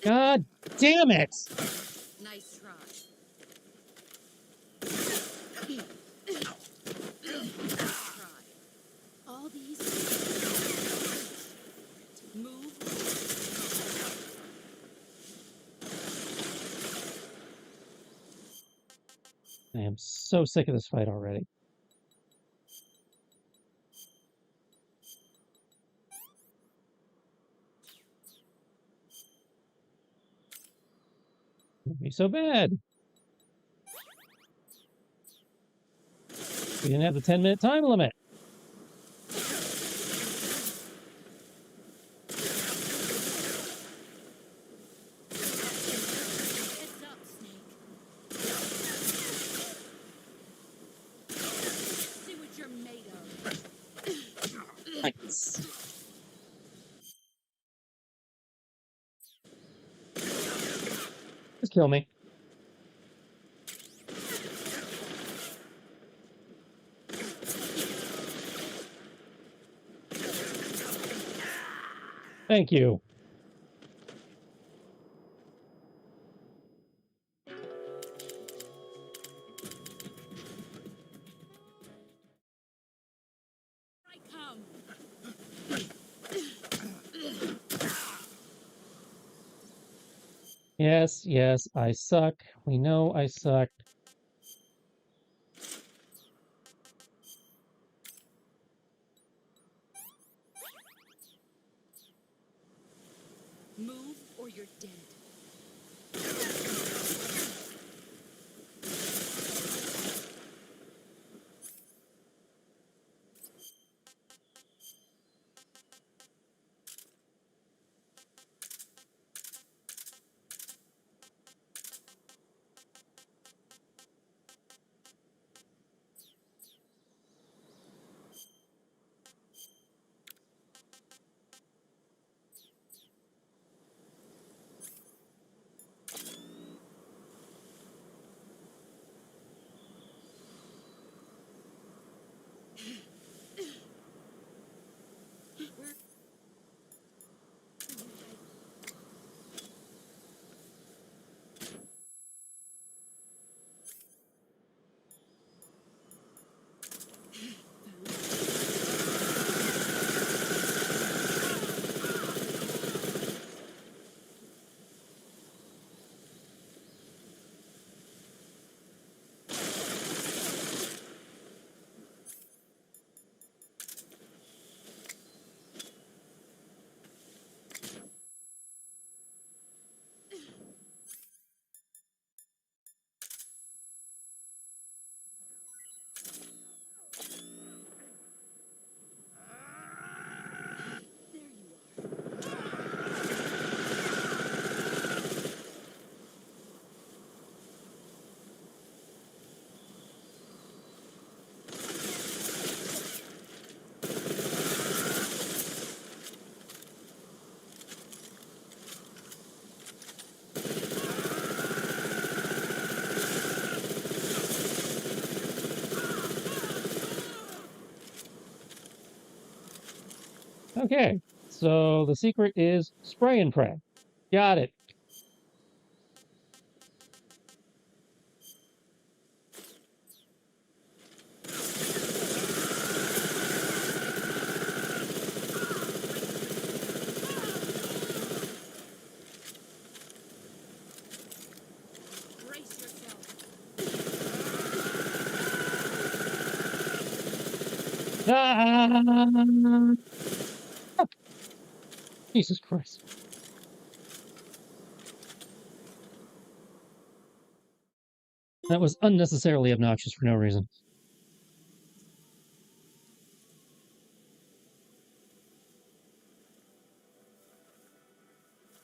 God damn it! Nice try. Try. All these. Move. I am so sick of this fight already. Wouldn't be so bad. We didn't have the 10-minute time limit. Heads up, Snake. See what you're made of. Thanks. Just kill me. Thank you. Yes, yes, I suck. We know I suck. Move or you're dead. Okay, so the secret is spray and pray. Got it. Brace yourself. Ah! Jesus Christ. That was unnecessarily obnoxious for no reason.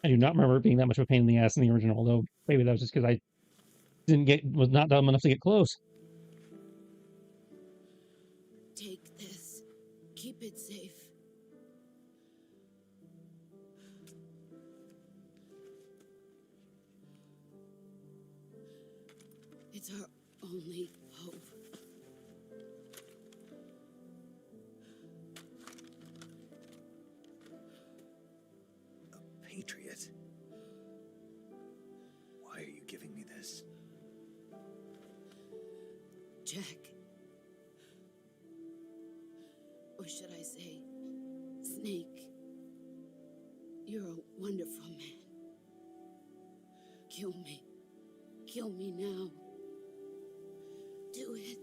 I do not remember it being that much of a pain in the ass in the original, though maybe that was just because I was not dumb enough to get close. Take this. Keep it safe. It's our only hope. A patriot? Why are you giving me this? Jack. Or should I say, Snake. You're a wonderful man. Kill me. Kill me now. Do it.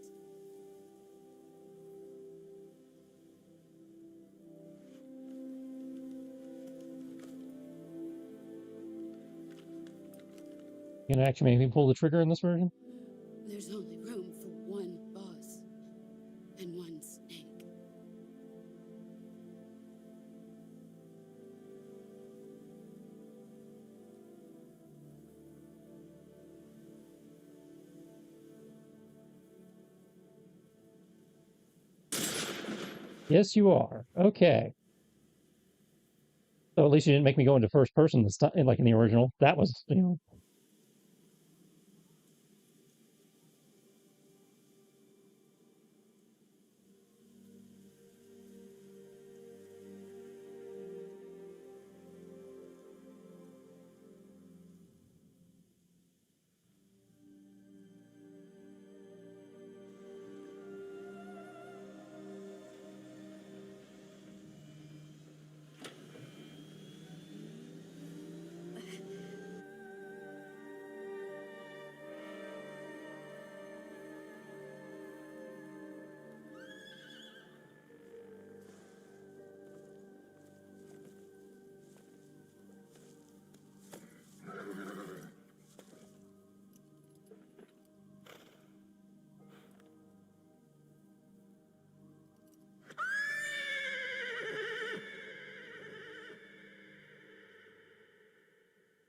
You gonna actually make me pull the trigger in this version? There's only room for one boss and one snake. Yes, you are. Okay. So at least you didn't make me go into first person this time, like in the original. That was,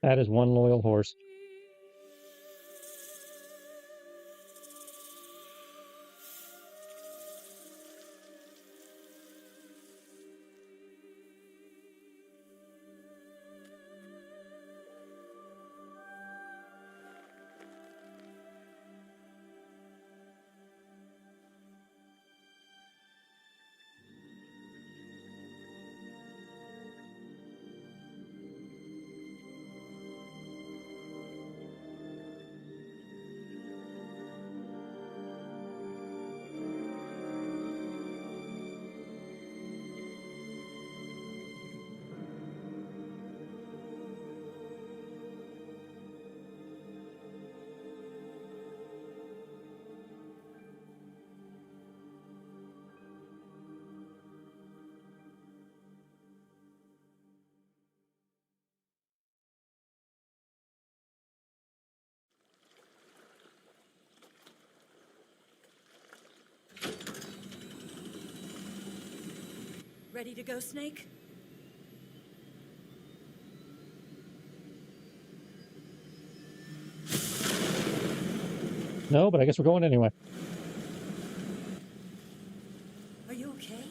That is one loyal horse. Ready to go, Snake? No, but I guess we're going anyway. Are you okay?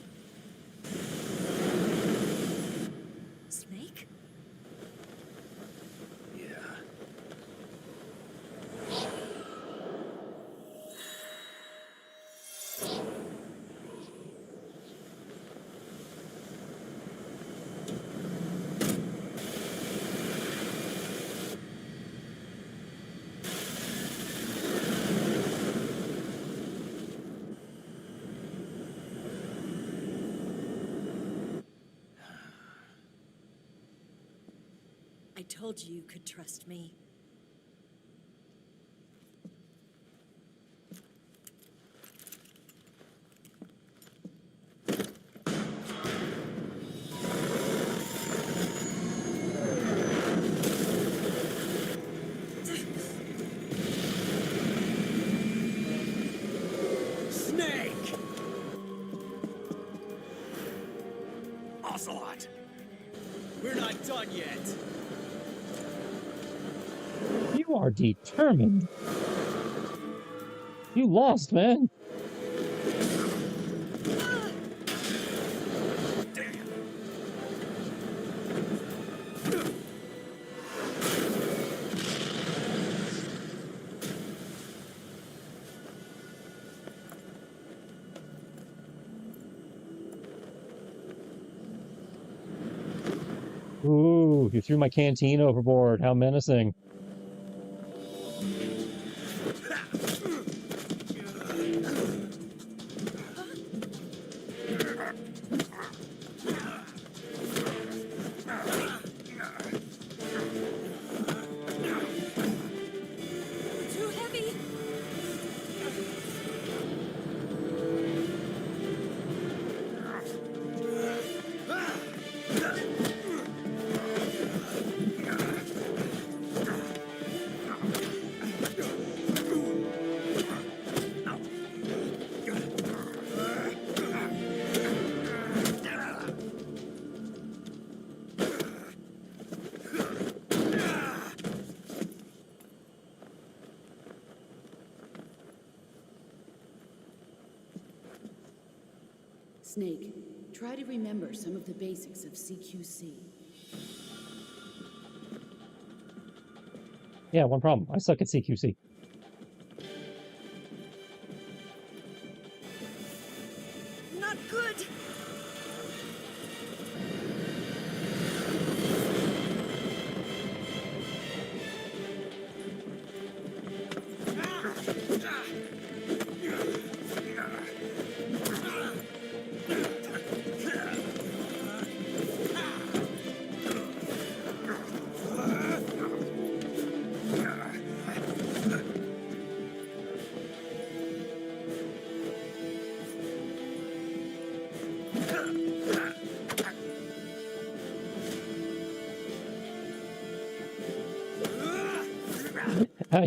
Snake? Yeah. I told you you could trust me. Snake! Ocelot! We're not done yet. You are determined. You lost, man. Ooh, you threw my canteen overboard. How menacing. Too heavy! Snake, try to remember some of the basics of CQC. Yeah, one problem. I suck at CQC. Not good!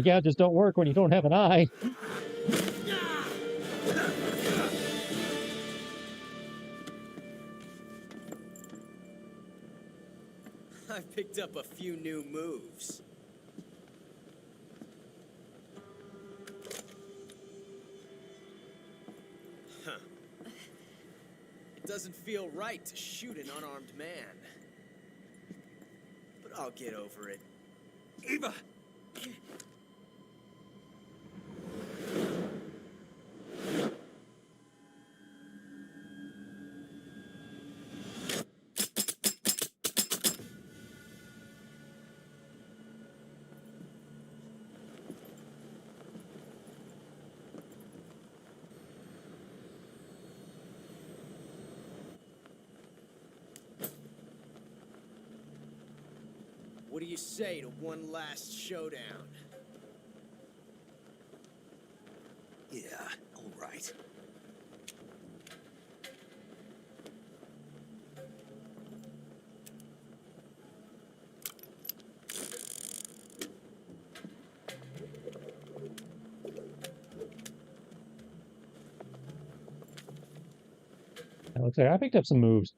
Yeah, just don't work when you don't have an eye. I've Picked up a few new moves. Huh. It doesn't feel right to shoot an unarmed man. But I'll get over it. Eva! What do you say to one last showdown? Yeah, all right. It looks like I picked up some moves.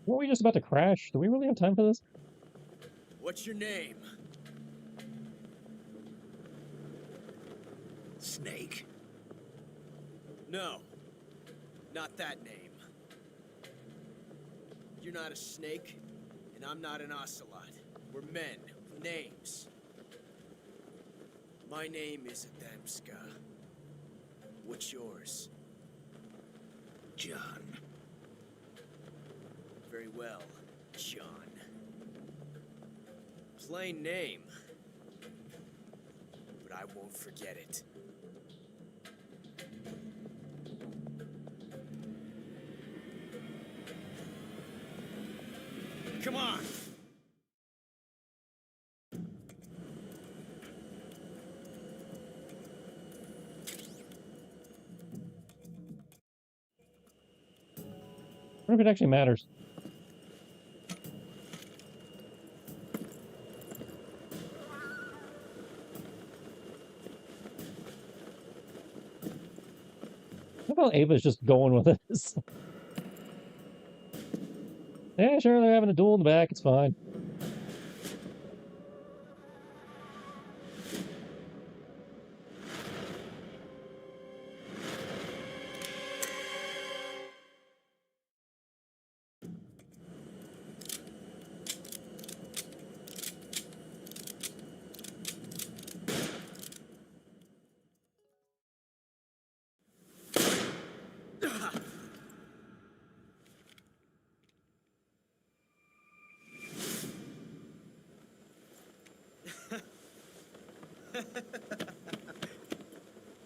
Were we just about to crash? Do we really have time for this? What's your name? Snake. No, not that name. You're not a snake, and I'm not an ocelot. We're men with names. My name is Adamska. What's yours? John. Very well, John. Plain name. But I won't forget it. Come on! What if it actually matters? I thought Ava's just going with this. Yeah, sure, they're having a duel in the back. It's fine.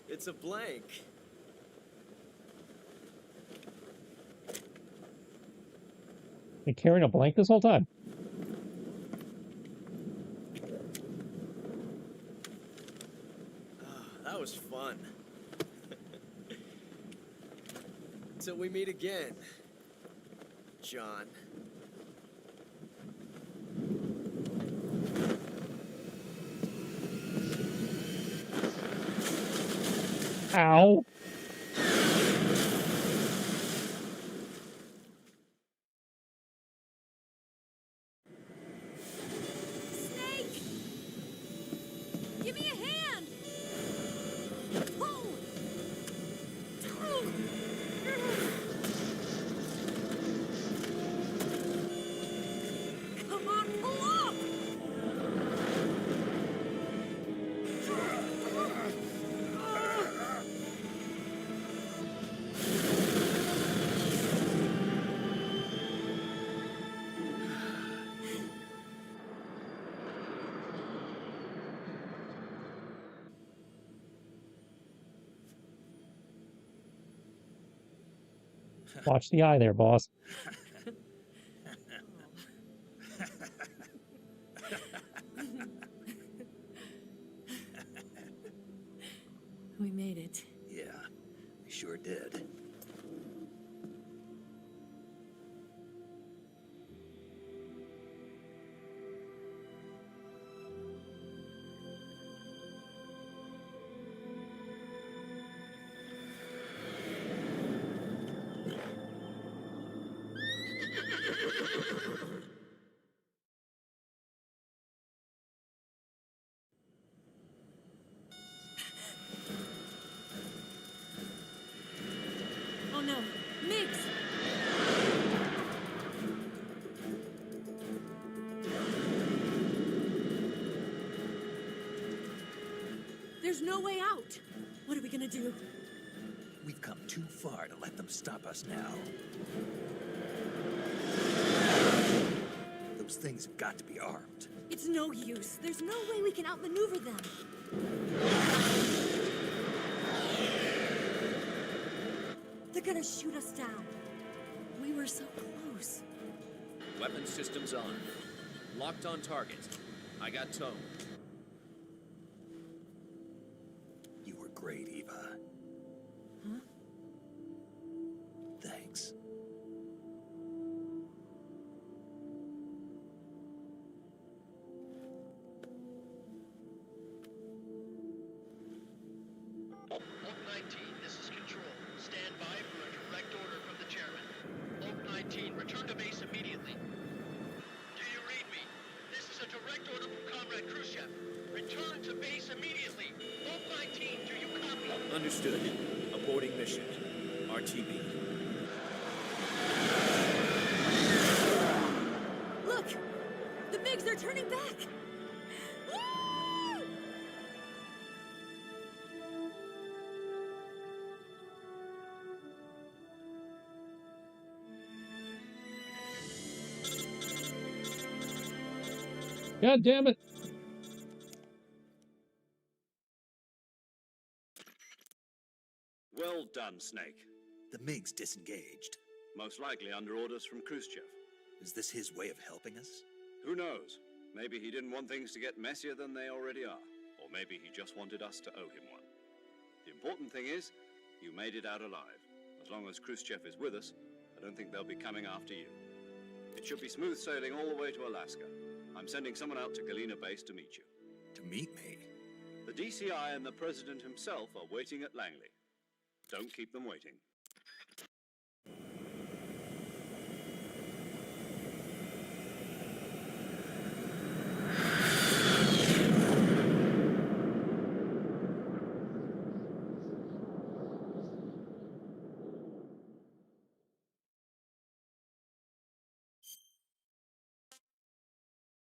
It's a blank. Been carrying a blank this whole time. That was fun. Till we meet again, John. Ow. Snake! Give me a hand! Pull! Come on, pull up! Watch the eye there, boss. made it. Yeah, we sure did. Oh no, Mix! There's no way out! What are we gonna do? We've come too far to let them stop us now. Those things have got to be armed. It's no use. There's no way we can outmaneuver them. They're gonna shoot us down. We were so close. Weapon systems on. Locked on target. I got tone. You were great, Eva. Huh? Thanks. Oak 19, this is Control. Stand by for a direct order from the chairman. Oak 19, return to base immediately. Do you read me? This is a direct order from Comrade Khrushchev. Return to base immediately. Oak 19, do you copy? Understood. Aborting mission. RTB. Look! The MiGs are turning back! Woo! God damn it! Well done, Snake. The MiG's disengaged. Most likely under orders from Khrushchev. Is this his way of helping us? Who knows? Maybe he didn't want things to get messier than they already are. Or maybe he just wanted us to owe him one. The important thing is, you made it out alive. As long as Khrushchev is with us, I don't think they'll be coming after you. It should be smooth sailing all the way to Alaska. I'm sending someone out to Galena Base to meet you. To meet me? The DCI and the President himself are waiting at Langley. Don't keep them waiting.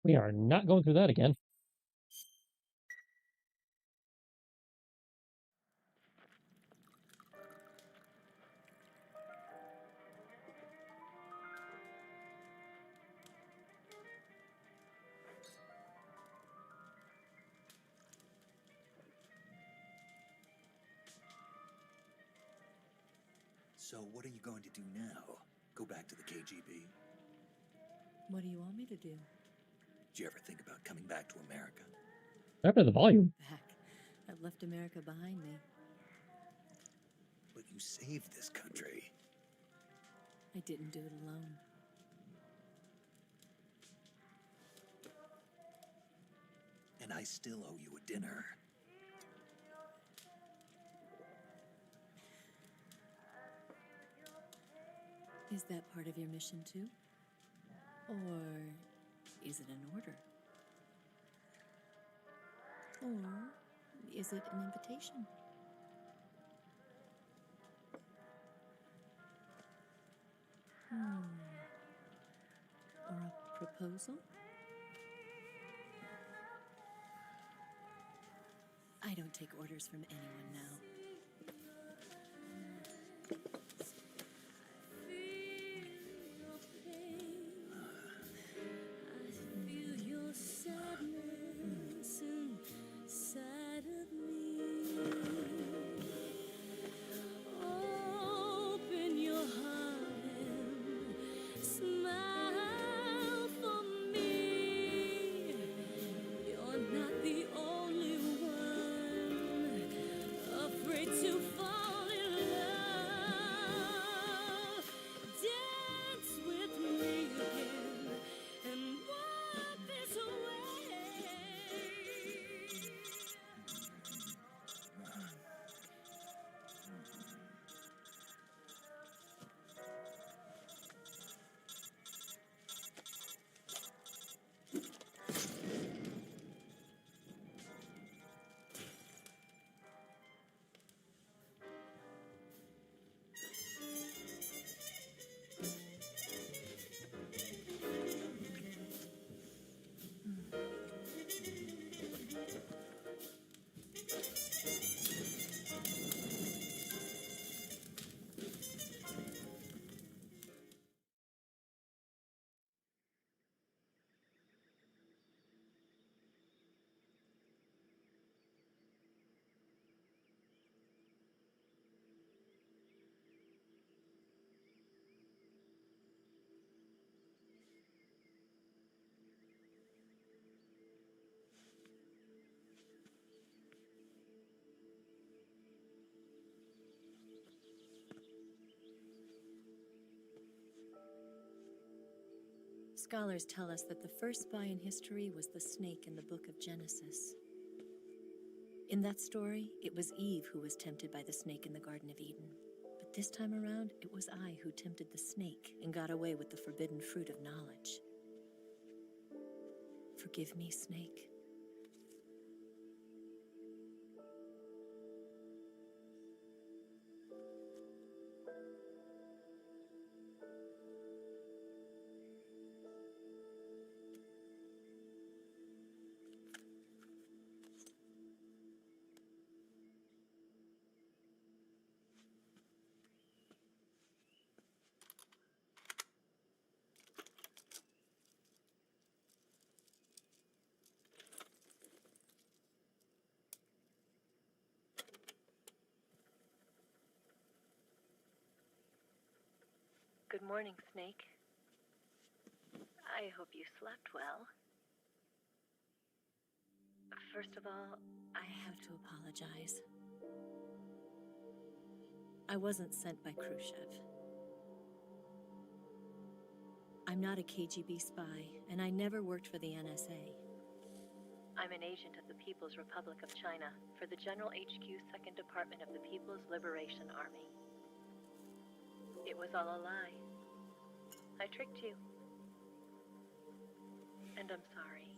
We are not going through that again. So what are you going to do now? Go back to the KGB? What do you want me to do? Did you ever think about coming back to America? After the volume. Back. I've left America behind me. But you saved this country. I didn't do it alone. And I still owe you a dinner. Is that part of your mission too? Or is it an order? Or is it an invitation? Or a proposal? I don't take orders from anyone now. You're not the only one afraid. Scholars tell us that the first spy in history was the snake in the book of Genesis. In that story, it was Eve who was tempted by the snake in the Garden of Eden. But this time around, it was I who tempted the snake and got away with the forbidden fruit of knowledge. Forgive me, Snake. Good morning, Snake. I hope you slept well. First of all, I have to apologize. I wasn't sent by Khrushchev. I'm not a KGB spy, and I never worked for the NSA. I'm an agent of the People's Republic of China for the General HQ 2nd Department of the People's Liberation Army. It was all a lie. I tricked you. And I'm sorry.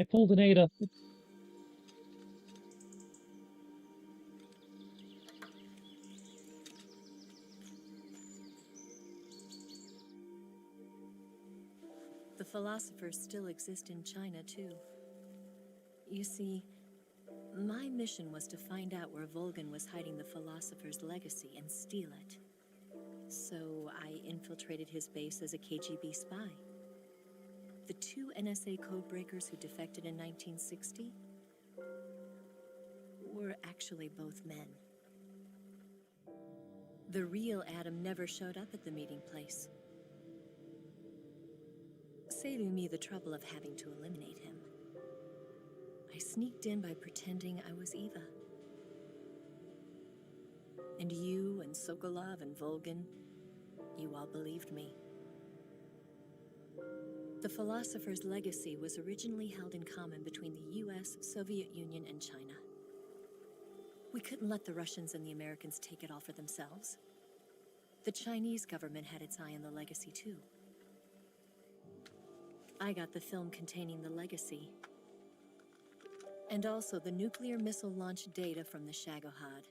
I pulled an Ada. The philosophers still exist in China, too. You see, my mission was to find out where Volgin was hiding the philosopher's legacy and steal it. So I infiltrated his base as a KGB spy. The 2 NSA codebreakers who defected in 1960 were actually both men. The real Adam never showed up at the meeting place, saving me the trouble of having to eliminate him. I sneaked in by pretending I was Eva. And you and Sokolov and Volgin, you all believed me. The philosopher's legacy was originally held in common between the US, Soviet Union, and China. We couldn't let the Russians and the Americans take it all for themselves. The Chinese government had its eye on the legacy, too. I got the film containing the legacy, and also the nuclear missile launch data from the Shagohod.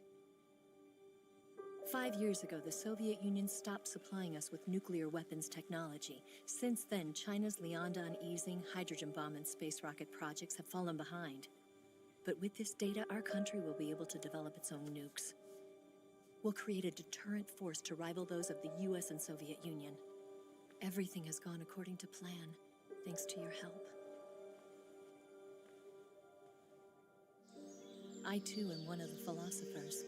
5 years ago, the Soviet Union stopped supplying us with nuclear weapons technology. Since then, China's Liaodong easing, hydrogen bomb, and space rocket projects have fallen behind. But with this data, our country will be able to develop its own nukes. We'll create a deterrent force to rival those of the US and Soviet Union. Everything has gone according to plan, thanks to your help. I, too, am one of the philosophers.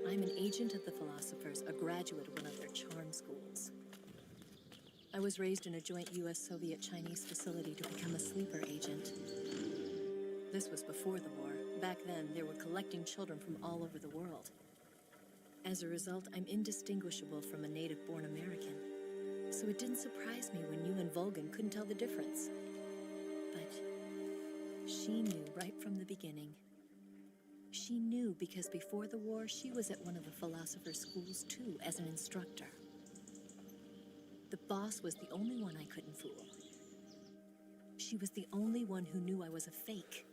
I'm an agent of the philosophers, a graduate of one of their charm schools. I was raised in a joint US-Soviet-Chinese facility to become a sleeper agent. This was before the war. Back then, they were collecting children from all over the world. As a result, I'm indistinguishable from a native-born American. So it didn't surprise me when you and Volgin couldn't tell the difference. But she knew right from the beginning. She knew because before the war, she was at one of the philosopher's schools too, as an instructor. The boss was the only one I couldn't fool. She was the only one who knew I was a fake.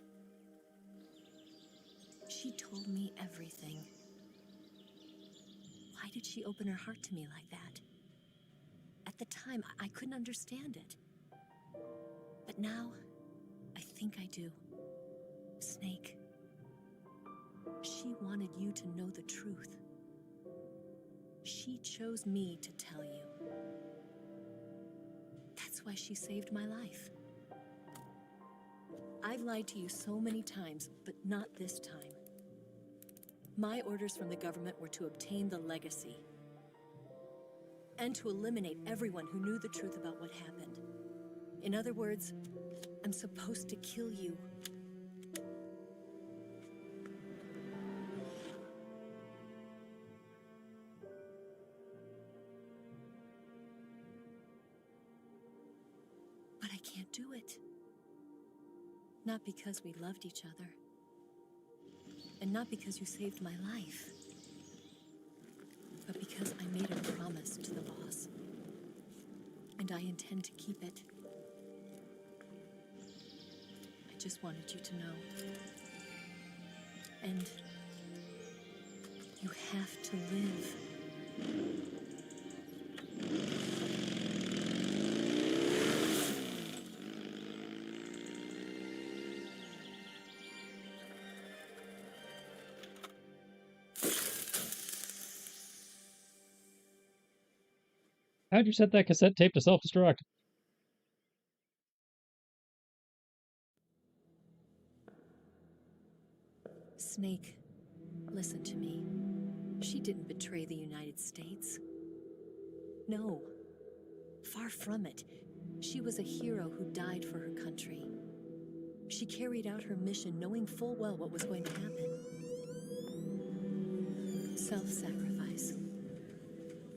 She told me everything. Why did she open her heart to me like that? At the time, I couldn't understand it. But now, I think I do. Snake. She wanted you to know the truth. She chose me to tell you. That's why she saved my life. I've lied to you so many times, but not this time. My orders from the government were to obtain the legacy and to eliminate everyone who knew the truth about what happened. In other words, I'm supposed to kill you. can't do it. Not because we loved each other. And not because you saved my life. But because I made a promise to the boss. And I intend to keep it. I just wanted you to know. And you have to live. How'd you set that cassette tape to self-destruct? Snake, listen to me. She didn't betray the United States. No. Far from it. She was a hero who died for her country. She carried out her mission knowing full well what was going to happen. Self-sacrifice.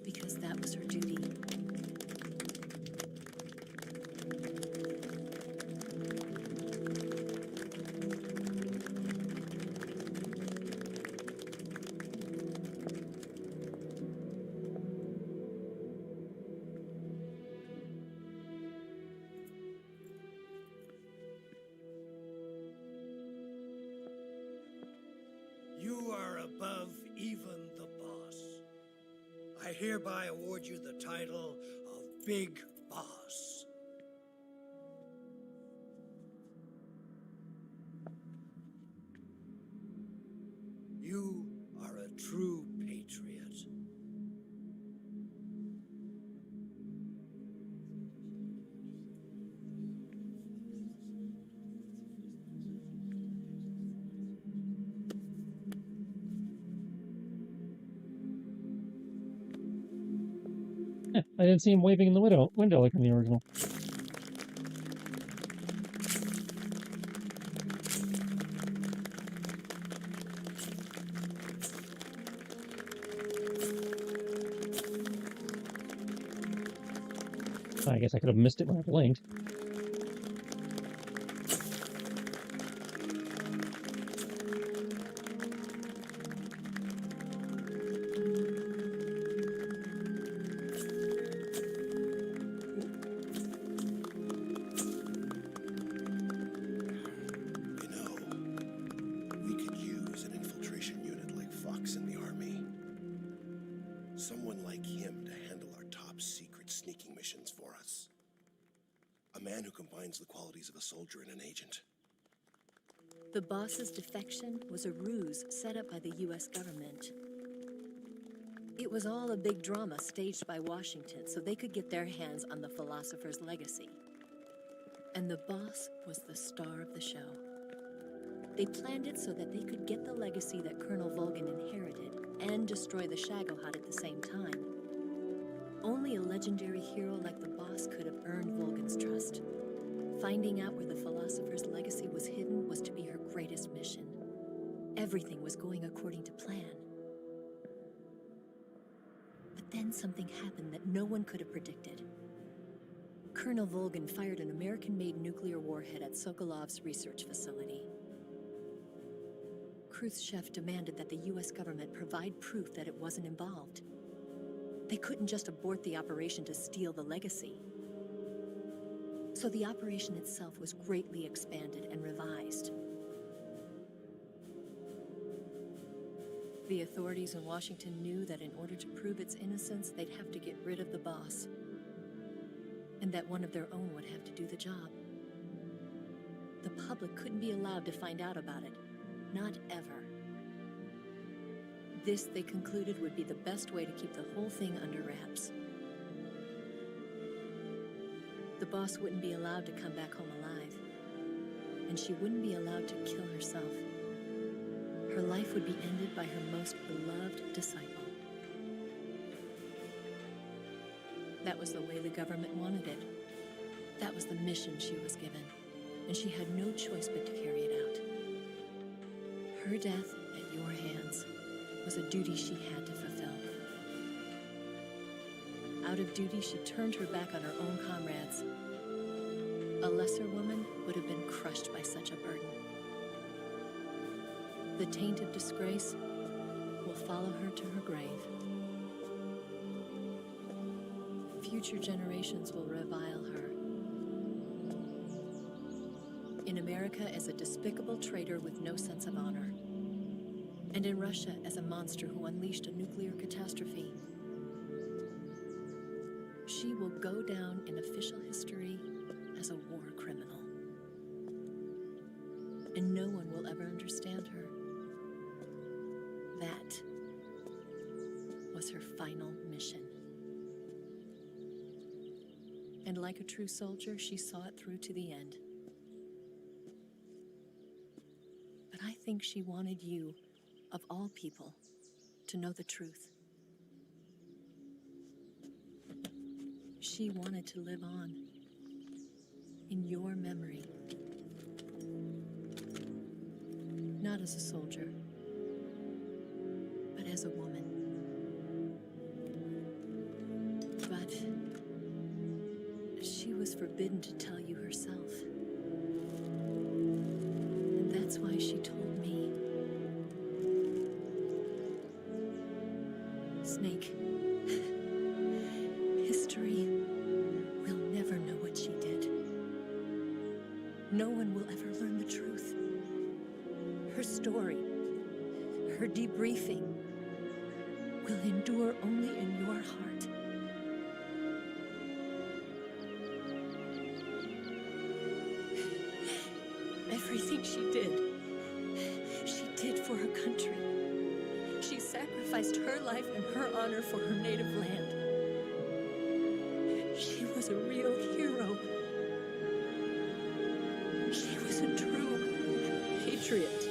Because that was her duty. You are above even the boss. I hereby award you the title of Big Boss. You are a true patriot. I didn't see him waving in the window like in the original. I guess I could have missed it when I blinked. Someone like him to handle our top secret sneaking missions for us. A man who combines the qualities of a soldier and an agent. The boss's defection was a ruse set up by the US government. It was all a big drama staged by Washington so they could get their hands on the philosopher's legacy. And the boss was the star of the show. They planned it so that they could get the legacy that Colonel Volgin inherited and destroy the Shagohod at the same time. Only a legendary hero like the boss could have earned Volgin's trust. Finding out where the philosopher's legacy was hidden was to be her greatest mission. Everything was going according to plan. But then something happened that no one could have predicted. Colonel Volgin fired an American-made nuclear warhead at Sokolov's research facility. Khrushchev demanded that the US government provide proof that it wasn't involved. They couldn't just abort the operation to steal the legacy. So the operation itself was greatly expanded and revised. The authorities in Washington knew that in order to prove its innocence, they'd have to get rid of the boss. And that one of their own would have to do the job. The public couldn't be allowed to find out about it. Not ever. This, they concluded, would be the best way to keep the whole thing under wraps. The boss wouldn't be allowed to come back home alive. And she wouldn't be allowed to kill herself. Her life would be ended by her most beloved disciple. That was the way the government wanted it. That was the mission she was given, and she had no choice but to carry it out. Her death at your hands was a duty she had to fulfill. Out of duty, she turned her back on her own comrades. A lesser woman would have been crushed by such a burden. The taint of disgrace will follow her to her grave. Future generations will revile her. In America as a despicable traitor with no sense of honor. And in Russia as a monster who unleashed a nuclear catastrophe. She will go down in official history as a war criminal. And no one will ever understand her. That was her final mission. And like a true soldier, she saw it through to the end. But I think she wanted you, of all people, to know the truth. She wanted to live on in your memory. Not as a soldier, but as a woman. But she was forbidden to tell you herself. And that's why she told me. Snake, history will never know what she did. No one will ever learn the truth. Her story, her debriefing, will endure only in your heart. Everything she did for her country. She sacrificed her life and her honor for her native land. She was a real hero. She was a true patriot.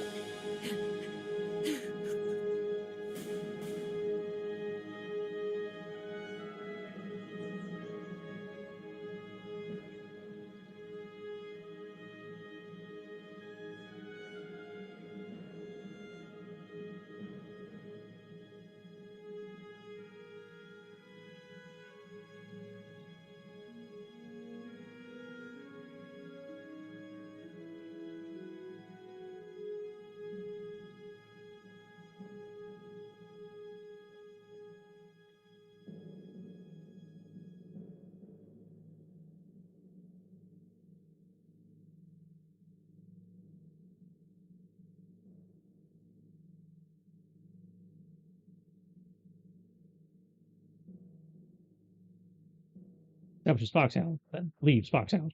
That was just Foxhound. Then leaves Foxhound.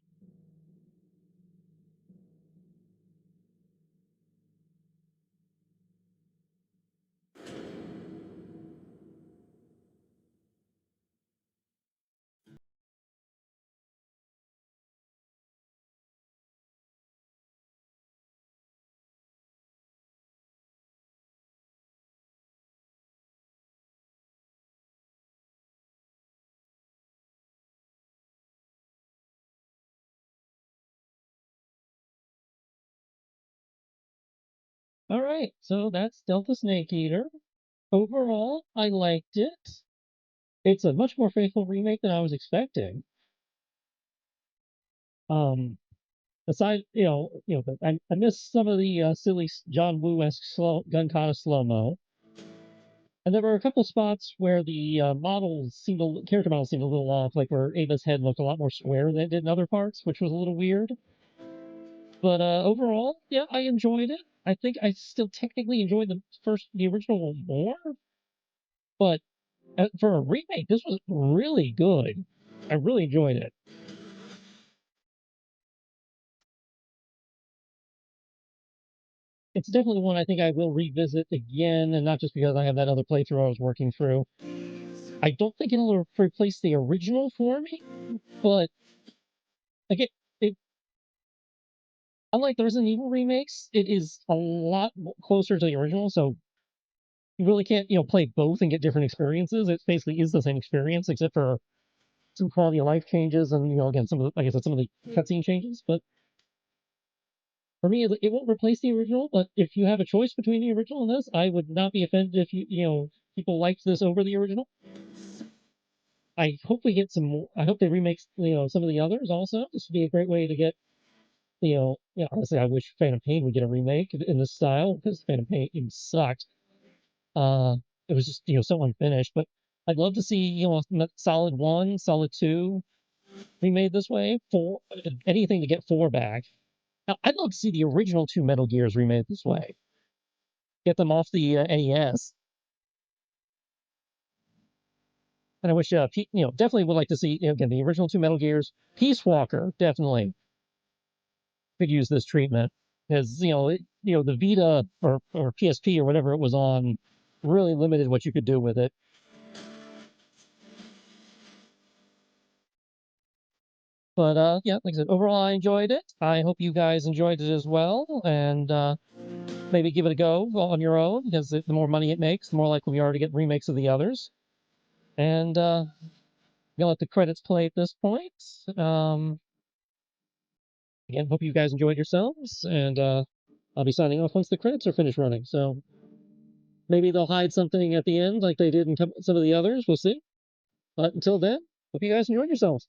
All right, so that's Delta Snake Eater. Overall, I liked it. It's a much more faithful remake than I was expecting. Um, aside, I missed some of the silly John Woo-esque gun kata slow-mo. And there were a couple spots where the character models seemed a little off, like where Ava's head looked a lot more square than it did in other parts, which was a little weird. But overall, yeah, I enjoyed it. I think I still technically enjoyed the original one more. But for a remake, this was really good. I really enjoyed it. It's definitely one I think I will revisit again, and not just because I have that other playthrough I was working through. I don't think it'll replace the original for me, but again, unlike the Resident Evil remakes, it is a lot closer to the original, so you really can't, play both and get different experiences. It basically is the same experience, except for some quality of life changes and, again, like I said, some of the cutscene changes. But for me, it won't replace the original, but if you have a choice between the original and this, I would not be offended if people liked this over the original. I hope we get some more. I hope they remake, some of the others also. This would be a great way to get Honestly, I wish Phantom Pain would get a remake in this style because Phantom Pain even sucked. Uh, it was just so unfinished. But I'd love to see Solid 1, Solid 2 remade this way. Four, anything to get 4 back. Now, I'd love to see the original 2 Metal Gears remade this way. Get them off the NES. And I wish, definitely would like to see, again, the original 2 Metal Gears. Peace Walker, definitely could use this treatment. Because, the Vita or PSP or whatever it was on really limited what you could do with it. But, yeah, like I said, overall, I enjoyed it. I hope you guys enjoyed it as well. And maybe give it a go on your own, because the more money it makes, the more likely we are to get remakes of the others. And, gonna let the credits play at this point. Again, hope you guys enjoyed yourselves, and I'll be signing off once the credits are finished running. So maybe they'll hide something at the end like they did in some of the others. We'll see. But until then, hope you guys enjoyed yourselves.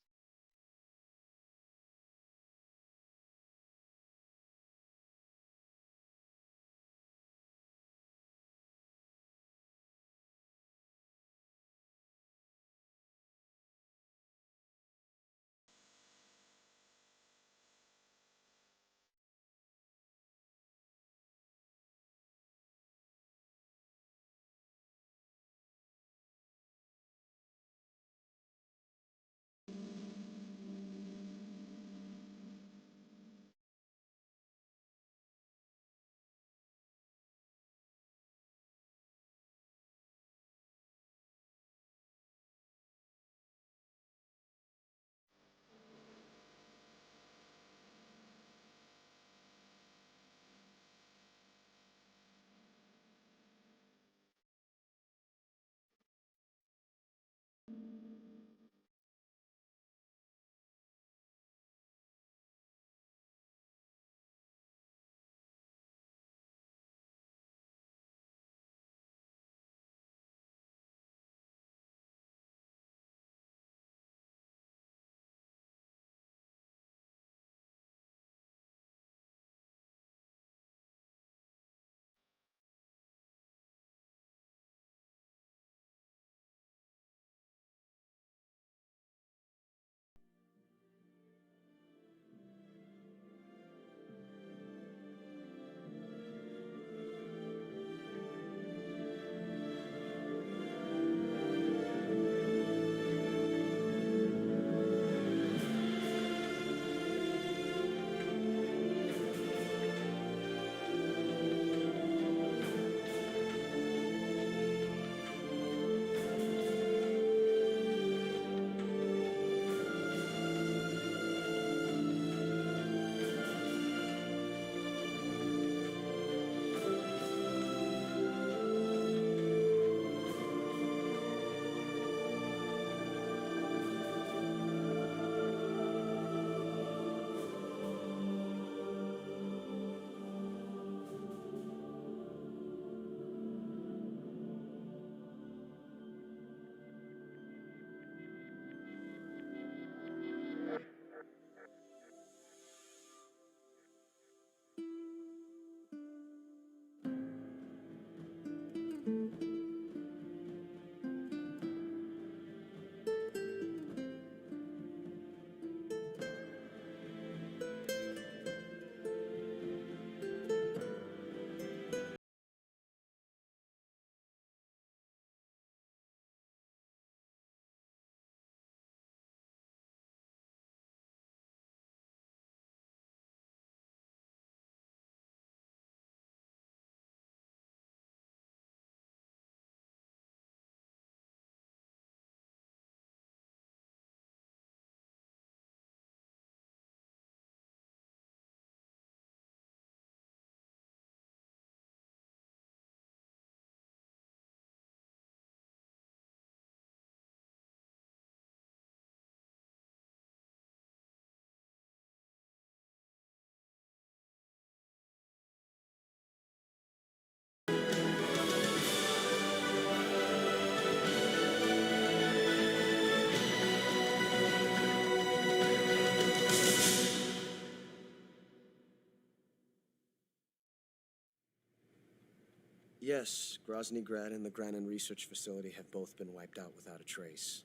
Yes, Grozny Grad and the Granin Research Facility have both been wiped out without a trace.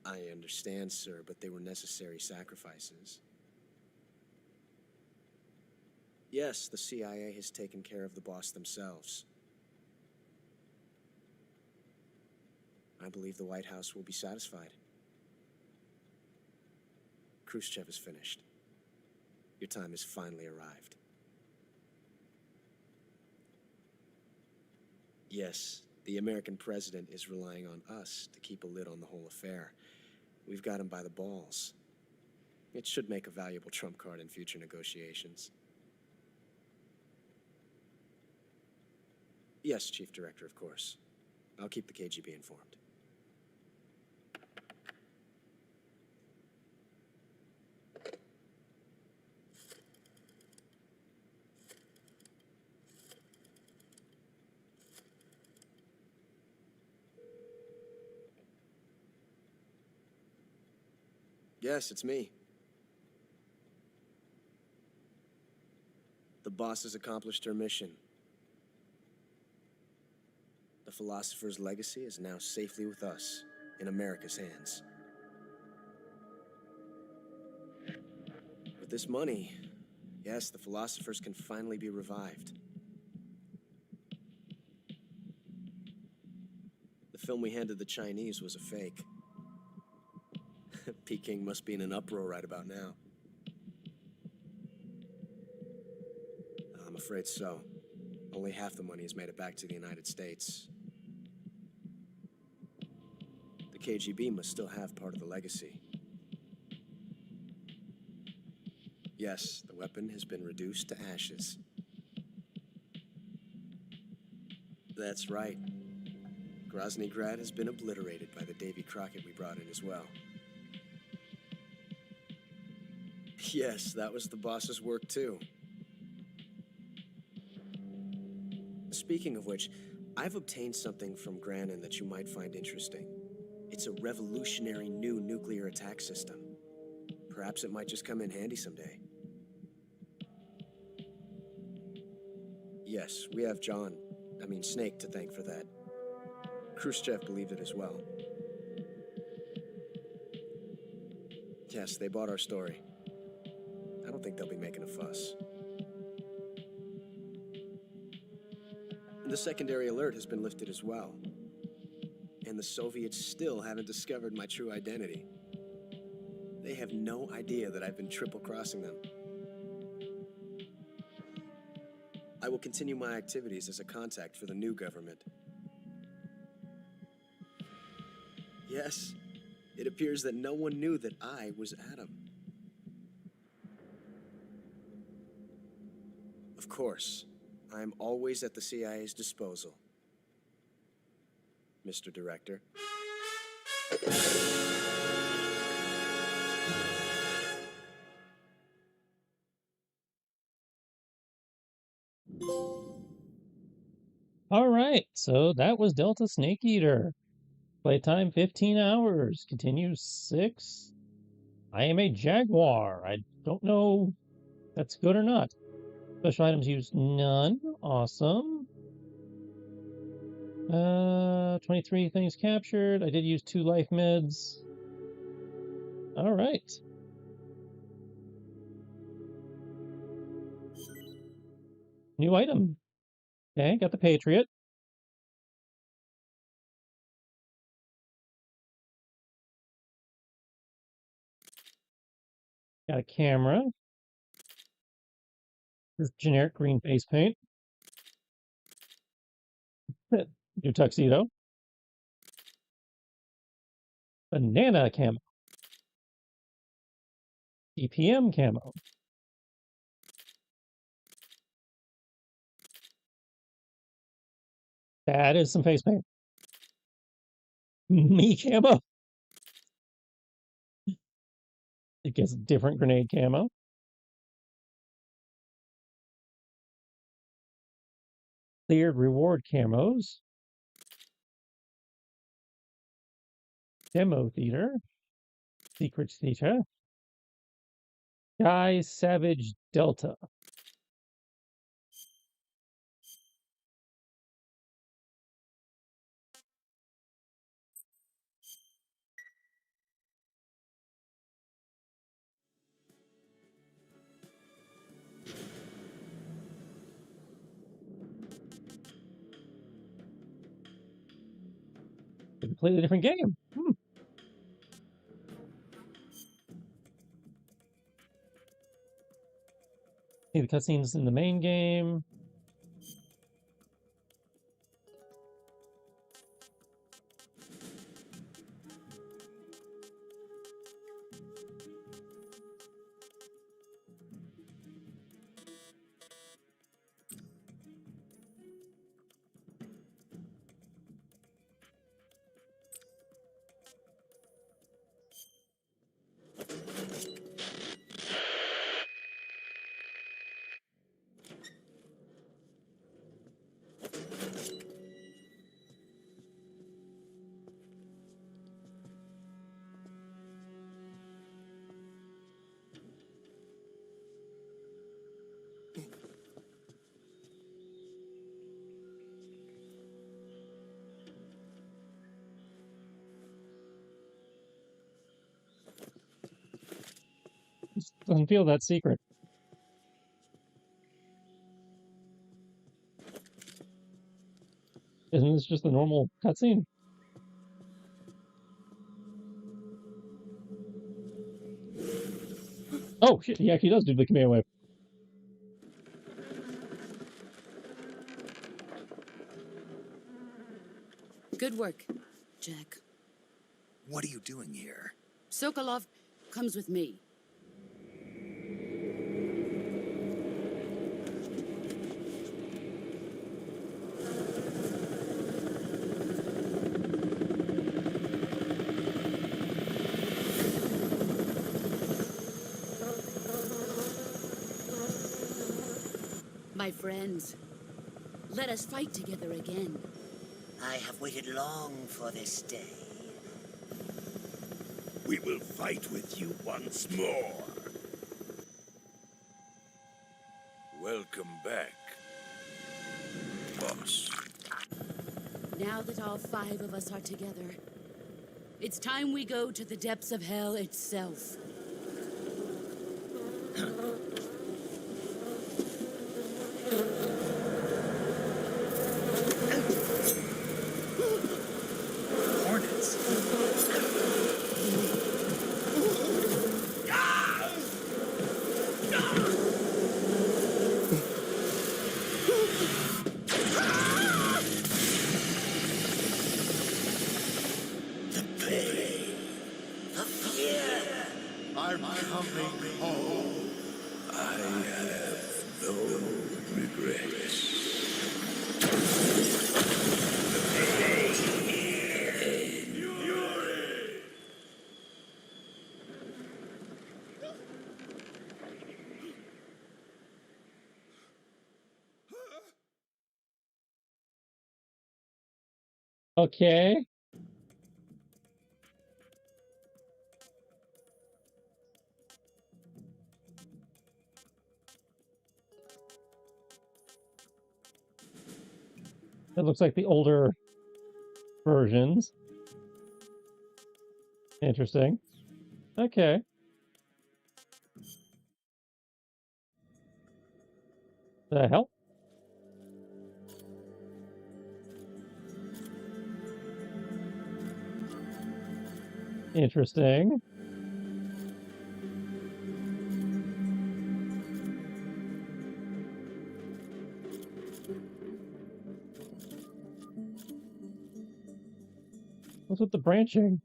I understand, sir, but they were necessary sacrifices. Yes, the CIA has taken care of the boss themselves. I believe the White House will be satisfied. Khrushchev is finished. Your time has finally arrived. Yes, the American president is relying on us to keep a lid on the whole affair. We've got him by the balls. It should make a valuable trump card in future negotiations. Yes, Chief Director, of course. I'll keep the KGB informed. Yes, it's me. The boss has accomplished her mission. The philosopher's legacy is now safely with us, in America's hands. With this money, yes, the philosophers can finally be revived. The film we handed the Chinese was a fake. Peking must be in an uproar right about now. I'm afraid so. Only half the money has made it back to the United States. The KGB must still have part of the legacy. Yes, the weapon has been reduced to ashes. That's right. Grozny Grad has been obliterated by the Davy Crockett we brought in as well. Yes, that was the boss's work too. Speaking of which, I've obtained something from Granin that you might find interesting. It's a revolutionary new nuclear attack system. Perhaps it might just come in handy someday. Yes, we have Snake to thank for that. Khrushchev believed it as well. Yes, they bought our story. I don't think they'll be making a fuss. The secondary alert has been lifted as well. And the Soviets still haven't discovered my true identity. They have no idea that I've been triple-crossing them. I will continue my activities as a contact for the new government. Yes, it appears that no one knew that I was Adam. Of course, I am always at the CIA's disposal, Mr. Director. All right, so that was Delta Snake Eater. Playtime 15 hours. Continues 6. I am a Jaguar. I don't know if that's good or not. Special items used none. Awesome. 23 things captured. I did use 2 life mids. All right. New item. Okay, got the Patriot. Got a camera. This generic green face paint. New tuxedo. Banana camo. DPM camo. That is some face paint. Me camo. It gets different grenade camo. Cleared reward camos. Demo theater. Secret theater. Guy Savage Delta. completely different game. See the cutscenes in the main game. Doesn't feel that secret. Isn't this just a normal cutscene? Oh shit! He actually does do the command wave. Good work, Jack. What are you doing here? Sokolov comes with me. My friends, let us fight together again. I have waited long for this day. We will fight with you once more. Welcome back, boss. Now that all 5 of us are together, it's time we go to the depths of hell itself. Hornets. I'm coming home. I have no regrets. Okay. It looks like the older versions. Interesting. Okay. The hell? Interesting. What's with the branching?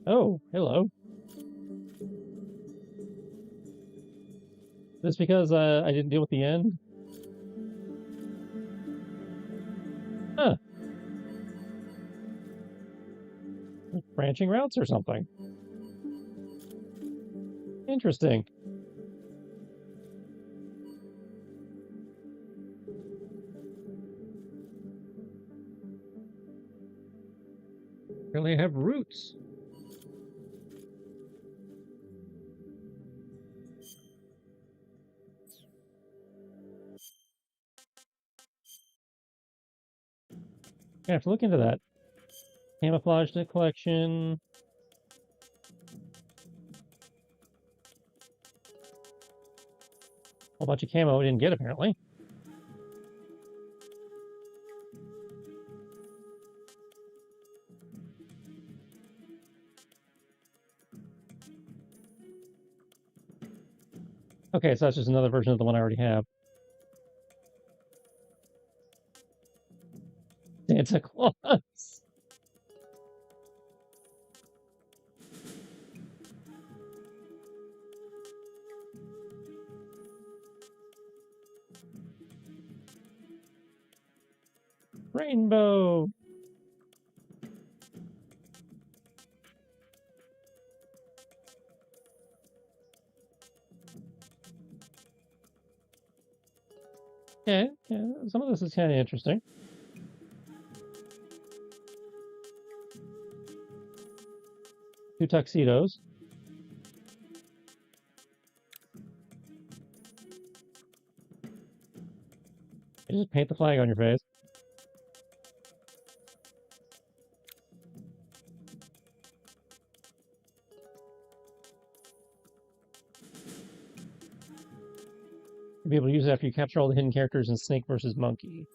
Oh, hello. This because I didn't deal with the end? Huh. Branching routes or something. Interesting. Really have roots. I have to look into that. Camouflage collection. Whole bunch of camo we didn't get apparently. Okay, so that's just another version of the one I already have. Santa Claus. Rainbow. Okay, yeah, some of this is kind of interesting. Two tuxedos. You just paint the flag on your face. You'll be able to use it after you capture all the hidden characters in Snake versus Monkey.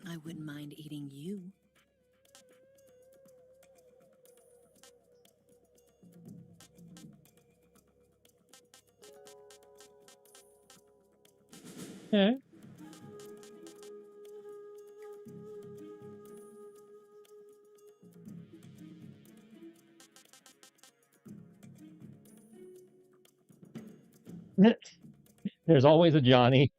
I wouldn't mind eating you. Okay. There's always a Johnny.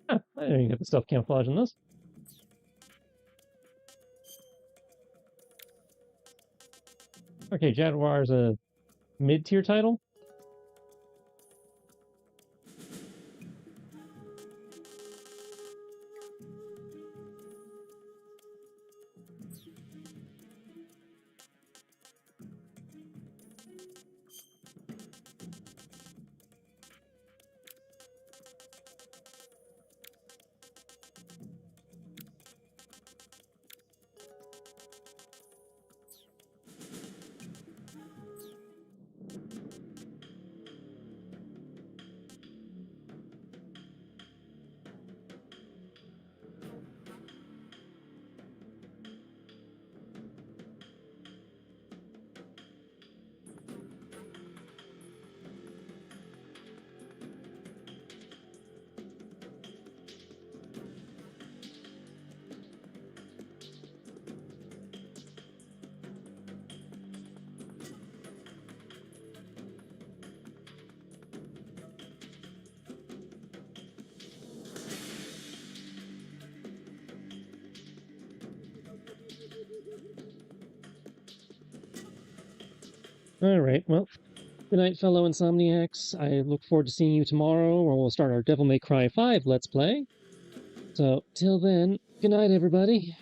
Huh, I didn't even get the stuff camouflage in this. Okay, Jaguar's a mid-tier title. All right, well, good night, fellow Insomniacs. I look forward to seeing you tomorrow, where we'll start our Devil May Cry 5 Let's Play. So, till then, good night, everybody.